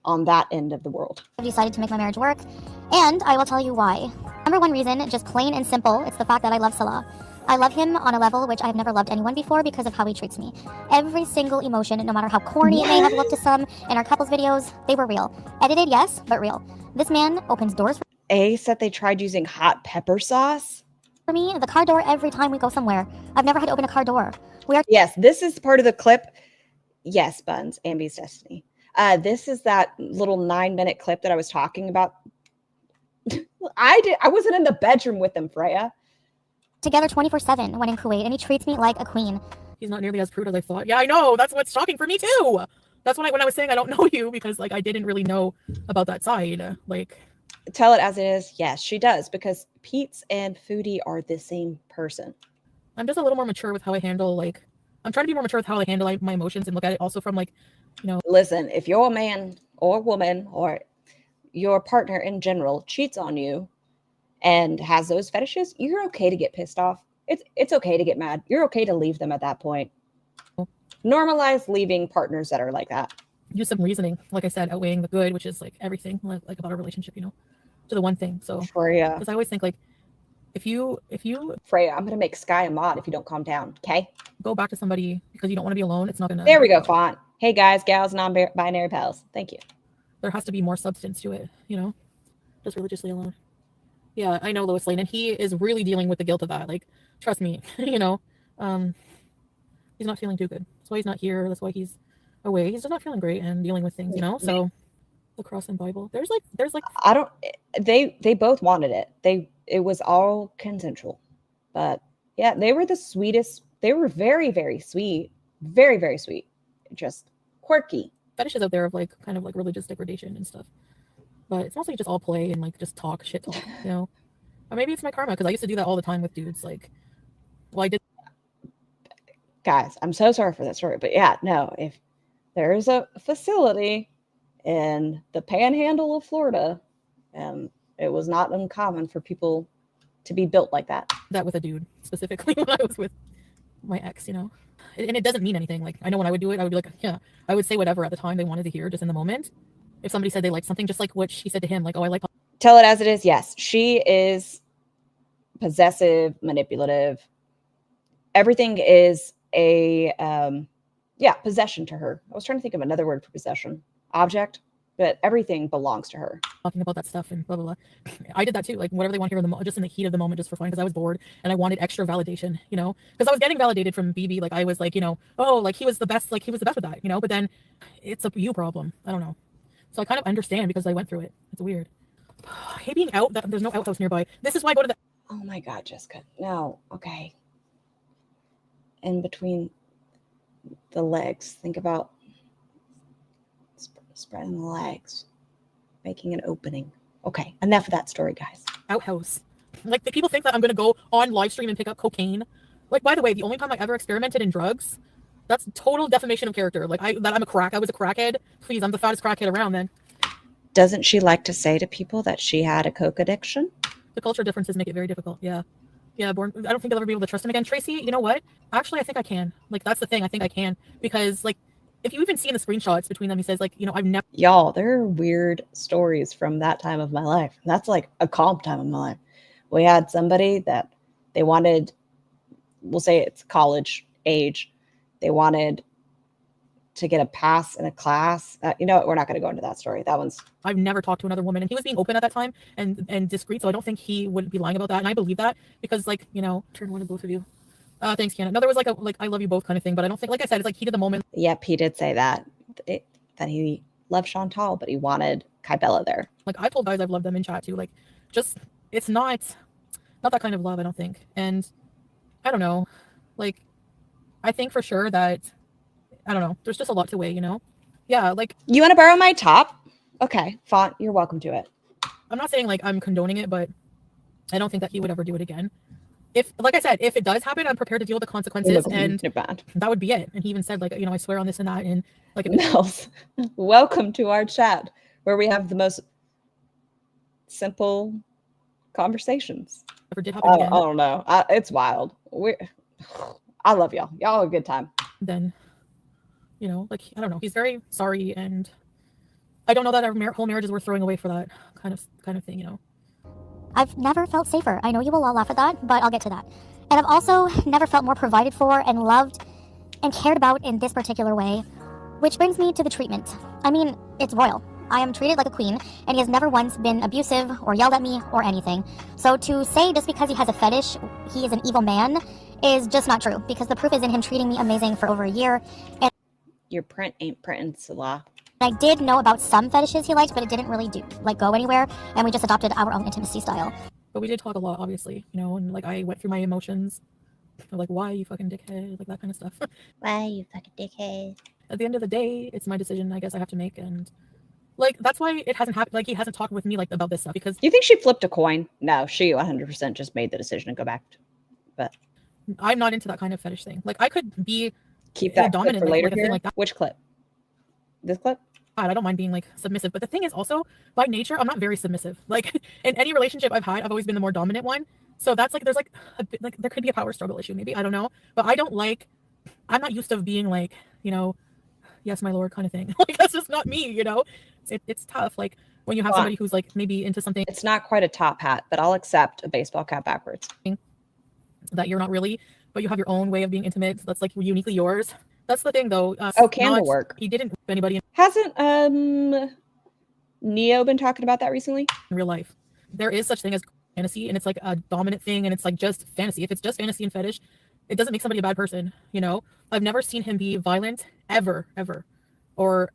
Speaker 2: on that end of the world.
Speaker 6: I've decided to make my marriage work, and I will tell you why. Number one reason, just plain and simple, it's the fact that I love Salah. I love him on a level which I've never loved anyone before because of how he treats me. Every single emotion, no matter how corny it may have looked to some in our couples videos, they were real. Edited, yes, but real. This man opens doors
Speaker 2: A said they tried using hot pepper sauce
Speaker 6: for me. The car door every time we go somewhere. I've never had to open a car door.
Speaker 2: Yes, this is part of the clip. Yes, Buns, Ambi's Destiny. This is that little 9-minute clip that I was talking about. I wasn't in the bedroom with him, Freya.
Speaker 6: Together 24/7 when in Kuwait, and he treats me like a queen.
Speaker 5: He's not nearly as prude as I thought. Yeah, I know. That's what's shocking for me too. That's when I was saying I don't know you, because like I didn't really know about that side. Like,
Speaker 2: tell it as it is. Yes, she does, because Pete's and Foodie are the same person.
Speaker 5: I'm just a little more mature with how I handle, like, I'm trying to be more mature with how I handle my emotions and look at it also from, like, you know.
Speaker 2: Listen, if you're a man or woman or your partner in general cheats on you and has those fetishes, you're okay to get pissed off. It's okay to get mad. You're okay to leave them at that point. Normalize leaving partners that are like that.
Speaker 5: Use some reasoning, like I said, outweighing the good, which is like everything, like about a relationship, you know, to the one thing. So,
Speaker 2: because
Speaker 5: I always think, like, if you
Speaker 2: Freya, I'm gonna make Sky a mod if you don't calm down. Okay.
Speaker 5: go back to somebody because you don't want to be alone, it's not gonna.
Speaker 2: There we go, font. Hey guys, gals, non-binary pals. Thank you.
Speaker 5: There has to be more substance to it, you know, just religiously alone. Yeah, I know Lois Lane, and he is really dealing with the guilt of that. Like, trust me, you know, he's not feeling too good. That's why he's not here. That's why he's away. He's just not feeling great and dealing with things, you know. So, the cross and Bible. There's like.
Speaker 2: I don't. They both wanted it. It was all consensual, but yeah, they were the sweetest. They were very, very sweet. Very, very sweet. Just quirky.
Speaker 5: Fetishes out there of like kind of like religious degradation and stuff. But it's mostly just all play and like just shit talk, you know. Or maybe it's my karma because I used to do that all the time with dudes. Like, well, I did.
Speaker 2: Guys, I'm so sorry for that story, but yeah, no. If there is a facility in the Panhandle of Florida, and it was not uncommon for people to be built like that.
Speaker 5: That with a dude specifically when I was with my ex, you know. And it doesn't mean anything. Like, I know when I would do it, I would be like, yeah, I would say whatever at the time they wanted to hear, just in the moment. If somebody said they liked something, just like what she said to him, like, oh, I like.
Speaker 2: Tell it as it is. Yes, she is possessive, manipulative. Everything is a possession to her. I was trying to think of another word for possession. Object, but everything belongs to her.
Speaker 5: Talking about that stuff and blah blah blah. I did that too. Like whatever they want to hear just in the heat of the moment, just for fun, because I was bored and I wanted extra validation, you know. Because I was getting validated from BB. Like I was like, you know, oh, like he was the best. Like he was the best with that, you know. But then it's a you problem. I don't know. So I kind of understand because I went through it. It's weird. I hate being out. There's no outhouse nearby. This is why I go to the.
Speaker 2: Oh my God, Jessica. No. Okay. In between the legs, think about spreading the legs, making an opening. Okay, enough of that story, guys.
Speaker 5: Outhouse. Like the people think that I'm gonna go on live stream and pick up cocaine. Like, by the way, the only time I ever experimented in drugs, that's total defamation of character. Like I was a crackhead. Please, I'm the fattest crackhead around then.
Speaker 2: Doesn't she like to say to people that she had a coke addiction?
Speaker 5: The culture differences make it very difficult. Yeah. Yeah, I don't think I'll ever be able to trust him again. Tracy, you know what? Actually, I think I can. Like, that's the thing. I think I can. Because, like, if you even see in the screenshots between them, he says, like, you know, I've never...
Speaker 2: Y'all, there are weird stories from that time of my life. That's like a calm time of my life. We had somebody that they wanted, we'll say it's college age. They wanted to get a pass in a class. You know what? We're not going to go into that story. That one's...
Speaker 5: I've never talked to another woman. And he was being open at that time and discreet. So I don't think he would be lying about that. And I believe that because, like, you know, turn one of both of you. Thanks, Kiana. No, there was like I love you both kind of thing. But I don't think, like I said, it's like heat of the moment.
Speaker 2: Yep, he did say that. That he loved Chantal, but he wanted Kybella there.
Speaker 5: Like, I told guys I've loved them in chat too. Like, just, it's not that kind of love, I don't think. And I don't know. Like, I think for sure that, I don't know. There's just a lot to weigh, you know? Yeah, like...
Speaker 2: You want to borrow my top? Okay, font, you're welcome to it.
Speaker 5: I'm not saying, like, I'm condoning it, but I don't think that he would ever do it again. If, like I said, if it does happen, I'm prepared to deal with the consequences, and that would be it. And he even said, like, you know, I swear on this and that, and, like...
Speaker 2: Nels, welcome to our chat, where we have the most simple conversations.
Speaker 5: Never did happen again.
Speaker 2: I don't know. It's wild. I love y'all. Y'all have a good time.
Speaker 5: Then... You know, like, I don't know. He's very sorry, and I don't know that our whole marriage is worth throwing away for that kind of thing, you know.
Speaker 6: I've never felt safer. I know you will all laugh at that, but I'll get to that. And I've also never felt more provided for and loved and cared about in this particular way, which brings me to the treatment. I mean, it's royal. I am treated like a queen, and he has never once been abusive or yelled at me or anything. So to say just because he has a fetish, he is an evil man, is just not true, because the proof is in him treating me amazing for over a year. And
Speaker 2: your print ain't printing, Salah.
Speaker 6: I did know about some fetishes he liked, but it didn't really go anywhere, and we just adopted our own intimacy style.
Speaker 5: But we did talk a lot, obviously, you know, and like I went through my emotions, like, why you fucking dickhead, like that kind of stuff.
Speaker 6: Why you fucking dickhead?
Speaker 5: At the end of the day, it's my decision, I guess I have to make, and like that's why it hasn't happened. Like he hasn't talked with me like about this stuff because.
Speaker 2: You think she flipped a coin? No, she 100% just made the decision to go back. But
Speaker 5: I'm not into that kind of fetish thing. Like I could be.
Speaker 2: Keep that
Speaker 5: dominant
Speaker 2: for later.
Speaker 5: Like that.
Speaker 2: Which clip? This clip?
Speaker 5: I don't mind being like submissive, but the thing is also by nature I'm not very submissive. Like in any relationship I've had, I've always been the more dominant one. So that's like there's like a bit, like there could be a power struggle issue maybe, I don't know, but I'm not used to being like, you know, yes, my lord kind of thing. Like, that's just not me, you know? It's tough. Like, when you have somebody who's like maybe into something
Speaker 2: It's not quite a top hat, but I'll accept a baseball cap backwards.
Speaker 5: that you're not really, but you have your own way of being intimate that's like uniquely yours. That's the thing, though.
Speaker 2: Candle work.
Speaker 5: He didn't anybody in
Speaker 2: Hasn't Neo been talking about that recently?
Speaker 5: real life. There is such thing as fantasy, and it's like a dominant thing, and it's like just fantasy. If it's just fantasy and fetish, it doesn't make somebody a bad person, you know? I've never seen him be violent ever, or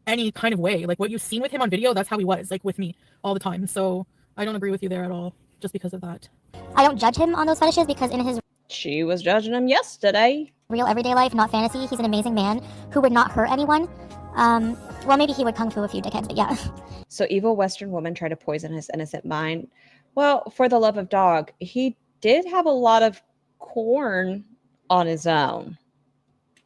Speaker 5: any kind of way. Like, what you've seen with him on video, that's how he was, like, with me all the time. So I don't agree with you there at all, just because of that.
Speaker 6: I don't judge him on those fetishes because in his
Speaker 2: She was judging him yesterday.
Speaker 6: real everyday life, not fantasy, he's an amazing man who would not hurt anyone. Well, maybe he would kung fu a few dickheads, but yeah.
Speaker 2: So evil Western woman tried to poison his innocent mind. Well, for the love of dog, he did have a lot of corn on his own.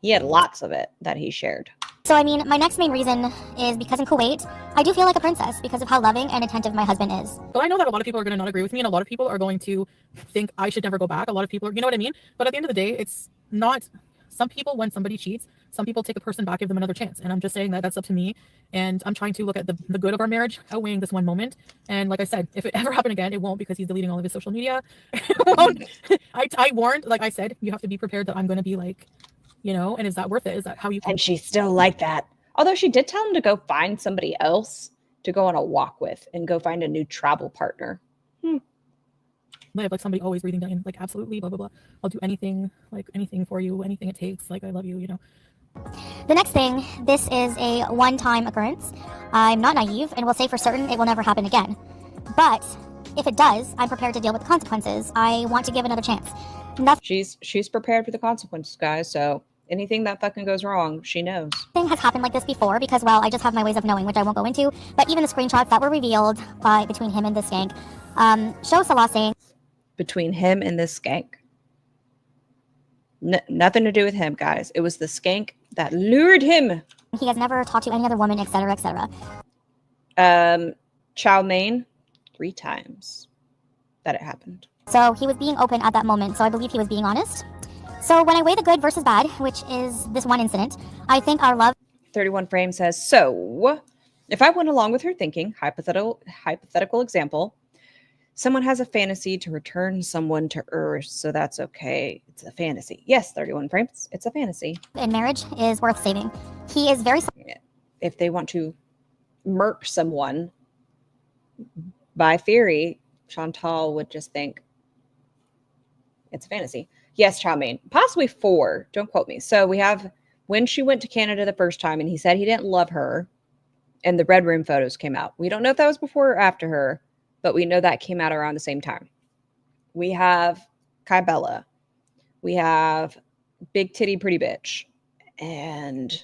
Speaker 2: He had lots of it that he shared.
Speaker 6: So, I mean, my next main reason is because in Kuwait, I do feel like a princess because of how loving and attentive my husband is.
Speaker 5: But I know that a lot of people are going to not agree with me, and a lot of people are going to think I should never go back. A lot of people are, you know what I mean? But at the end of the day, it's not, some people, when somebody cheats, some people take a person back, give them another chance. And I'm just saying that that's up to me. And I'm trying to look at the good of our marriage, outweighing this one moment. And like I said, if it ever happened again, it won't, because he's deleting all of his social media. It won't. I warned, like I said, you have to be prepared that I'm going to be like, you know, and is that worth it? Is that how you...
Speaker 2: And she's still like that. Although she did tell him to go find somebody else to go on a walk with and go find a new travel partner.
Speaker 5: I have like somebody always breathing down, like, absolutely, blah, blah, blah. I'll do anything, like anything for you, anything it takes. Like, I love you, you know.
Speaker 6: The next thing, this is a one-time occurrence. I'm not naive and will say for certain it will never happen again. But if it does, I'm prepared to deal with the consequences. I want to give another chance.
Speaker 2: She's prepared for the consequences, guys. So anything that fucking goes wrong, she knows.
Speaker 6: Nothing has happened like this before because, well, I just have my ways of knowing, which I won't go into. But even the screenshots that were revealed between him and this skank show Salah saying...
Speaker 2: Between him and this skank. Nothing to do with him, guys. It was the skank that lured him.
Speaker 6: He has never talked to any other woman, etc., etc.
Speaker 2: Chow mein, 3 times that it happened.
Speaker 6: So he was being open at that moment, so I believe he was being honest. So when I weigh the good versus bad, which is this one incident, I think our love...
Speaker 2: 31 Frame says, so if I went along with her thinking, hypothetical example, someone has a fantasy to return someone to Earth, so that's okay. It's a fantasy. Yes, 31 Frames, it's a fantasy.
Speaker 6: In marriage is worth saving. He is very...
Speaker 2: If they want to murk someone, by theory, Chantal would just think it's a fantasy. Yes, chow mein. Possibly 4. Don't quote me. So we have when she went to Canada the first time and he said he didn't love her and the Red Room photos came out. We don't know if that was before or after her, but we know that came out around the same time. We have Kybella. We have Big Titty Pretty Bitch. And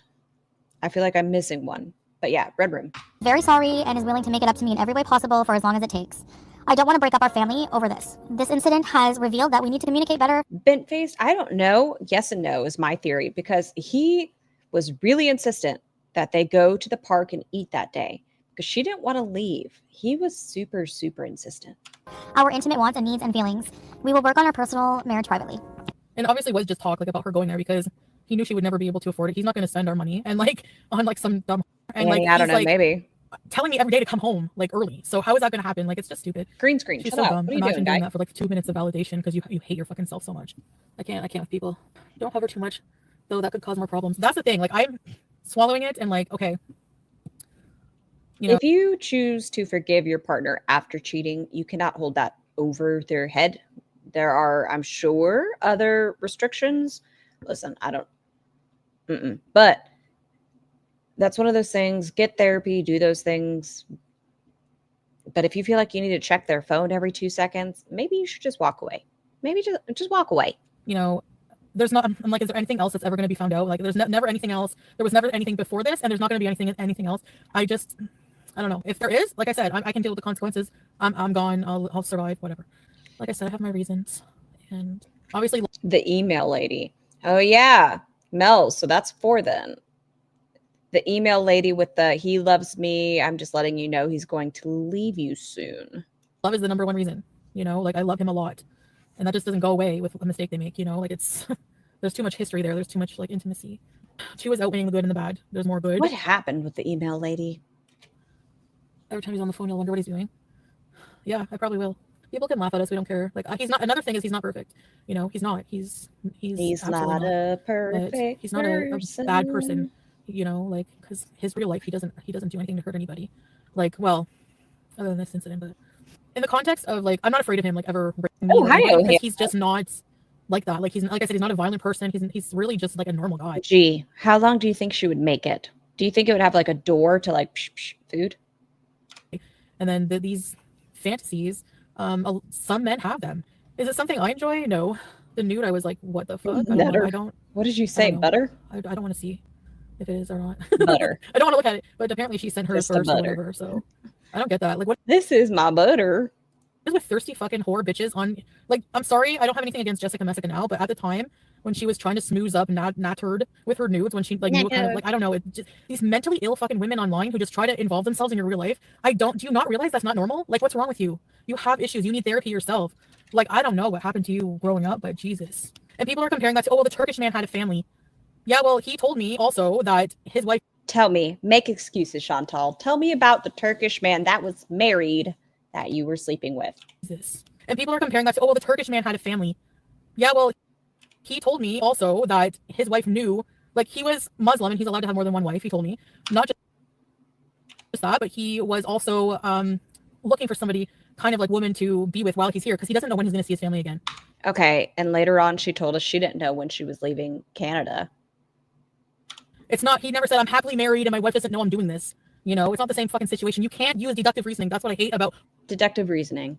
Speaker 2: I feel like I'm missing one. But yeah, Red Room.
Speaker 6: Very sorry and is willing to make it up to me in every way possible for as long as it takes. I don't want to break up our family over this. This incident has revealed that we need to communicate better.
Speaker 2: Bent faced, I don't know. Yes and no is my theory because he was really insistent that they go to the park and eat that day because she didn't want to leave. He was super, super insistent.
Speaker 6: Our intimate wants and needs and feelings. We will work on our personal marriage privately.
Speaker 5: And obviously was just talk like about her going there because he knew she would never be able to afford it. He's not going to spend our money and like on like some dumb and
Speaker 2: yeah,
Speaker 5: like
Speaker 2: I don't know,
Speaker 5: like,
Speaker 2: maybe
Speaker 5: telling me every day to come home like early. So how is that going to happen? Like, it's just stupid.
Speaker 2: Green screen.
Speaker 5: She's
Speaker 2: Shut
Speaker 5: so
Speaker 2: up.
Speaker 5: dumb.
Speaker 2: What are you
Speaker 5: Imagine
Speaker 2: doing
Speaker 5: doing that for like 2 minutes of validation because you hate your fucking self so much. I can't with people. Don't hover too much, though. That could cause more problems. That's the thing. Like, I'm swallowing it and like, okay. You know,
Speaker 2: if you choose to forgive your partner after cheating, you cannot hold that over their head. There are, I'm sure, other restrictions. Listen, I don't. But that's one of those things. Get therapy, do those things. But if you feel like you need to check their phone every 2 seconds, maybe you should just walk away. Maybe just walk away.
Speaker 5: You know, there's not. I'm like, is there anything else that's ever going to be found out? Like, there's never anything else. There was never anything before this, and there's not going to be anything else. I don't know. If there is, like I said, I can deal with the consequences. I'm gone. I'll survive. Whatever. Like I said, I have my reasons, and obviously
Speaker 2: the email lady. Oh yeah, Mel. So that's 4 then. The email lady with the "he loves me. I'm just letting you know he's going to leave you soon."
Speaker 5: Love is the number one reason. You know, like I love him a lot, and that just doesn't go away with a mistake they make. You know, like it's there's too much history there. There's too much like intimacy. She was outweighing the good and the bad. There's more good.
Speaker 2: What happened with the email lady?
Speaker 5: Every time he's on the phone, you'll wonder what he's doing. Yeah, I probably will. People can laugh at us. We don't care. Like he's not. Another thing is he's not perfect. You know, he's not. He's
Speaker 2: not a perfect.
Speaker 5: He's not a bad person. You know, like because his real life, he doesn't do anything to hurt anybody. Like, well, other than this incident, but in the context of like, I'm not afraid of him. Like ever. Because he's just not like that. Like like I said, he's not a violent person. He's really just like a normal guy.
Speaker 2: Gee, how long do you think she would make it? Do you think it would have like a door to like food?
Speaker 5: And then these fantasies, some men have them. Is it something I enjoy? No. The nude, I was like, what the fuck? I don't.
Speaker 2: What did you say? Butter?
Speaker 5: I don't want to see if it is or not.
Speaker 2: Butter.
Speaker 5: I don't want to look at it. But apparently she sent hers first or whatever. So I don't get that. Like what?
Speaker 2: This is my butter.
Speaker 5: With thirsty fucking whore bitches on. Like, I'm sorry, I don't have anything against Jessica Messica now, but at the time when she was trying to smooze up nattered with her nudes, when she like knew kind of like, I don't know, it just these mentally ill fucking women online who just try to involve themselves in your real life. Do you not realize that's not normal? Like, what's wrong with you? You have issues. You need therapy yourself. Like, I don't know what happened to you growing up, but Jesus. And people are comparing that to, oh, well, the Turkish man had a family. Yeah, well, he told me also that his wife.
Speaker 2: Tell me, make excuses, Chantal. Tell me about the Turkish man that was married that you were sleeping with.
Speaker 5: Jesus. And people are comparing that to, oh, well, the Turkish man had a family. Yeah, well, he told me also that his wife knew, like, he was Muslim and he's allowed to have more than one wife, he told me. Not just that, but he was also looking for somebody kind of like woman to be with while he's here because he doesn't know when he's going to see his family again.
Speaker 2: Okay, and later on she told us she didn't know when she was leaving Canada.
Speaker 5: It's not, he never said, I'm happily married and my wife doesn't know I'm doing this. You know, it's not the same fucking situation. You can't use deductive reasoning. That's what I hate about
Speaker 2: deductive reasoning.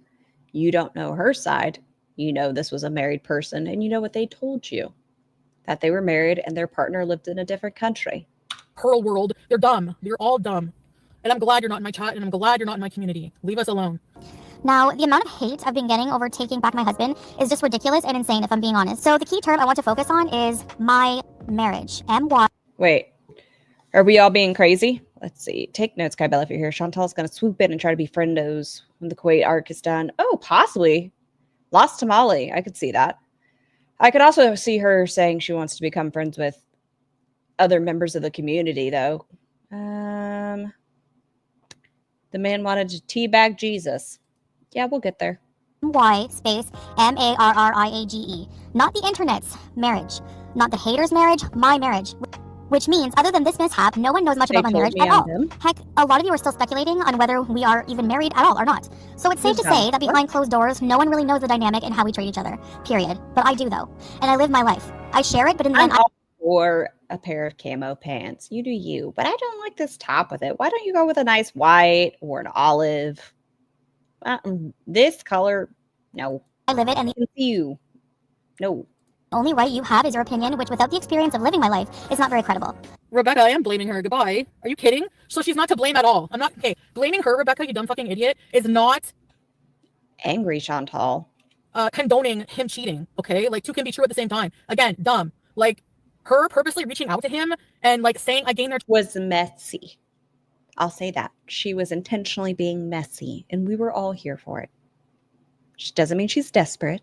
Speaker 2: You don't know her side. You know this was a married person and you know what they told you. That they were married and their partner lived in a different country.
Speaker 5: Pearl world. They're dumb. You're all dumb. And I'm glad you're not in my chat and I'm glad you're not in my community. Leave us alone.
Speaker 6: Now, the amount of hate I've been getting over taking back my husband is just ridiculous and insane, if I'm being honest. So the key term I want to focus on is my marriage. M-Y.
Speaker 2: Wait, are we all being crazy? Let's see. Take notes, Kybella, if you're here. Chantal's going to swoop in and try to be friendos when the Kuwait arc is done. Oh, possibly. Lost Tamale. I could see that. I could also see her saying she wants to become friends with other members of the community, though. The man wanted to teabag Jesus. Yeah, we'll get there.
Speaker 6: Y space M-A-R-R-I-A-G-E. Not the internet's marriage. Not the hater's marriage, my marriage. Which means, other than this mishap, no one knows much about my marriage at all. Heck, a lot of you are still speculating on whether we are even married at all or not. So it's safe to say that behind closed doors, no one really knows the dynamic and how we treat each other. Period. But I do, though. And I live my life. I share it, but in the end,
Speaker 2: or a pair of camo pants. You do you. But I don't like this top with it. Why don't you go with a nice white or an olive? This color, no.
Speaker 6: I live it, and
Speaker 2: you. No.
Speaker 6: Only right you have is your opinion, which without the experience of living my life is not very credible.
Speaker 5: Rebecca, I am blaming her. Goodbye. Are you kidding? So she's not to blame at all. I'm not, okay. Blaming her, Rebecca, you dumb fucking idiot, is not
Speaker 2: angry, Chantal.
Speaker 5: Condoning him cheating, okay? Like, two can be true at the same time. Again, dumb. Like, her purposely reaching out to him and, like, saying, I gained their...
Speaker 2: was messy. I'll say that. She was intentionally being messy, and we were all here for it. Which doesn't mean she's desperate.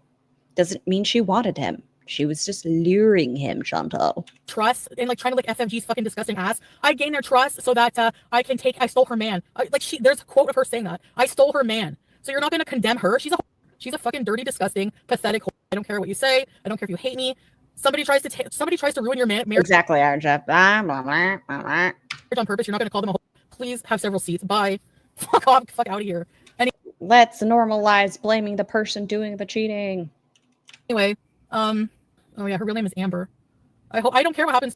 Speaker 2: Doesn't mean she wanted him. She was just luring him, Chantal.
Speaker 5: Trust and like trying to like FMG's fucking disgusting ass. I gained their trust so that I stole her man. There's a quote of her saying that. I stole her man. So you're not going to condemn her. She's a fucking dirty, disgusting, pathetic whore. I don't care what you say. I don't care if you hate me. Somebody tries to ruin your marriage.
Speaker 2: Exactly, Aaron Jeff.
Speaker 5: On purpose. You're not going to call them a whore. Please have several seats. Bye. Fuck off. Fuck out of here.
Speaker 2: Let's normalize blaming the person doing the cheating.
Speaker 5: Anyway, oh yeah, her real name is Amber. I don't care what happens.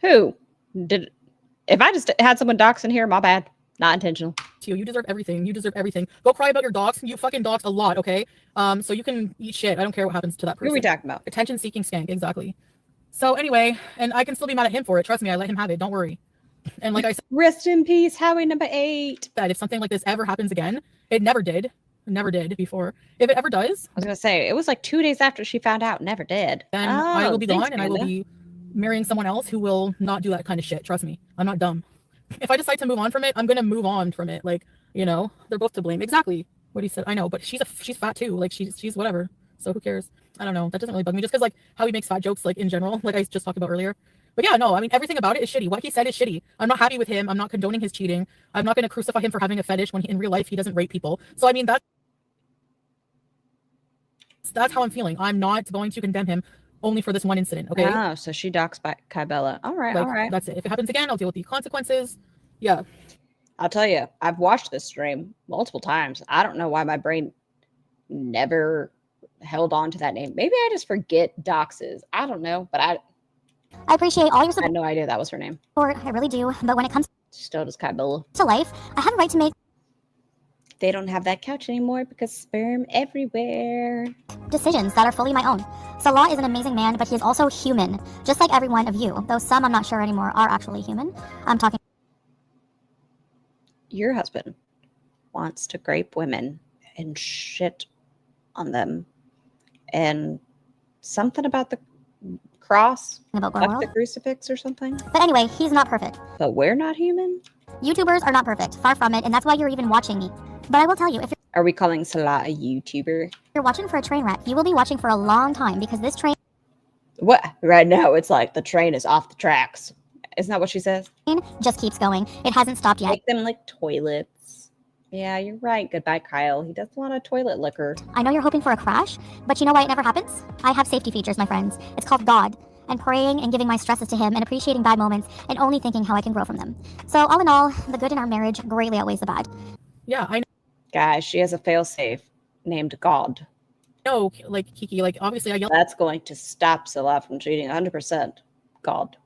Speaker 2: Who did? If I just had someone dox in here, my bad. Not intentional.
Speaker 5: You deserve everything. You deserve everything. Go cry about your dogs. You fucking dogs a lot, okay? So you can eat shit. I don't care what happens to that person.
Speaker 2: Who are we talking about?
Speaker 5: Attention-seeking skank, exactly. So anyway, and I can still be mad at him for it. Trust me, I let him have it. Don't worry. And like I said,
Speaker 2: rest in peace, Howie number 8.
Speaker 5: That if something like this ever happens again, it never did. Never did before. If it ever does,
Speaker 2: I was gonna say it was like 2 days after she found out. Never did.
Speaker 5: Then I will be gone and I will be marrying someone else who will not do that kind of shit. Trust me, I'm not dumb. If I decide to move on from it, I'm gonna move on from it. Like, you know, they're both to blame. Exactly what he said. I know, but she's fat too. Like she's whatever. So who cares? I don't know. That doesn't really bug me. Just because like how he makes fat jokes like in general, like I just talked about earlier. But yeah, no, I mean, everything about it is shitty. What he said is shitty. I'm not happy with him. I'm not condoning his cheating. I'm not going to crucify him for having a fetish when in real life he doesn't rape people. So I mean, that's how I'm feeling. I'm not going to condemn him only for this one incident. Okay.
Speaker 2: Oh, so she doxed by Kybella. All right,
Speaker 5: Like,
Speaker 2: all right.
Speaker 5: that's it. If it happens again, I'll deal with the consequences. Yeah.
Speaker 2: I'll tell you, I've watched this stream multiple times. I don't know why my brain never held on to that name. Maybe I just forget doxes. I don't know, but I
Speaker 6: appreciate all your
Speaker 2: had no idea that was her name.
Speaker 6: support. I really do. But when it comes
Speaker 2: Still does Kybella.
Speaker 6: to life, I have a right to make
Speaker 2: They don't have that couch anymore because sperm everywhere.
Speaker 6: decisions that are fully my own. Salah is an amazing man, but he is also human, just like every one of you. Though some, I'm not sure anymore, are actually human. I'm talking
Speaker 2: Your husband wants to grape women and shit on them. And something about the cross,
Speaker 6: about
Speaker 2: fuck
Speaker 6: Gorworld.
Speaker 2: the crucifix or something.
Speaker 6: But anyway, he's not perfect.
Speaker 2: But we're not human?
Speaker 6: YouTubers are not perfect, far from it, and that's why you're even watching me. But I will tell you, if
Speaker 2: Are we calling Salah a YouTuber?
Speaker 6: you're watching for a train wreck, you will be watching for a long time because this train
Speaker 2: What? Right now, it's like the train is off the tracks. Isn't that what she says?
Speaker 6: just keeps going. It hasn't stopped yet.
Speaker 2: Make them like toilets. Yeah, you're right. Goodbye, Kyle. He does want a toilet liquor.
Speaker 6: I know you're hoping for a crash, but you know why it never happens? I have safety features, my friends. It's called God. And praying and giving my stresses to him and appreciating bad moments and only thinking how I can grow from them. So all in all, the good in our marriage greatly outweighs the bad.
Speaker 5: Yeah, I
Speaker 2: Guys, she has a failsafe named God.
Speaker 5: know, like, Kiki, like, obviously I yelled
Speaker 2: That's going to stop Salah from cheating 100%. God.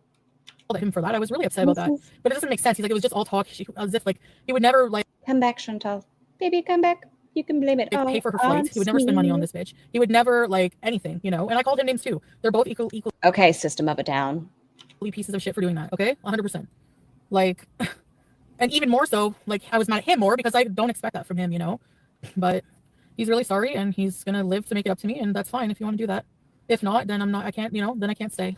Speaker 5: at him for that. I was really upset about that. But it doesn't make sense. He's like, it was just all talk. As if, like, he would never, like,
Speaker 2: Come back, Chantal. Baby, come back. You can blame it.
Speaker 5: pay for her flights. He would never spend money on this bitch. He would never, like, anything, you know? And I called him names, too. They're both equally
Speaker 2: Okay, system of a down.
Speaker 5: pieces of shit for doing that, okay? 100%. Like, and even more so, like, I was mad at him more because I don't expect that from him, you know? But he's really sorry, and he's gonna live to make it up to me, and that's fine if you want to do that. If not, then I can't, you know, then I can't stay.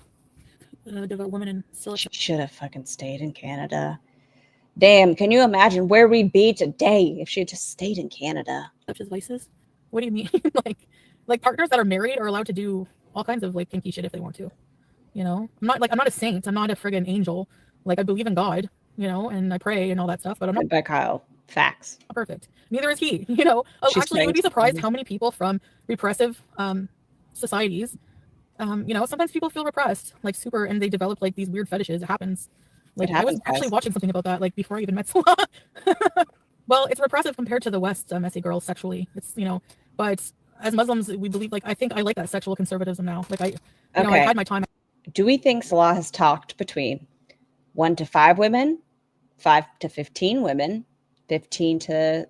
Speaker 5: Devout woman in
Speaker 2: She should have fucking stayed in Canada. Damn, can you imagine where we'd be today if she had just stayed in Canada?
Speaker 5: such as vices. What do you mean? like partners that are married are allowed to do all kinds of like kinky shit if they want to. You know, I'm not a saint. I'm not a friggin' angel. Like, I believe in God, you know, and I pray and all that stuff, but I'm not
Speaker 2: Goodbye, Kyle. Facts.
Speaker 5: perfect. Neither is he, you know.
Speaker 2: She's
Speaker 5: Actually, you would be
Speaker 2: saying
Speaker 5: surprised
Speaker 2: something.
Speaker 5: how many people from repressive societies, you know, sometimes people feel repressed, like super, and they develop like these weird fetishes. It happens. Like, I was
Speaker 2: happens,
Speaker 5: actually
Speaker 2: guys.
Speaker 5: watching something about that, like, before I even met Salah. Well, it's repressive compared to the West, messy girls sexually. It's, you know, but as Muslims, we believe, like, I think I like that sexual conservatism now. Like, you know, I
Speaker 2: Okay.
Speaker 5: had my time.
Speaker 2: Do we think Salah has talked between 1 to 5 women, 5 to 15 women, 15 to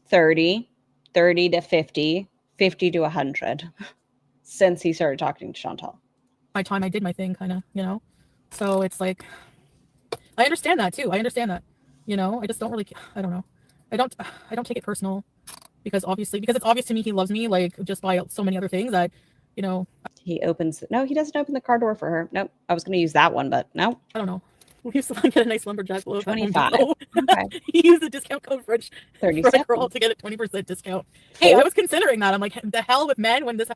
Speaker 2: 30, 30 to 50, 50 to 100 since he started talking to Chantal?
Speaker 5: I did my thing, kind of, you know. So it's like, I understand that too. I understand that, you know. I just don't really, I don't know. I don't take it personal because it's obvious to me he loves me, like, just by so many other things that, you know,
Speaker 2: He doesn't open the car door for her. Nope. I was going to use that one, but no.
Speaker 5: I don't know. We used to get a nice lumberjack blow.
Speaker 2: 25. Okay.
Speaker 5: He used the discount code French
Speaker 2: 37.
Speaker 5: girl to get a 20% discount. Hey, I was considering that. I'm like, the hell with men when this.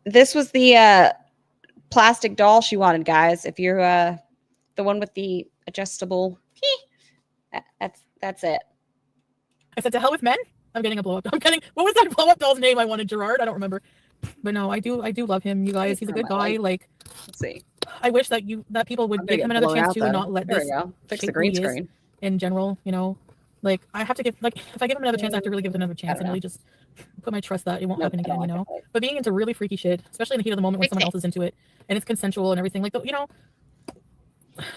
Speaker 2: This was the plastic doll she wanted, guys. If you're the one with the adjustable, that's it.
Speaker 5: I said, to hell with men. I'm getting a blow up. What was that blow up doll's name? I wanted Gerard. I don't remember. But no, I do love him, you guys. He's a good guy. Like,
Speaker 2: Let's see.
Speaker 5: I wish that people would give him another chance too, and not let
Speaker 2: There
Speaker 5: this
Speaker 2: we go. Fix the
Speaker 5: shape
Speaker 2: green
Speaker 5: who he is
Speaker 2: screen.
Speaker 5: in general. You know, like, I have to give, like, if I give him another chance, I have to really give it another chance and really just put my trust that it won't happen again. You know, but being into really freaky shit, especially in the heat of the moment when someone else is into it and it's consensual and everything, like, you know.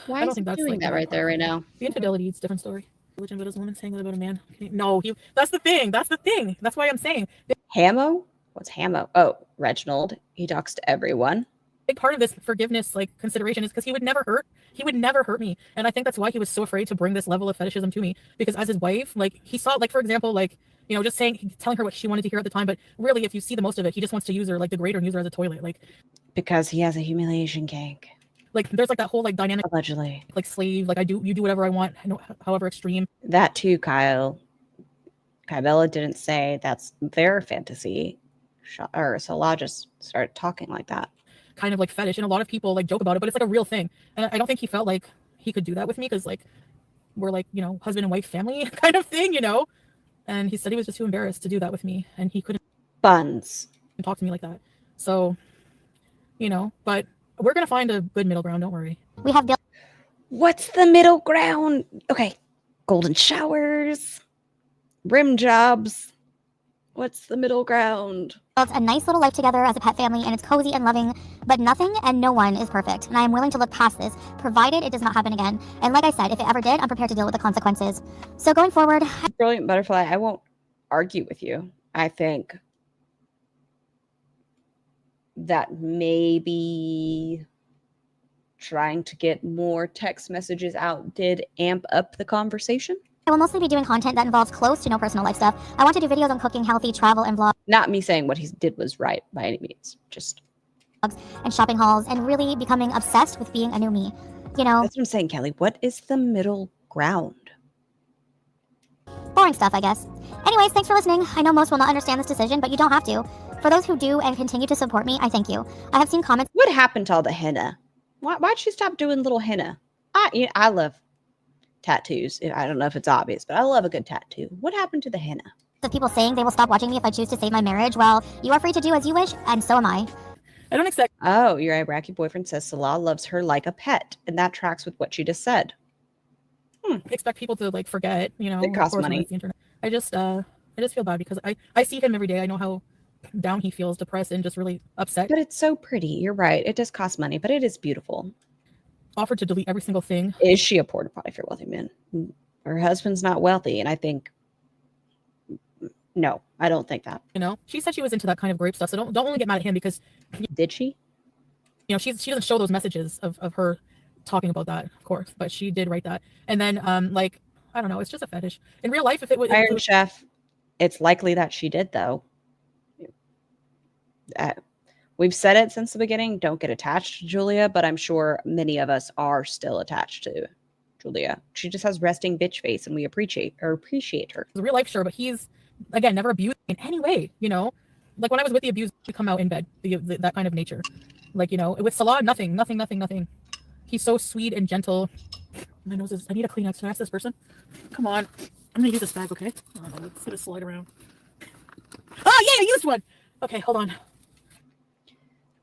Speaker 2: Why
Speaker 5: I don't
Speaker 2: is he
Speaker 5: think that's
Speaker 2: doing
Speaker 5: like
Speaker 2: that right there, right now?
Speaker 5: The infidelity, it's a different story. Religion, but as a woman saying that about a man. No, that's the thing. That's why I'm saying.
Speaker 2: Hamo? What's Hamo? Oh, Reginald. He talks to everyone.
Speaker 5: Big part of this forgiveness, like, consideration is because he would never hurt me. And I think that's why he was so afraid to bring this level of fetishism to me, because as his wife, like, he saw, like, for example, like, you know, just telling her what she wanted to hear at the time. But really, if you see the most of it, he just wants to use her, like, degrade her and use her as a toilet. Like,
Speaker 2: because he has a humiliation kink.
Speaker 5: Like, there's like that whole like dynamic,
Speaker 2: allegedly,
Speaker 5: like slave, like you do whatever I want, however extreme.
Speaker 2: That too, Kyle. Kybella didn't say that's their fantasy. Or Salah just started talking like that.
Speaker 5: kind of like fetish, and a lot of people like joke about it, but it's like a real thing. And I don't think he felt like he could do that with me because like we're like, you know, husband and wife family kind of thing, you know. And he said he was just too embarrassed to do that with me, and he couldn't
Speaker 2: Buns.
Speaker 5: talk to me like that. So, you know, but we're gonna find a good middle ground. Don't worry.
Speaker 6: We have built
Speaker 2: What's the middle ground? Okay. Golden showers, rim jobs. What's the middle ground?
Speaker 6: a nice little life together as a pet family, and it's cozy and loving, but nothing and no one is perfect. And I am willing to look past this, provided it does not happen again. And like I said, if it ever did, I'm prepared to deal with the consequences. So going forward,
Speaker 2: Brilliant Butterfly, I won't argue with you. I think that maybe trying to get more text messages out did amp up the conversation.
Speaker 6: I will mostly be doing content that involves close to no personal life stuff. I want to do videos on cooking, healthy, travel, and vlogs.
Speaker 2: Not me saying what he did was right by any means. Just
Speaker 6: And shopping hauls, and really becoming obsessed with being a new me. You know,
Speaker 2: that's what I'm saying, Kelly. What is the middle ground?
Speaker 6: boring stuff, I guess. Anyways, thanks for listening. I know most will not understand this decision, but you don't have to. For those who do and continue to support me, I thank you. I have seen comments.
Speaker 2: What happened to all the henna? Why'd she stop doing little henna? I love tattoos. I don't know if it's obvious, but I love a good tattoo. What happened to the henna?
Speaker 6: Of people saying they will stop watching me if I choose to save my marriage. Well, you are free to do as you wish, and so am I.
Speaker 5: I don't expect
Speaker 2: Oh, your Iraqi boyfriend says Salah loves her like a pet, and that tracks with what she just said.
Speaker 5: people to like forget, you know.
Speaker 2: It costs
Speaker 5: of course, when
Speaker 2: money.
Speaker 5: it's the internet. I just feel bad because I see him every day. I know how down he feels, depressed, and just really upset.
Speaker 2: But it's so pretty. You're right. It does cost money, but it is beautiful.
Speaker 5: Offered to delete every single thing.
Speaker 2: Is she a porta potty for wealthy men? Her husband's not wealthy, and I think no, I don't think that.
Speaker 5: You know, she said she was into that kind of grape stuff. So don't only get mad at him because
Speaker 2: Did she?
Speaker 5: you know she doesn't show those messages of her talking about that, of course, but she did write that. And then like I don't know, it's just a fetish. In real life, if it was
Speaker 2: Iron Chef, it's likely that she did, though. We've said it since the beginning. Don't get attached to Julia, but I'm sure many of us are still attached to Julia. She just has resting bitch face, and we appreciate her.
Speaker 5: real life, sure, but he's again never abused in any way. You know, like when I was with the abuse, we come out in bed, that kind of nature. Like, you know, with Salah, nothing. He's so sweet and gentle. My nose is. I need a Kleenex. Can I ask this person? Come on, I'm gonna use this bag, okay? Let's get a slide around. Oh yeah, I used one. Okay, hold on.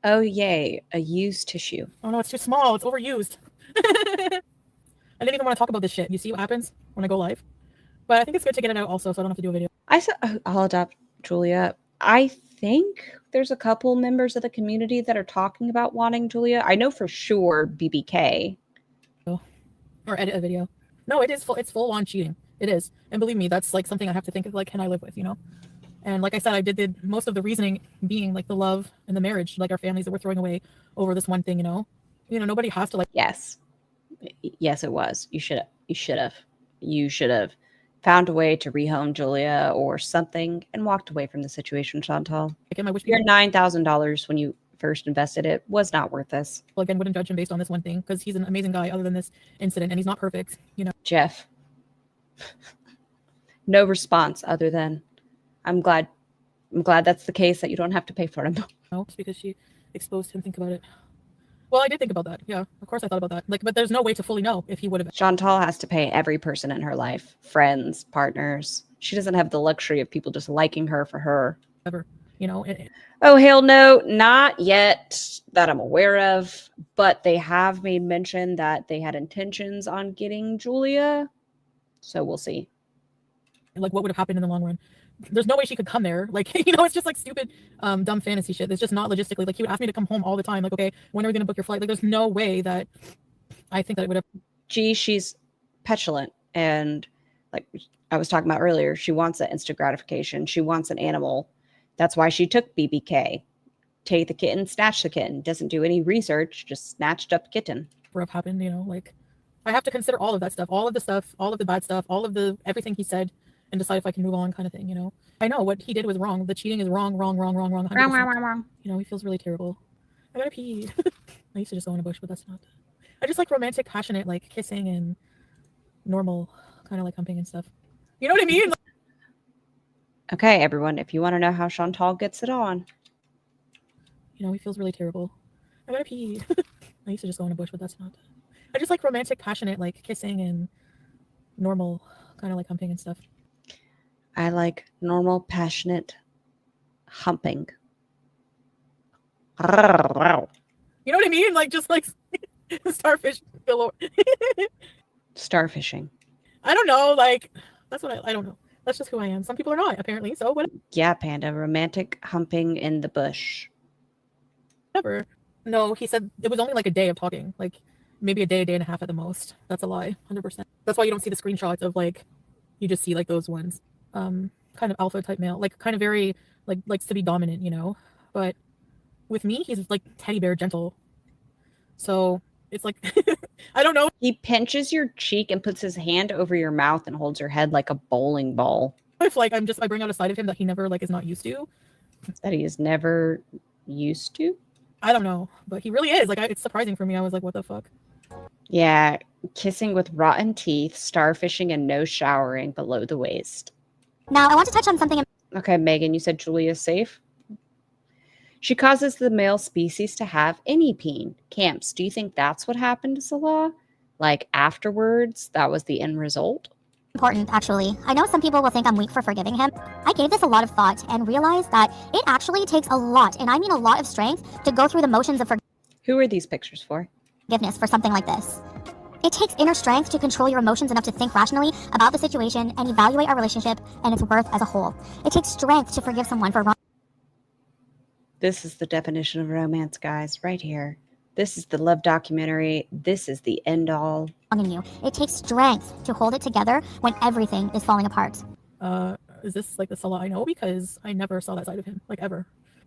Speaker 2: Oh, yay. A used tissue.
Speaker 5: Oh no, it's too small. It's overused. I didn't even want to talk about this shit. You see what happens when I go live? But I think it's good to get it out also, so I don't have to do a video.
Speaker 2: I'll adopt Julia. I think there's a couple members of the community that are talking about wanting Julia. I know for sure BBK.
Speaker 5: Or edit a video. No, it's full on cheating. It is. And believe me, that's like something I have to think of, like, can I live with, you know? And like I said, I did most of the reasoning being like the love and the marriage, like our families that we're throwing away over this one thing, you know? You know, nobody has to like.
Speaker 2: Yes, it was. You should have found a way to rehome Julia or something and walked away from the situation, Chantal.
Speaker 5: Again, I wish
Speaker 2: Your $9,000 when you first invested it was not worth this.
Speaker 5: Well, again, wouldn't judge him based on this one thing because he's an amazing guy other than this incident, and he's not perfect, you know?
Speaker 2: Jeff. No response other than I'm glad that's the case, that you don't have to pay for him.
Speaker 5: No, it's because she exposed him. Think about it. Well, I did think about that. Yeah, of course I thought about that. Like, but there's no way to fully know if he would have.
Speaker 2: Chantal has to pay every person in her life, friends, partners. She doesn't have the luxury of people just liking her for her.
Speaker 5: Ever, you know.
Speaker 2: Oh, hell no, not yet that I'm aware of. But they have made mention that they had intentions on getting Julia. So we'll see.
Speaker 5: Like, what would have happened in the long run? There's no way she could come there. Like, you know, it's just like stupid, dumb fantasy shit. It's just not logistically. Like, he would ask me to come home all the time. Like, okay, when are we going to book your flight? Like, there's no way that I think that it would have.
Speaker 2: Gee, she's petulant. And like I was talking about earlier, she wants that instant gratification. She wants an animal. That's why she took BBK. Take the kitten, snatch the kitten. Doesn't do any research, just snatched up the kitten.
Speaker 5: Have happened, you know, like I have to consider all of that stuff, all of the bad stuff, all of the everything he said, and decide if I can move on, kind of thing, you know. I know what he did was wrong. The cheating is wrong. 100%. You know, he feels really terrible. I gotta pee. I used to just go in a bush, but that's not. I just like romantic, passionate, like kissing and normal, kind of like humping and stuff. You know what I mean?
Speaker 2: Okay, everyone, if you want to know how Chantal gets it on.
Speaker 5: You know, he feels really terrible. I gotta pee. I used to just go in a bush, but that's not. I just like romantic, passionate, like kissing and normal, kind of like humping and stuff.
Speaker 2: I like normal, passionate humping.
Speaker 5: You know what I mean? Like just like starfish galore.
Speaker 2: Starfishing.
Speaker 5: I don't know. Like that's what I don't know. That's just who I am. Some people are not apparently. So
Speaker 2: Yeah, Panda. Romantic humping in the bush.
Speaker 5: whatever. No, he said it was only like a day of talking. Like maybe a day and a half at the most. That's a lie. 100%. That's why you don't see the screenshots of like, you just see like those ones. Kind of alpha type male, like kind of very like likes to be dominant, you know. But with me, he's like teddy bear gentle. So it's like I don't know.
Speaker 2: He pinches your cheek and puts his hand over your mouth and holds your head like a bowling ball.
Speaker 5: If like I bring out a side of him that he never like is not used to.
Speaker 2: That he is never used to.
Speaker 5: I don't know, but he really is. Like it's surprising for me. I was like, what the fuck?
Speaker 2: Yeah, kissing with rotten teeth, starfishing, and no showering below the waist.
Speaker 6: Now, I want to touch on something.
Speaker 2: Okay, Megan, you said Julia's safe? She causes the male species to have any peen. Camps, do you think that's what happened to Salah? Like afterwards, that was the end result?
Speaker 6: Important, actually. I know some people will think I'm weak for forgiving him. I gave this a lot of thought and realized that it actually takes a lot, and I mean a lot of strength, to go through the motions of
Speaker 2: Who are these pictures for?
Speaker 6: forgiveness for something like this. It takes inner strength to control your emotions enough to think rationally about the situation and evaluate our relationship and its worth as a whole. It takes strength to forgive someone for
Speaker 2: This is the definition of romance, guys, right here. This is the love documentary. This is the end all.
Speaker 6: wronging you. It takes strength to hold it together when everything is falling apart.
Speaker 5: Is this like the Salah I know? Because I never saw that side of him, like ever.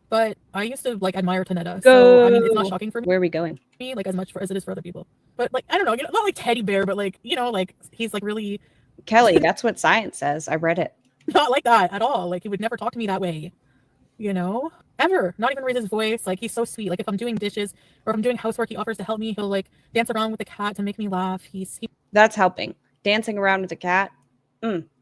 Speaker 5: But I used to like admire Tanetta. So I mean it's not shocking for
Speaker 2: Where are we going?
Speaker 5: me like as much as it is for other people. But like I don't know, you know, not like teddy bear, but like, you know, like he's like really
Speaker 2: Kelly, that's what science says. I read it.
Speaker 5: not like that at all. Like he would never talk to me that way. You know? Ever. Not even raise his voice. Like he's so sweet. Like if I'm doing dishes or if I'm doing housework, he offers to help me. He'll like dance around with the cat to make me laugh.
Speaker 2: That's helping. Dancing around with a cat.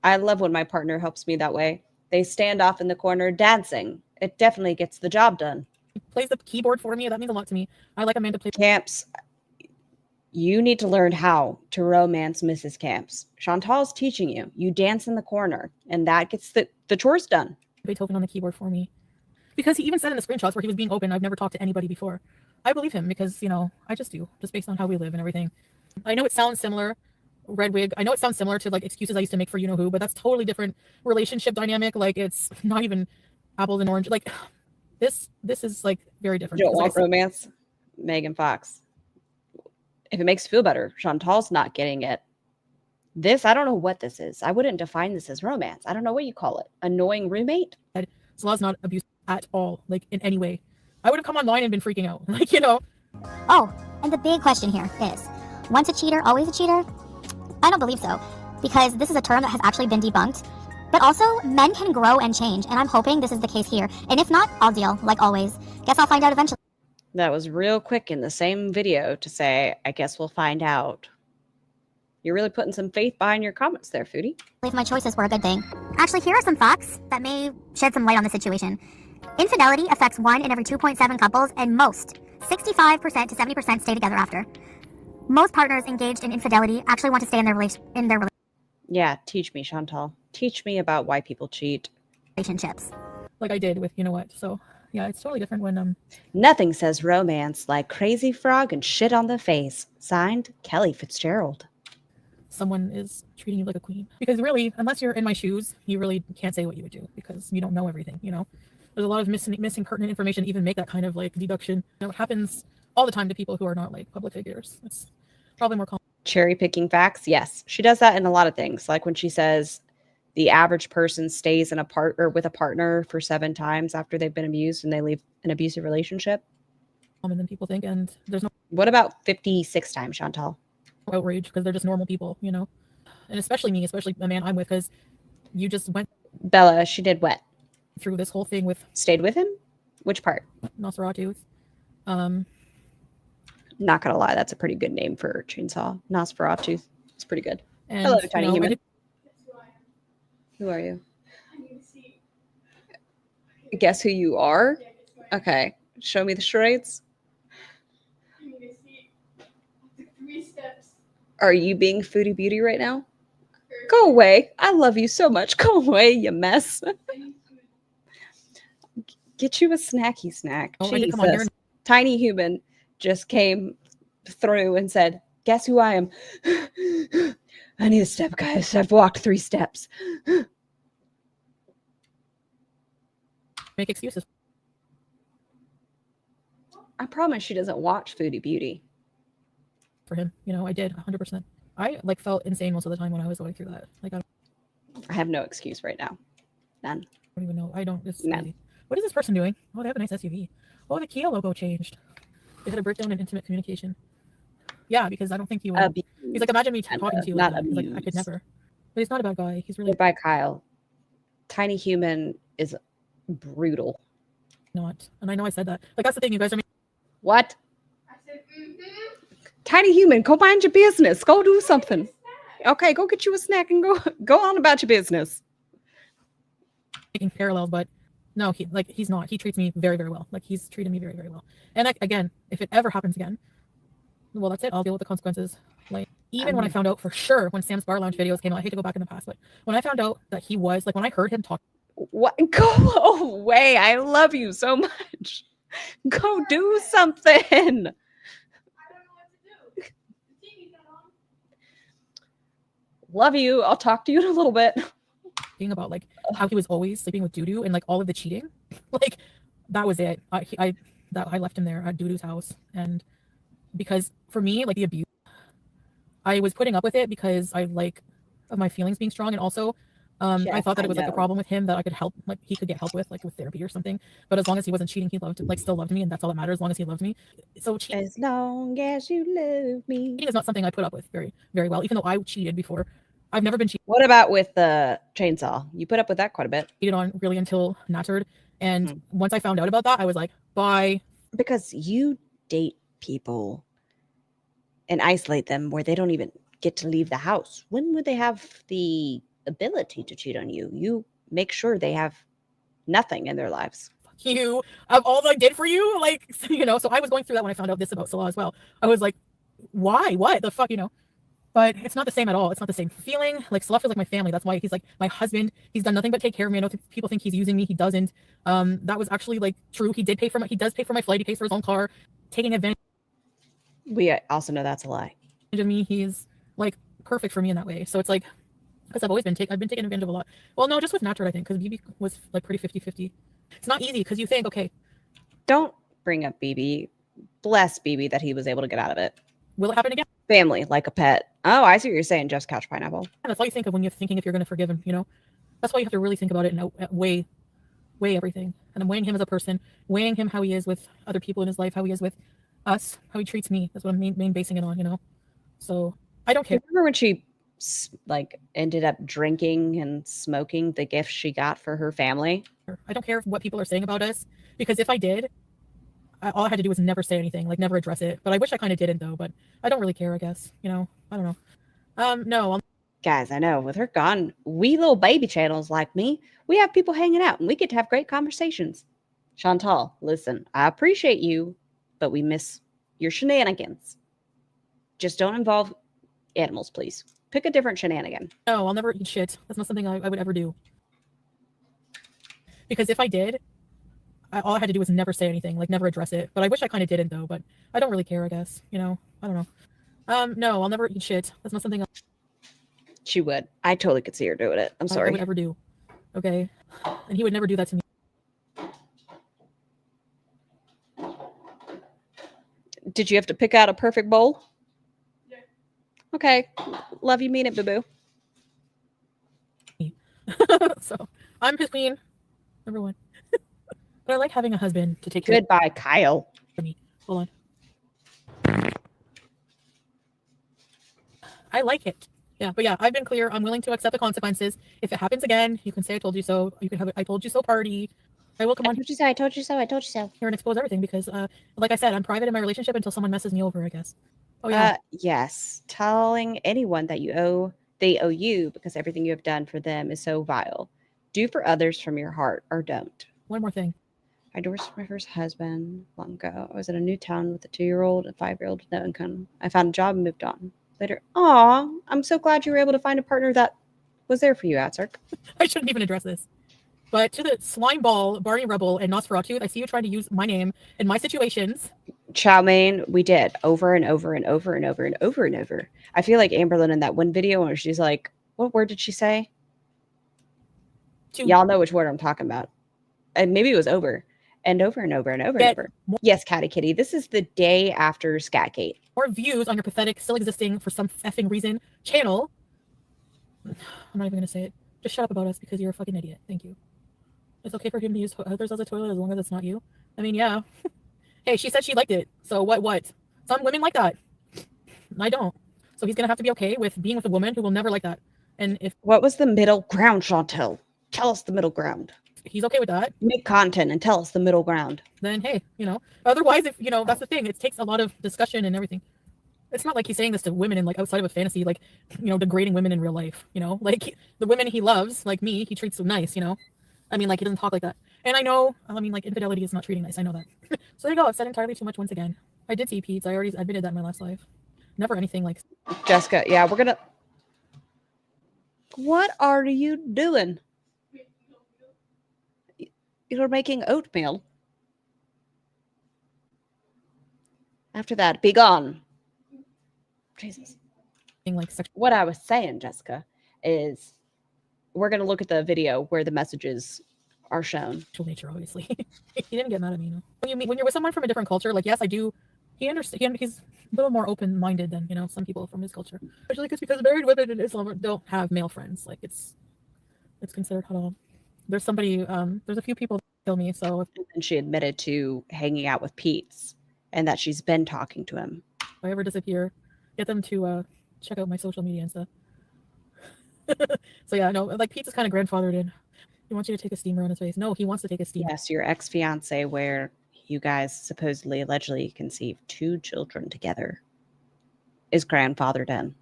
Speaker 2: I love when my partner helps me that way. They stand off in the corner dancing. It definitely gets the job done.
Speaker 5: He plays the keyboard for me. That means a lot to me. I like Amanda play.
Speaker 2: Camps, you need to learn how to romance Mrs. Camps. Chantal's teaching you. You dance in the corner, and that gets the chores done.
Speaker 5: Beethoven on the keyboard for me. Because he even said in the screenshots where he was being open, I've never talked to anybody before. I believe him because, you know, I just do, just based on how we live and everything. I know it sounds similar, red wig. I know it sounds similar to like excuses I used to make for you know who, but that's totally different relationship dynamic. Like it's not even apples and oranges. Like this is like very different.
Speaker 2: You don't want romance, Megan Fox. If it makes you feel better, Chantal's not getting it. This, I don't know what this is. I wouldn't define this as romance. I don't know what you call it. Annoying roommate?
Speaker 5: Salah's not abusive at all, like in any way. I would have come online and been freaking out. Like, you know.
Speaker 6: Oh, and the big question here is, once a cheater, always a cheater? I don't believe so, because this is a term that has actually been debunked. But also, men can grow and change, and I'm hoping this is the case here. And if not, I'll deal, like always. Guess I'll find out eventually.
Speaker 2: That was real quick in the same video to say, I guess we'll find out. You're really putting some faith behind your comments there, Foodie.
Speaker 6: If my choices were a good thing. Actually, here are some facts that may shed some light on the situation. Infidelity affects 1 in every 2.7 couples, and most, 65% to 70%, stay together after. Most partners engaged in infidelity actually want to stay in their relationship.
Speaker 2: Yeah, teach me, Chantal. Teach me about why people cheat.
Speaker 6: Relationships.
Speaker 5: Like I did with you know what. So yeah, it's totally different when
Speaker 2: Nothing says romance like crazy frog and shit on the face. Signed, Kelly Fitzgerald.
Speaker 5: someone is treating you like a queen. Because really, unless you're in my shoes, you really can't say what you would do because you don't know everything, you know? There's a lot of missing pertinent information to even make that kind of like deduction. You know, it happens all the time to people who are not like public figures. It's probably more common.
Speaker 2: Cherry picking facts. Yes, she does that in a lot of things. Like when she says the average person stays in with a partner for 7 times after they've been abused and they leave an abusive relationship.
Speaker 5: Common than people think. And there's no
Speaker 2: What about 56 times, Chantal?
Speaker 5: outrage because they're just normal people, you know? And especially me, especially the man I'm with, because you just went
Speaker 2: Bella, she did what?
Speaker 5: through this whole thing with
Speaker 2: Stayed with him? Which part?
Speaker 5: Nosferatu.
Speaker 2: Not gonna lie, that's a pretty good name for a chainsaw. Nosferatu. It's pretty good.
Speaker 5: And,
Speaker 2: Hello, tiny
Speaker 5: you know,
Speaker 2: human. Who are you? Guess who you are? Okay. Show me the charades. Are you being Foodie Beauty right now? Go away. I love you so much. Go away, you mess. Get you a snacky snack.
Speaker 5: Oh, I did come on here
Speaker 2: Jesus.
Speaker 5: and-
Speaker 2: Tiny human just came through and said, guess who I am? I need a step, guys. I've walked 3 steps.
Speaker 5: make excuses.
Speaker 2: I promise she doesn't watch Foodie Beauty.
Speaker 5: For him, you know, I did 100%. I like felt insane most of the time when I was going through that. Like I
Speaker 2: I have no excuse right now. None.
Speaker 5: don't even know. I don't. It's
Speaker 2: None.
Speaker 5: crazy. What is this person doing? Oh, they have a nice SUV. Oh, the Kia logo changed. They had a breakdown in intimate communication. Yeah, because I don't think he would. He's like, imagine me talking to you like that. He's like, I could never. But he's not a bad guy. He's really
Speaker 2: Goodbye, Kyle. Tiny human is brutal.
Speaker 5: not. And I know I said that. Like that's the thing. You guys are
Speaker 2: What? Tiny human, go mind your business. Go do something. Okay, go get you a snack and go on about your business.
Speaker 5: making parallels, but no, he's not. He treats me very, very well. Like he's treated me very, very well. And again, if it ever happens again, well, that's it. I'll deal with the consequences. Like even when I found out for sure when Sam's Bar Lounge videos came out, I hate to go back in the past, but when I found out that he was like when I heard him talk,
Speaker 2: What? Go away. I love you so much. Go do something. Love you. I'll talk to you in a little bit.
Speaker 5: being about like how he was always sleeping with Doodoo and like all of the cheating, like that was it. I left him there at Doodoo's house, and because for me, like the abuse, I was putting up with it because I like of my feelings being strong, and also I thought that it was like a problem with him that I could help, like he could get help with, like with therapy or something. But as long as he wasn't cheating, he still loved me, and that's all that matters. As long as he loved me. So
Speaker 2: as long as you love me.
Speaker 5: Cheating is not something I put up with very, very well, even though I cheated before. I've never been cheated.
Speaker 2: What about with the chainsaw? You put up with that quite a bit.
Speaker 5: Cheated on really until Nattered, and once I found out about that, I was like, bye.
Speaker 2: Because you date people and isolate them where they don't even get to leave the house. When would they have the ability to cheat on you? You make sure they have nothing in their lives.
Speaker 5: You of all I did for you, like, you know. So I was going through that when I found out this about Salah as well. I was like, why? What the fuck, you know? But it's not the same at all. It's not the same feeling. Like Salah feels like my family. That's why he's like my husband. He's done nothing but take care of me. I know people think he's using me. He doesn't. That was actually like true. He does pay for my flight. He pays for his own car, taking advantage.
Speaker 2: We also know that's a lie.
Speaker 5: Of me. He's like perfect for me in that way. So it's like, because I've been taken advantage of a lot. Well, no, just with Nattered, I think, because BB was like pretty 50-50. It's not easy because you think, okay.
Speaker 2: Don't bring up BB. Bless BB that he was able to get out of it.
Speaker 5: Will it happen again?
Speaker 2: Family, like a pet. Oh, I see what you're saying, Just Couch Pineapple.
Speaker 5: And that's all you think of when you're thinking if you're going to forgive him, you know? That's why you have to really think about it and weigh everything. And I'm weighing him as a person, weighing him how he is with other people in his life, how he is with us, how he treats me. That's what I'm main basing it on, you know? So I don't care.
Speaker 2: Remember when she like ended up drinking and smoking the gift she got for her family?
Speaker 5: I don't care what people are saying about us, because if I did, all I had to do was never say anything, like never address it. But I wish I kind of didn't though, but I don't really care, I guess, you know? I don't know. No.
Speaker 2: Guys, I know with her gone, we little baby channels like me, we have people hanging out and we get to have great conversations. Chantal, listen, I appreciate you, but we miss your shenanigans. Just don't involve animals, please. Pick a different shenanigan.
Speaker 5: No, I'll never eat shit. That's not something I would ever do. Because if I did, all I had to do was never say anything, like never address it. But I wish I kind of didn't though, but I don't really care, I guess, you know? I don't know. No, I'll never eat shit. That's not something
Speaker 2: She would. I totally could see her doing it. I'm sorry.
Speaker 5: I would ever do. Okay. And he would never do that to me.
Speaker 2: Did you have to pick out a perfect bowl? Yeah. Okay. Love you, mean it, boo-boo.
Speaker 5: So I'm his queen, number one. But I like having a husband to take care
Speaker 2: Goodbye, Kyle.
Speaker 5: of me. Hold on. I like it. Yeah, but yeah, I've been clear. I'm willing to accept the consequences. If it happens again, you can say I told you so. You can have it I told you so party. I will come on
Speaker 6: I told you so, I told you so, I told you so.
Speaker 5: here and expose everything because like I said, I'm private in my relationship until someone messes me over, I guess. Oh yeah.
Speaker 2: Yes. Telling anyone that they owe you because everything you have done for them is so vile. Do for others from your heart or don't.
Speaker 5: One more thing.
Speaker 2: I divorced my first husband long ago. I was in a new town with a 2-year-old and 5-year-old with no income. I found a job and moved on. Later. Aw, I'm so glad you were able to find a partner that was there for you, Atzark.
Speaker 5: I shouldn't even address this. But to the slime ball, Barney Rebel, and Nosferatu, I see you trying to use my name in my situations.
Speaker 2: Chow mein, we did over and over and over and over and over and over. I feel like Amberlynn in that one video where she's like, what word did she say? Y'all know which word I'm talking about. And maybe it was over and over and over and over and over. Yes, Catty Kitty. This is the day after Scatgate.
Speaker 5: More views on your pathetic, still existing for some effing reason channel. I'm not even going to say it. Just shut up about us because you're a fucking idiot. Thank you. It's okay for him to use others as a toilet as long as it's not you. I mean, yeah. Hey, she said she liked it. So what? Some women like that. I don't. So he's going to have to be okay with being with a woman who will never like that. And if...
Speaker 2: What was the middle ground, Chantel? Tell us the middle ground.
Speaker 5: He's okay with that.
Speaker 2: Make content and tell us the middle ground.
Speaker 5: Then, hey, otherwise, if, that's the thing. It takes a lot of discussion and everything. It's not like he's saying this to women in, like, outside of a fantasy, like, degrading women in real life, Like, the women he loves, like me, he treats so nice, I mean, like, he doesn't talk like that. And I know, like, infidelity is not treating nice. I know that. So there you go. I've said entirely too much once again. I did see Pete's. I already admitted that in my last life. Never anything like...
Speaker 2: Jessica, yeah, we're gonna... What are you doing? You're making oatmeal. After that, be gone. Jesus.
Speaker 5: Like
Speaker 2: what I was saying, Jessica, is we're going to look at the video where the messages are shown.
Speaker 5: Sexual nature, obviously. He didn't get mad at me. When you're with someone from a different culture, like, yes, I do. He understands. He's a little more open-minded than some people from his culture. Especially because married women in Islam don't have male friends. Like, it's considered haram. There's somebody. There's a few people that kill me. So
Speaker 2: and she admitted to hanging out with Pete's and that she's been talking to him.
Speaker 5: If I ever disappear, get them to check out my social media and stuff. So yeah, no, like Pete's is kind of grandfathered in. He wants you to take a steamer on his face. No, he wants to take a steamer.
Speaker 2: Yes, your ex-fiance, where you guys supposedly, allegedly conceived 2 children together, is grandfathered in.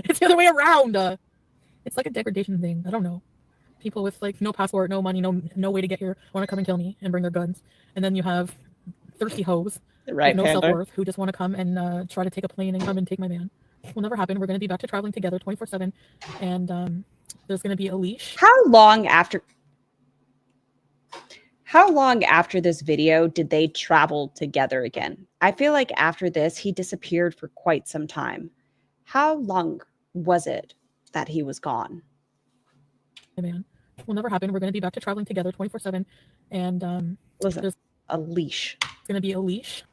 Speaker 5: It's the other way around. It's like a degradation thing. I don't know. People with like no passport, no money, no way to get here want to come and kill me and bring their guns. And then you have thirsty hoes with no self-worth who just want to come and try to take a plane and come and take my man. Will never happen. We're going to be back to traveling together 24/7, and there's going to be a leash.
Speaker 2: How long after this video did they travel together again? I feel like after this, he disappeared for quite some time. How long was it that he was gone?
Speaker 5: Man, will never happen. We're going to be back to traveling together 24/7, and
Speaker 2: listen, there's a leash.
Speaker 5: It's going to be a leash.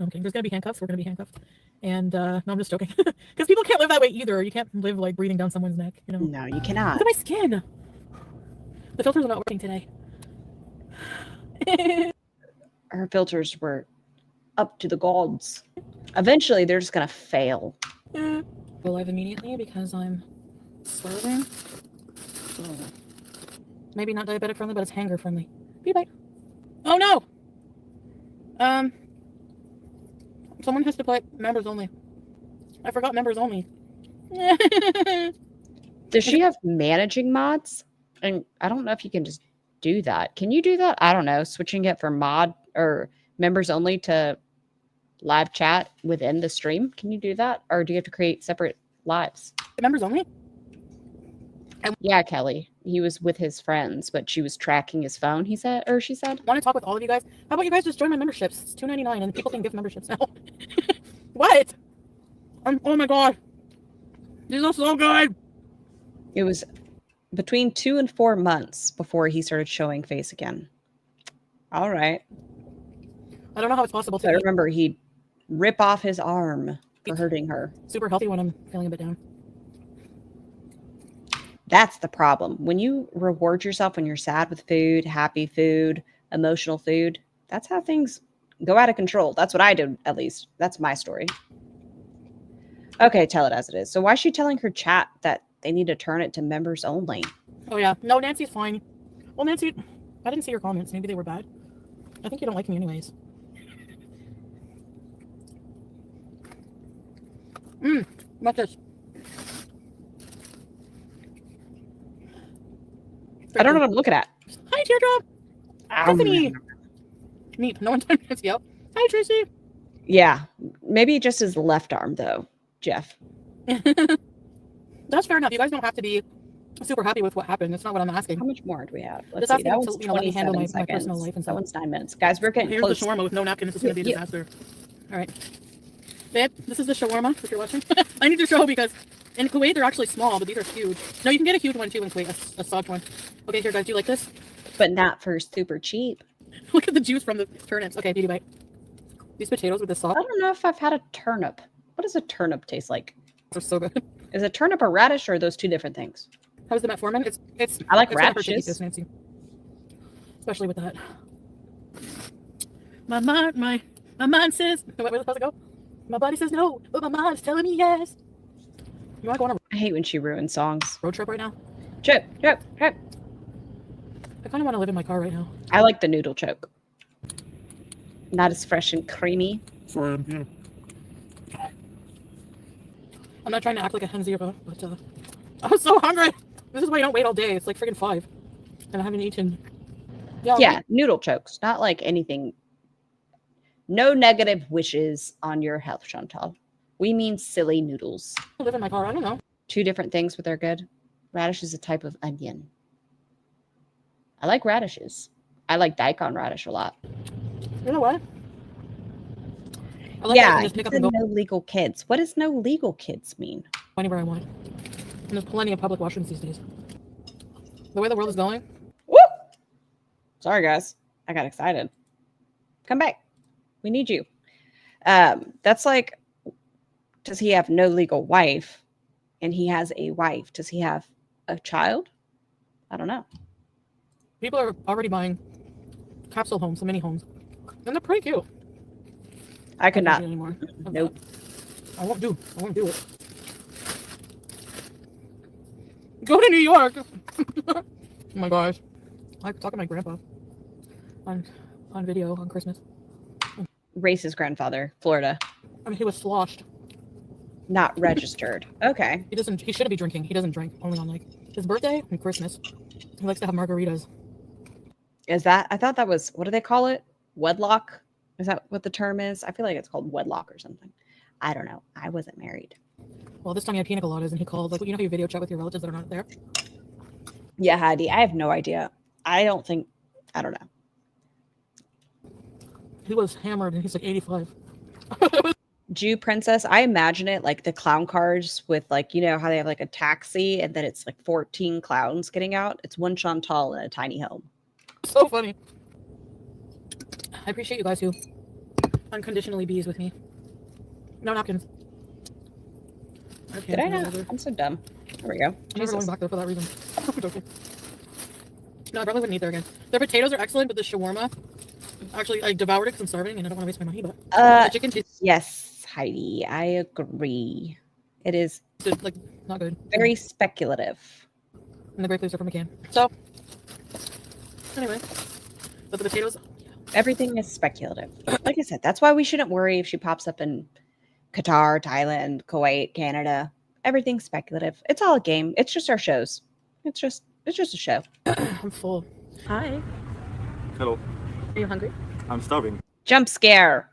Speaker 5: Okay, there's going to be handcuffs. We're going to be handcuffed. And no, I'm just joking. Because people can't live that way either. You can't live like breathing down someone's neck.
Speaker 2: No, you cannot.
Speaker 5: Look at my skin. The filters are not working today.
Speaker 2: Her filters were up to the gods. Eventually, they're just going to fail.
Speaker 5: Go live immediately because I'm starving. Maybe not diabetic friendly, but it's hanger friendly. Be bye. Oh no! Someone has to put members only. I forgot members only.
Speaker 2: Does she have managing mods? And I don't know if you can just do that. Can you do that? I don't know. Switching it from mod or members only to live chat within the stream. Can you do that? Or do you have to create separate lives?
Speaker 5: Members only?
Speaker 2: Yeah, Kelly. He was with his friends, but she was tracking his phone, he said, or she said.
Speaker 5: I want to talk with all of you guys. How about you guys just join my memberships? It's $2.99 and people can give memberships now. What? Oh my god. These are so good.
Speaker 2: It was between 2 and 4 months before he started showing face again. All right.
Speaker 5: I don't know how it's possible to.
Speaker 2: I remember he'd rip off his arm for hurting her.
Speaker 5: Super healthy when I'm feeling a bit down.
Speaker 2: That's the problem. When you reward yourself when you're sad with food, happy food, emotional food, that's how things go out of control. That's what I did, at least. That's my story. Okay, tell it as it is. So why is she telling her chat that they need to turn it to members only?
Speaker 5: Oh, yeah. No, Nancy's fine. Well, Nancy, I didn't see your comments. Maybe they were bad. I think you don't like me anyways. What's this?
Speaker 2: I don't know what I'm looking at.
Speaker 5: Hi, Teardrop. Tiffany. Neat. No one turned Nancy out. Hi, Tracy.
Speaker 2: Yeah, maybe just his left arm though, Jeff.
Speaker 5: That's fair enough. You guys don't have to be super happy with what happened. That's not what I'm asking.
Speaker 2: How much more do we have? Let's
Speaker 5: Just
Speaker 2: see.
Speaker 5: asking
Speaker 2: That
Speaker 5: to,
Speaker 2: was
Speaker 5: let me handle
Speaker 2: 27
Speaker 5: my personal
Speaker 2: seconds.
Speaker 5: life and
Speaker 2: That
Speaker 5: stuff.
Speaker 2: one's 9 minutes. Guys, we're getting
Speaker 5: Here's
Speaker 2: close.
Speaker 5: the shawarma with no napkin. This is going to be a disaster. All right. Babe, this is the shawarma, if you're watching. I need to show because in Kuwait, they're actually small, but these are huge. No, you can get a huge one too in Kuwait, a soft one. Okay, here, guys, do you like this?
Speaker 2: But not for super cheap.
Speaker 5: Look at the juice from the turnips. Okay, beauty bite. These potatoes with the sauce
Speaker 2: I don't know if I've had a turnip. What does a turnip taste like?
Speaker 5: are so good.
Speaker 2: Is a turnip a radish or are those two different things?
Speaker 5: How's the metformin? It's
Speaker 2: I like
Speaker 5: it's gonna hurt to eat
Speaker 2: radishes.
Speaker 5: this, Nancy. Especially with that. My mind says, where was it supposed to go? My body says no, but my mind's telling me yes. You want to go on a
Speaker 2: I hate when she ruins songs.
Speaker 5: road trip right now?
Speaker 2: Chip.
Speaker 5: I kind of want to live in my car right now.
Speaker 2: I like the noodle choke. Not as fresh and creamy.
Speaker 3: Sorry, yeah.
Speaker 5: I'm not trying to act like a hen zero, but I'm so hungry. This is why you don't wait all day. It's like freaking 5, and I haven't eaten.
Speaker 2: Yeah, noodle chokes. Not like anything. No negative wishes on your health, Chantal. We mean silly noodles.
Speaker 5: I live in my car. I don't know.
Speaker 2: Two different things, but they're good. Radish is a type of onion. I like radishes. I like daikon radish a lot.
Speaker 5: You know what? I like that I
Speaker 2: Yeah,
Speaker 5: can just pick up and
Speaker 2: no
Speaker 5: go
Speaker 2: legal kids. What does no legal kids mean?
Speaker 5: anywhere I want. And there's plenty of public washrooms these days. The way the world is going.
Speaker 2: Woo! Sorry, guys. I got excited. Come back. We need you. That's like, does he have no legal wife? And he has a wife. Does he have a child? I don't know.
Speaker 5: People are already buying capsule homes, so mini homes. And they're pretty cute.
Speaker 2: I could not.
Speaker 5: Anymore.
Speaker 2: Nope.
Speaker 5: I won't do it. Go to New York. Oh my gosh. I could talk to my grandpa on video on Christmas.
Speaker 2: Racist grandfather, Florida.
Speaker 5: I mean, he was sloshed.
Speaker 2: Not registered. Okay.
Speaker 5: He shouldn't be drinking. He doesn't drink. Only on like his birthday and Christmas. He likes to have margaritas.
Speaker 2: Is that, I thought that was, what do they call it? Wedlock? Is that what the term is? I feel like it's called wedlock or something. I don't know. I wasn't married.
Speaker 5: Well, this time he had pina coladas and he called, like, you know how you video chat with your relatives that are not there?
Speaker 2: Yeah, Heidi. I have no idea. I don't know.
Speaker 5: He was hammered and he's like 85.
Speaker 2: Jew princess. I imagine it like the clown cars with like, you know how they have like a taxi and then it's like 14 clowns getting out. It's one Chantal in a tiny home.
Speaker 5: So funny. I appreciate you guys who unconditionally bees with me. No napkins.
Speaker 2: Did I not? I'm so dumb. There we go.
Speaker 5: I'm never going
Speaker 2: Jesus.
Speaker 5: back there for that reason. I'm joking. No, I probably wouldn't eat there again. Their potatoes are excellent, but the shawarma, actually, I devoured it because I'm starving and I don't want to waste my money. But the chicken tastes
Speaker 2: Yes, Heidi. I agree. It is
Speaker 5: like not good.
Speaker 2: very speculative.
Speaker 5: And the grape leaves are from a can. So anyway, but the potatoes.
Speaker 2: Everything is speculative. Like I said, that's why we shouldn't worry if she pops up in Qatar, Thailand, Kuwait, Canada. Everything's speculative. It's all a game. It's just our shows. It's just a show.
Speaker 5: I'm full. Hi.
Speaker 7: Hello.
Speaker 5: Are you hungry?
Speaker 7: I'm starving.
Speaker 2: Jump scare.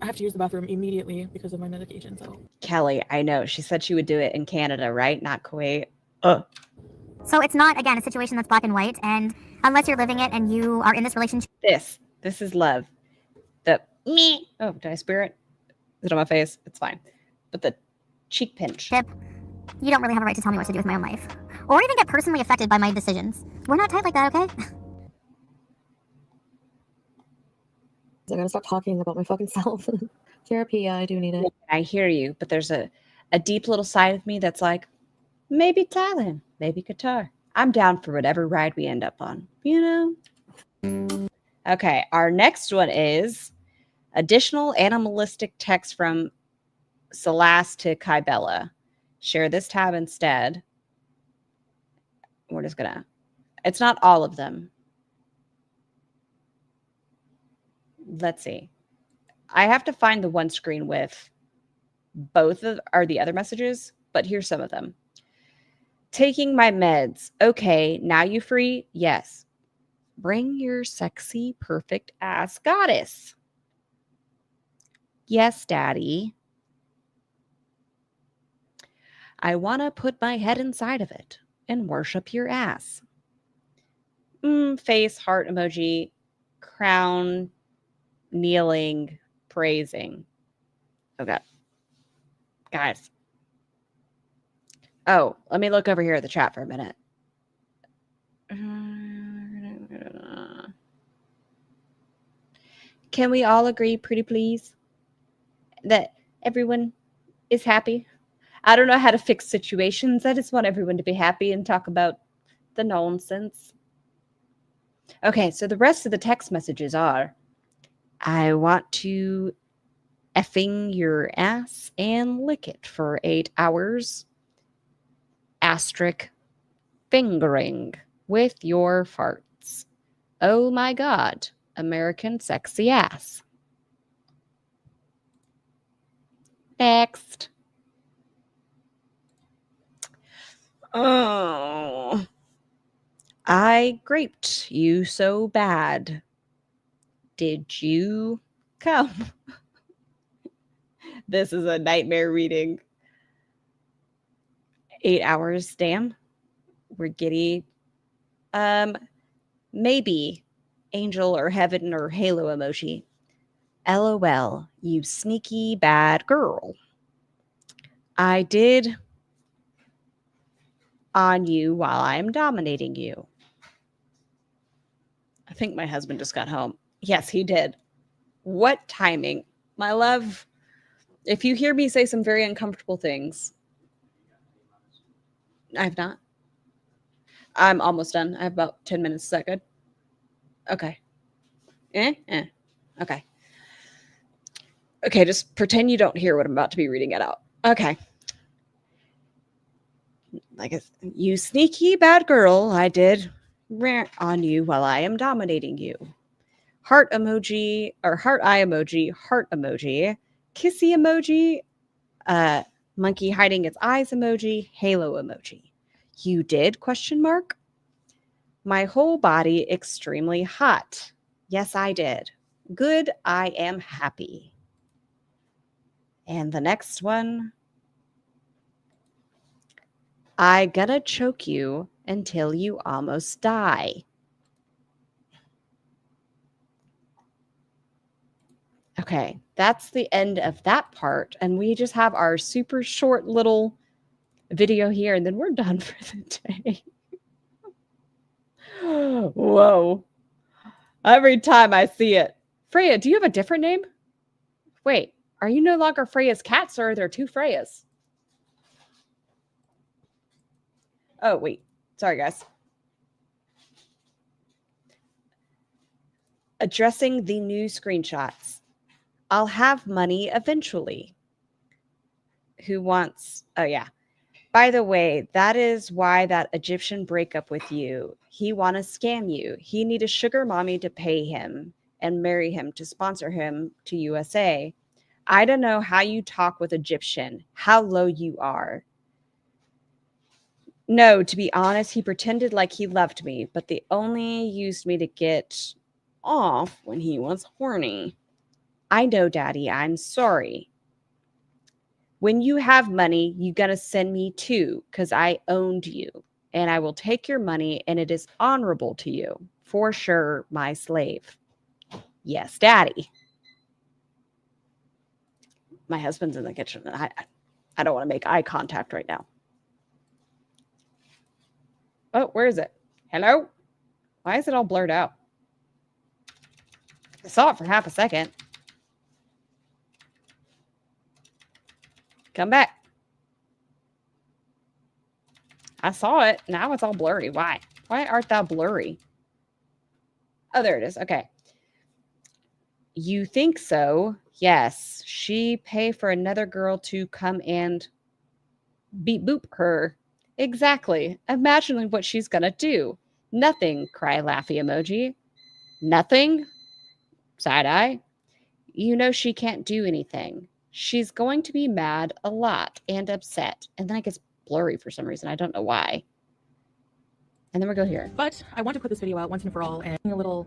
Speaker 5: I have to use the bathroom immediately because of my medication. So
Speaker 2: Kelly, I know. She said she would do it in Canada, right? Not Kuwait.
Speaker 6: So it's not, again, a situation that's black and white. And unless you're living it and you are in this relationship,
Speaker 2: This is love. The me. Oh, did I spear it? Is it on my face? It's fine. But the cheek pinch.
Speaker 6: you don't really have a right to tell me what to do with my own life. Or even get personally affected by my decisions. We're not tight like that, okay?
Speaker 8: I'm gonna stop talking about my fucking self. Therapy, yeah, I do need it.
Speaker 2: I hear you, but there's a deep little side of me that's like, maybe Thailand, maybe Qatar. I'm down for whatever ride we end up on, you know? Okay, our next one is additional animalistic text from Salah to Kybella. Share this tab instead. We're just gonna, it's not all of them. Let's see. I have to find the one screen with both of the other messages, but here's some of them. Taking my meds. Okay, now you free? Yes. Bring your sexy, perfect ass goddess. Yes, Daddy. I want to put my head inside of it and worship your ass. Face, heart emoji, crown, kneeling, praising. Okay. Guys. Oh, let me look over here at the chat for a minute. Can we all agree, pretty please, that everyone is happy? I don't know how to fix situations. I just want everyone to be happy and talk about the nonsense. Okay, so the rest of the text messages are, I want to effing your ass and lick it for 8 hours. Asterisk fingering with your farts. Oh my God, American sexy ass. Next. Oh, I graped you so bad. Did you come? This is a nightmare reading. 8 hours, damn. We're giddy. Maybe angel or heaven or halo emoji. LOL, you sneaky bad girl. I did on you while I'm dominating you. I think my husband just got home. Yes, he did. What timing? My love, if you hear me say some very uncomfortable things, I've not. I'm almost done. I have about 10 minutes. Is that good? Okay. Okay. Okay, just pretend you don't hear what I'm about to be reading it out. Okay. Like, you sneaky bad girl, I did rant on you while I am dominating you. Heart emoji, or heart eye emoji, heart emoji, kissy emoji, monkey hiding its eyes emoji, halo emoji. You did? Question mark. My whole body extremely hot. Yes, I did. Good, I am happy. And the next one. I gonna choke you until you almost die. Okay, that's the end of that part. And we just have our super short little video here, and then we're done for the day. Whoa. Every time I see it. Freya, do you have a different name? Wait, are you no longer Freya's cats, or are there two Freyas? Oh, wait. Sorry, guys. Addressing the new screenshots. I'll have money eventually. Who wants... Oh, yeah. By the way, that is why that Egyptian breakup with you. He want to scam you. He need a sugar mommy to pay him and marry him to sponsor him to USA. I don't know how you talk with Egyptian, how low you are. No, to be honest, he pretended like he loved me, but they only used me to get off when he was horny. I know, Daddy, I'm sorry. When you have money, you gotta send me too, because I owned you, and I will take your money, and it is honorable to you. For sure, my slave. Yes, Daddy. My husband's in the kitchen. I don't want to make eye contact right now. Oh, where is it? Hello? Why is it all blurred out? I saw it for half a second. Come back. I saw it. Now it's all blurry. Why? Why art thou blurry? Oh, there it is. Okay. You think so? Yes. She pay for another girl to come and beep boop her. Exactly. Imagining what she's gonna do. Nothing. Cry laughy emoji. Nothing. Side eye. You know she can't do anything. She's going to be mad a lot and upset. And then it gets blurry for some reason. I don't know why. And then we go here.
Speaker 5: But I want to put this video out once and for all and a little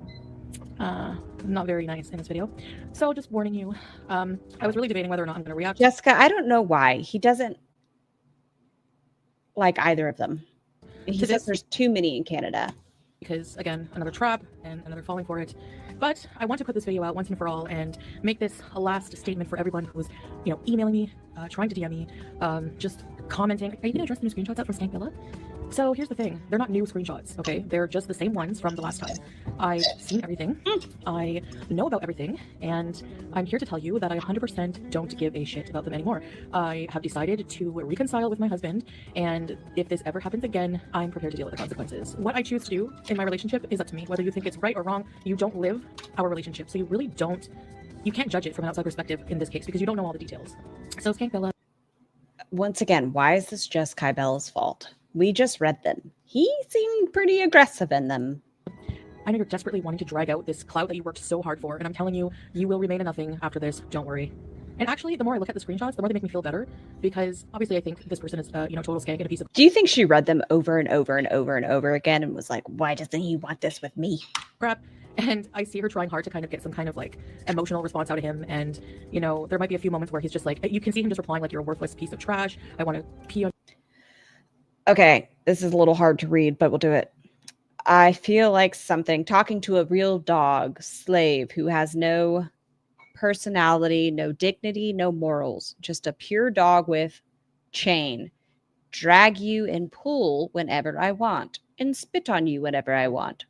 Speaker 5: Not very nice in this video. So just warning you, I was really debating whether or not I'm going to react.
Speaker 2: Jessica, I don't know why. He doesn't like either of them. He
Speaker 5: To
Speaker 2: says
Speaker 5: this-
Speaker 2: there's too many in Canada.
Speaker 5: Because again, another trap and another falling for it. But I want to put this video out once and for all and make this a last statement for everyone who's, you know, emailing me, trying to DM me, just commenting. Are you gonna address the new screenshots out from Skank Bella? So here's the thing, they're not new screenshots, okay? They're just the same ones from the last time. I've seen everything, I know about everything, and I'm here to tell you that I 100% don't give a shit about them anymore. I have decided to reconcile with my husband, and if this ever happens again, I'm prepared to deal with the consequences. What I choose to do in my relationship is up to me. Whether you think it's right or wrong, you don't live our relationship, so you really don't, you can't judge it from an outside perspective in this case because you don't know all the details. So Skank Bella.
Speaker 2: Once again, why is this just Kai Bella's fault? We just read them. He seemed pretty aggressive in them.
Speaker 5: I know you're desperately wanting to drag out this clout that you worked so hard for, and I'm telling you, you will remain a nothing after this. Don't worry. And actually, the more I look at the screenshots, the more they make me feel better, because obviously I think this person is, you know, total skank and a piece of
Speaker 2: Do you think she read them over and over and over and over again and was like, why doesn't he want this with me?
Speaker 5: crap. And I see her trying hard to kind of get some kind of like emotional response out of him. And, you know, there might be a few moments where he's just like, you can see him just replying like, you're a worthless piece of trash. I want to pee on.
Speaker 2: Okay, this is a little hard to read, but we'll do it. I feel like something talking to a real dog slave who has no personality, no dignity, no morals, just a pure dog with chain. Drag you and pull whenever I want, and spit on you whenever I want.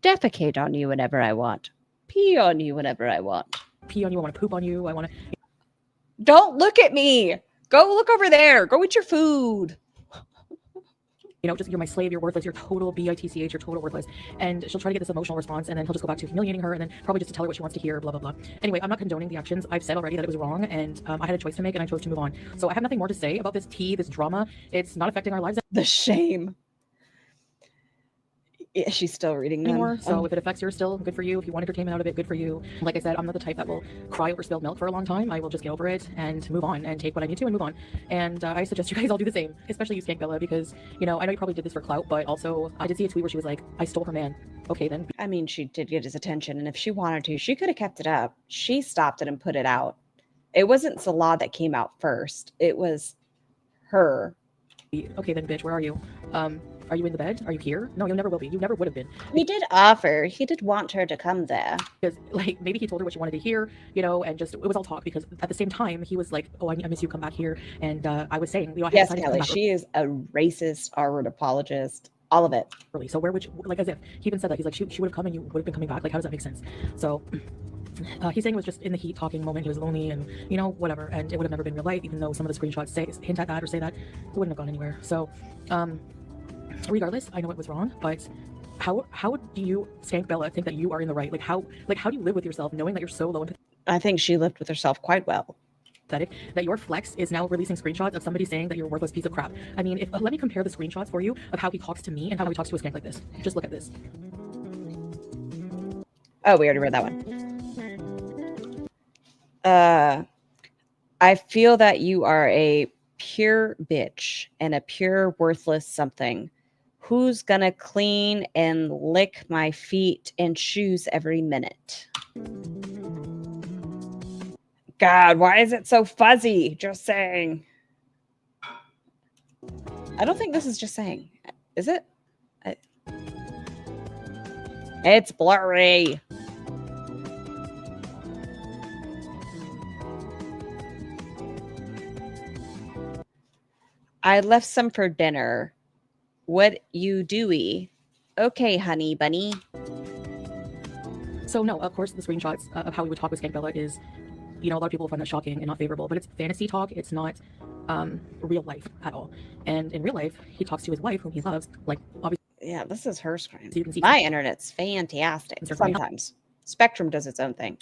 Speaker 2: Defecate on you whenever I want. Pee on you whenever I want.
Speaker 5: Pee on you. I want to poop on you. I want to.
Speaker 2: Don't look at me. Go look over there. Go eat your food.
Speaker 5: You know, just you're my slave, you're worthless, you're total bitch, you're total worthless. And she'll try to get this emotional response, and then he'll just go back to humiliating her, and then probably just to tell her what she wants to hear, blah, blah, blah. Anyway, I'm not condoning the actions. I've said already that it was wrong, and I had a choice to make, and I chose to move on. So I have nothing more to say about this tea, this drama. It's not affecting our lives
Speaker 2: The shame. Yeah, she's still reading them.
Speaker 5: anymore. So if it affects yours still, good for you. If you want entertainment out of it, good for you. Like I said, I'm not the type that will cry over spilled milk for a long time. I will just get over it and move on and take what I need to and move on. And I suggest you guys all do the same, especially you, Skank Bella, because, you know, I know you probably did this for clout, but also I did see a tweet where she was like, I stole her man. Okay, then.
Speaker 2: I mean, she did get his attention, and if she wanted to, she could have kept it up. She stopped it and put it out. It wasn't Salah that came out first. It was her.
Speaker 5: Okay, then, bitch, where are you? Are you in the bed? Are you here? No, you never will be. You never would have been.
Speaker 2: He did offer. He did want her to come there.
Speaker 5: Because, like, maybe he told her what she wanted to hear, you know, and just, it was all talk, because at the same time, he was like, oh, I miss you, come back here. And I was saying, you know, I
Speaker 2: Yes,
Speaker 5: decided to come
Speaker 2: Kelly,
Speaker 5: back
Speaker 2: she is a racist, R-word apologist. All of it.
Speaker 5: early. So where would you, like, as if he even said that, he's like, she would have come and you would have been coming back. Like, how does that make sense? So he's saying it was just in the heat talking moment. He was lonely and, you know, whatever. And it would have never been real life, even though some of the screenshots hint at that or say that. It wouldn't have gone anywhere. So, regardless, I know it was wrong, but how do you, Skank Bella, think that you are in the right? Like how do you live with yourself knowing that you're so low and
Speaker 2: I think she lived with herself quite well.
Speaker 5: pathetic, that your flex is now releasing screenshots of somebody saying that you're a worthless piece of crap? I mean, if let me compare the screenshots for you of how he talks to me and how he talks to a skank like this. Just look at this.
Speaker 2: Oh, we already read that one. I feel that you are a pure bitch and a pure worthless something. Who's gonna clean and lick my feet and shoes every minute? God, why is it so fuzzy? Just saying. I don't think this is just saying. Is it? It's blurry. I left some for dinner. What you doey? Okay, honey bunny.
Speaker 5: So no, of course, the screenshots of how we would talk with Skank Bella is, you know, a lot of people find that shocking and not favorable, but it's fantasy talk. It's not real life at all. And in real life, he talks to his wife, whom he loves, like, obviously.
Speaker 2: Yeah, this is her screen.
Speaker 5: So you can see
Speaker 2: My internet's fantastic.
Speaker 5: Certainly.
Speaker 2: Sometimes. Spectrum does its own thing.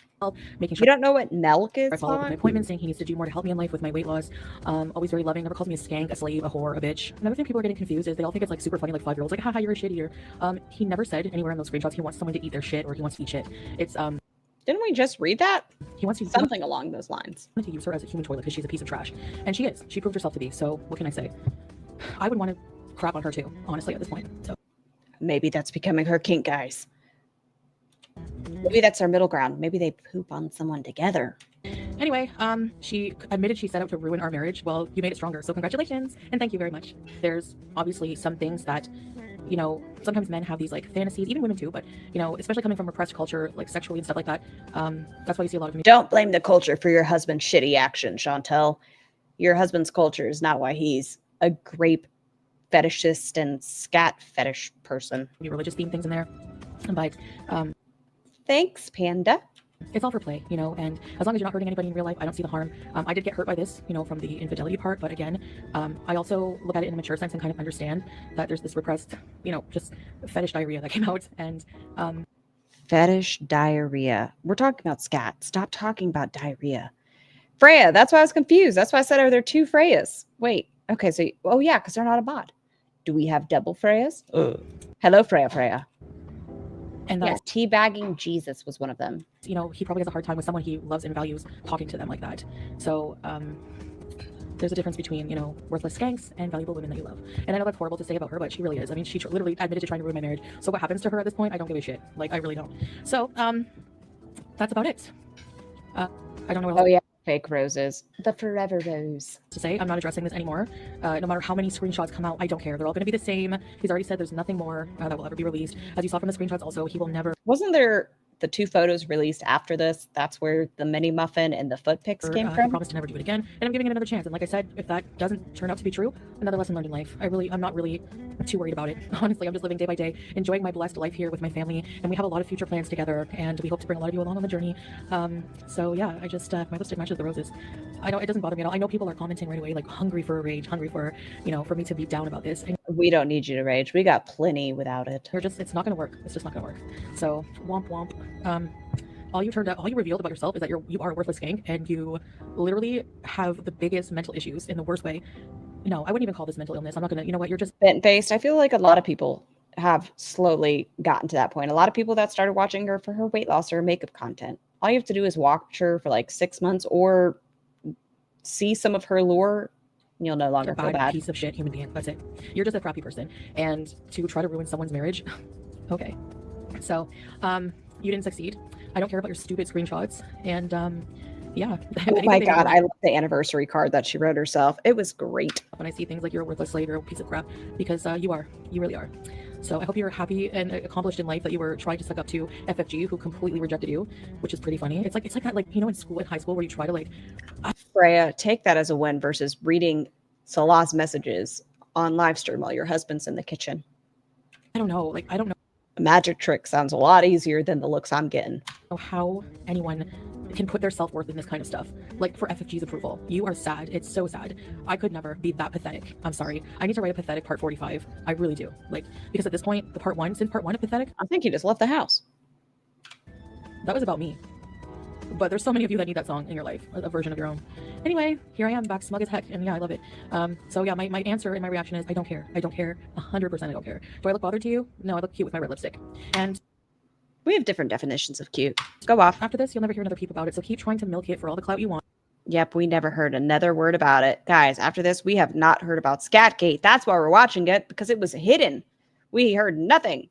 Speaker 5: making
Speaker 2: You
Speaker 5: sure
Speaker 2: don't know what milk is
Speaker 5: I follow up with my
Speaker 2: on?
Speaker 5: appointments, saying he needs to do more to help me in life with my weight loss. Always very loving, never calls me a skank, a slave, a whore, a bitch. Another thing people are getting confused is they all think it's like super funny, like 5-year-olds, like, haha, you're a shit eater. He never said anywhere in those screenshots he wants someone to eat their shit or he wants to eat shit. It's
Speaker 2: Didn't we just read that?
Speaker 5: he wants to
Speaker 2: Something along those lines.
Speaker 5: to use her as a human toilet because she's a piece of trash. And she is. She proved herself to be. So what can I say? I would want to crap on her too, honestly, at this point. So
Speaker 2: Maybe that's becoming her kink, guys. Maybe that's our middle ground. Maybe they poop on someone together.
Speaker 5: Anyway, she admitted she set out to ruin our marriage. Well, you made it stronger, so congratulations and thank you very much. There's obviously some things that, you know, sometimes men have these like fantasies, even women too, but you know, especially coming from repressed culture, like sexually and stuff like that. That's why you see a lot of me.
Speaker 2: Don't blame the culture for your husband's shitty action, Chantel. Your husband's culture is not why he's a grape fetishist and scat fetish person.
Speaker 5: Religious themed things in there, but
Speaker 2: thanks, Panda.
Speaker 5: it's all for play, you know, and as long as you're not hurting anybody in real life, I don't see the harm. I did get hurt by this, you know, from the infidelity part, but again, I also look at it in a mature sense and kind of understand that there's this repressed, you know, just fetish diarrhea that came out, and
Speaker 2: fetish diarrhea. We're talking about scat. Stop talking about diarrhea. Freya, that's why I was confused. That's why I said, are there two Freyas? Wait, okay, so, oh yeah, because they're not a mod. Do we have double Freyas? Hello, Freya.
Speaker 5: and
Speaker 2: Yes, teabagging Jesus was one of them.
Speaker 5: you know, he probably has a hard time with someone he loves and values talking to them like that. So there's a difference between, you know, worthless skanks and valuable women that you love. And I know that's horrible to say about her, but she really is. I mean, she literally admitted to trying to ruin my marriage. So what happens to her at this point, I don't give a shit. Like, I really don't. So that's about it. I don't know what else
Speaker 2: Oh yeah, fake roses. The forever rose.
Speaker 5: to say. I'm not addressing this anymore. No matter how many screenshots come out, I don't care. They're all going to be the same. He's already said there's nothing more that will ever be released. As you saw from the screenshots also, he will never...
Speaker 2: Wasn't there the two photos released after this? That's where the mini muffin and the foot pics came
Speaker 5: He
Speaker 2: from?
Speaker 5: promised to never do it again, and I'm giving it another chance. And like I said, if that doesn't turn out to be true, another lesson learned in life. I'm not really too worried about it. Honestly, I'm just living day by day, enjoying my blessed life here with my family, and we have a lot of future plans together, and we hope to bring a lot of you along on the journey. So yeah, I just my lipstick matches the roses. I know it doesn't bother me at all. I know people are commenting right away, like hungry for a rage, hungry for, you know, for me to be down about this. And
Speaker 2: We don't need you to rage. We got plenty without it.
Speaker 5: it's not going to work. It's just not going to work. So womp womp. All you revealed about yourself is that you are a worthless skank, and you literally have the biggest mental issues in the worst way. No, I wouldn't even call this mental illness. I'm not gonna, you know what, you're just
Speaker 2: Bent faced. I feel like a lot of people have slowly gotten to that point. A lot of people that started watching her for her weight loss or makeup content. All you have to do is watch her for like 6 months or see some of her lure. And you'll no longer
Speaker 5: a
Speaker 2: feel
Speaker 5: bad
Speaker 2: bad.
Speaker 5: piece of shit human being. That's it. You're just a crappy person. And to try to ruin someone's marriage, okay. So, you didn't succeed. I don't care about your stupid screenshots. And yeah.
Speaker 2: Oh my God, I love the anniversary card that she wrote herself. It was great.
Speaker 5: When I see things like you're a worthless slave, you're a piece of crap, because you are. You really are. So I hope you're happy and accomplished in life, that you were trying to suck up to FFG, who completely rejected you, which is pretty funny. It's like that, like, you know, in school, in high school, where you try to like...
Speaker 2: Freya, take that as a win versus reading Salah's messages on live stream while your husband's in the kitchen.
Speaker 5: I don't know. Like, I don't know
Speaker 2: A magic trick sounds a lot easier than the looks I'm getting.
Speaker 5: how anyone can put their self-worth in this kind of stuff, like for FFG's approval. You are sad. It's so sad. I could never be that pathetic. I'm sorry. I need to write a pathetic part 45. I really do. Like, because at this point, since part one of pathetic,
Speaker 2: I think you just left the house.
Speaker 5: that was about me. But there's so many of you that need that song in your life, a version of your own. Anyway, here I am, back smug as heck, and yeah, I love it. So yeah, my answer and my reaction is I don't care. I don't care. 100% I don't care. Do I look bothered to you? No, I look cute with my red lipstick. And
Speaker 2: We have different definitions of cute. Go off.
Speaker 5: after this, you'll never hear another peep about it, so keep trying to milk it for all the clout you want.
Speaker 2: Yep, we never heard another word about it. Guys, after this, we have not heard about Scatgate. That's why we're watching it, because it was hidden. We heard nothing.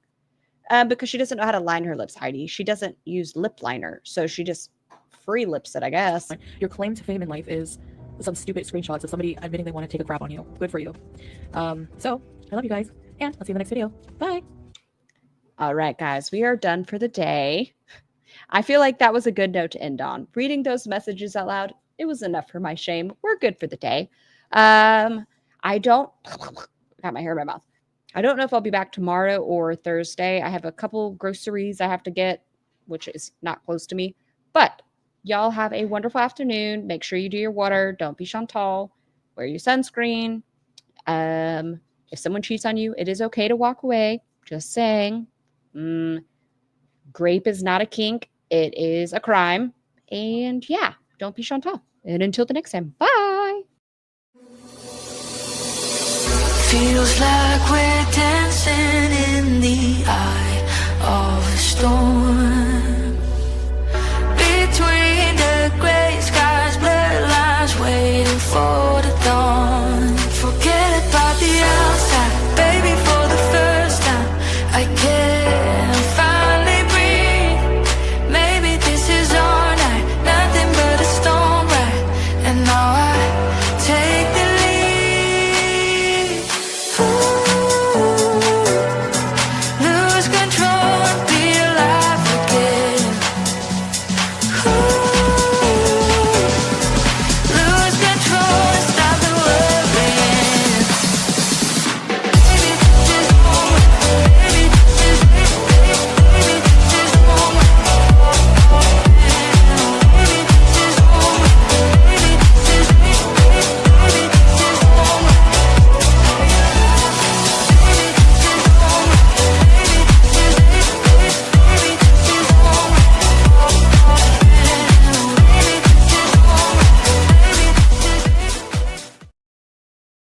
Speaker 2: Because she doesn't know how to line her lips, Heidi. She doesn't use lip liner, so she just free lips it, I guess.
Speaker 5: Your claim to fame in life is some stupid screenshots of somebody admitting they want to take a crap on you. Good for you. So, I love you guys, and I'll see you in the next video. Bye!
Speaker 2: All right, guys, we are done for the day. I feel like that was a good note to end on. Reading those messages out loud, it was enough for my shame. We're good for the day. I got my hair in my mouth. I don't know if I'll be back tomorrow or Thursday. I have a couple groceries I have to get, which is not close to me. But y'all have a wonderful afternoon. Make sure you do your water. Don't be Chantal. Wear your sunscreen. If someone cheats on you, it is okay to walk away. Just saying. Grape is not a kink. It is a crime. And yeah, don't be Chantal. And until the next time, bye.
Speaker 1: Feels like we're dancing in the eye of the storm.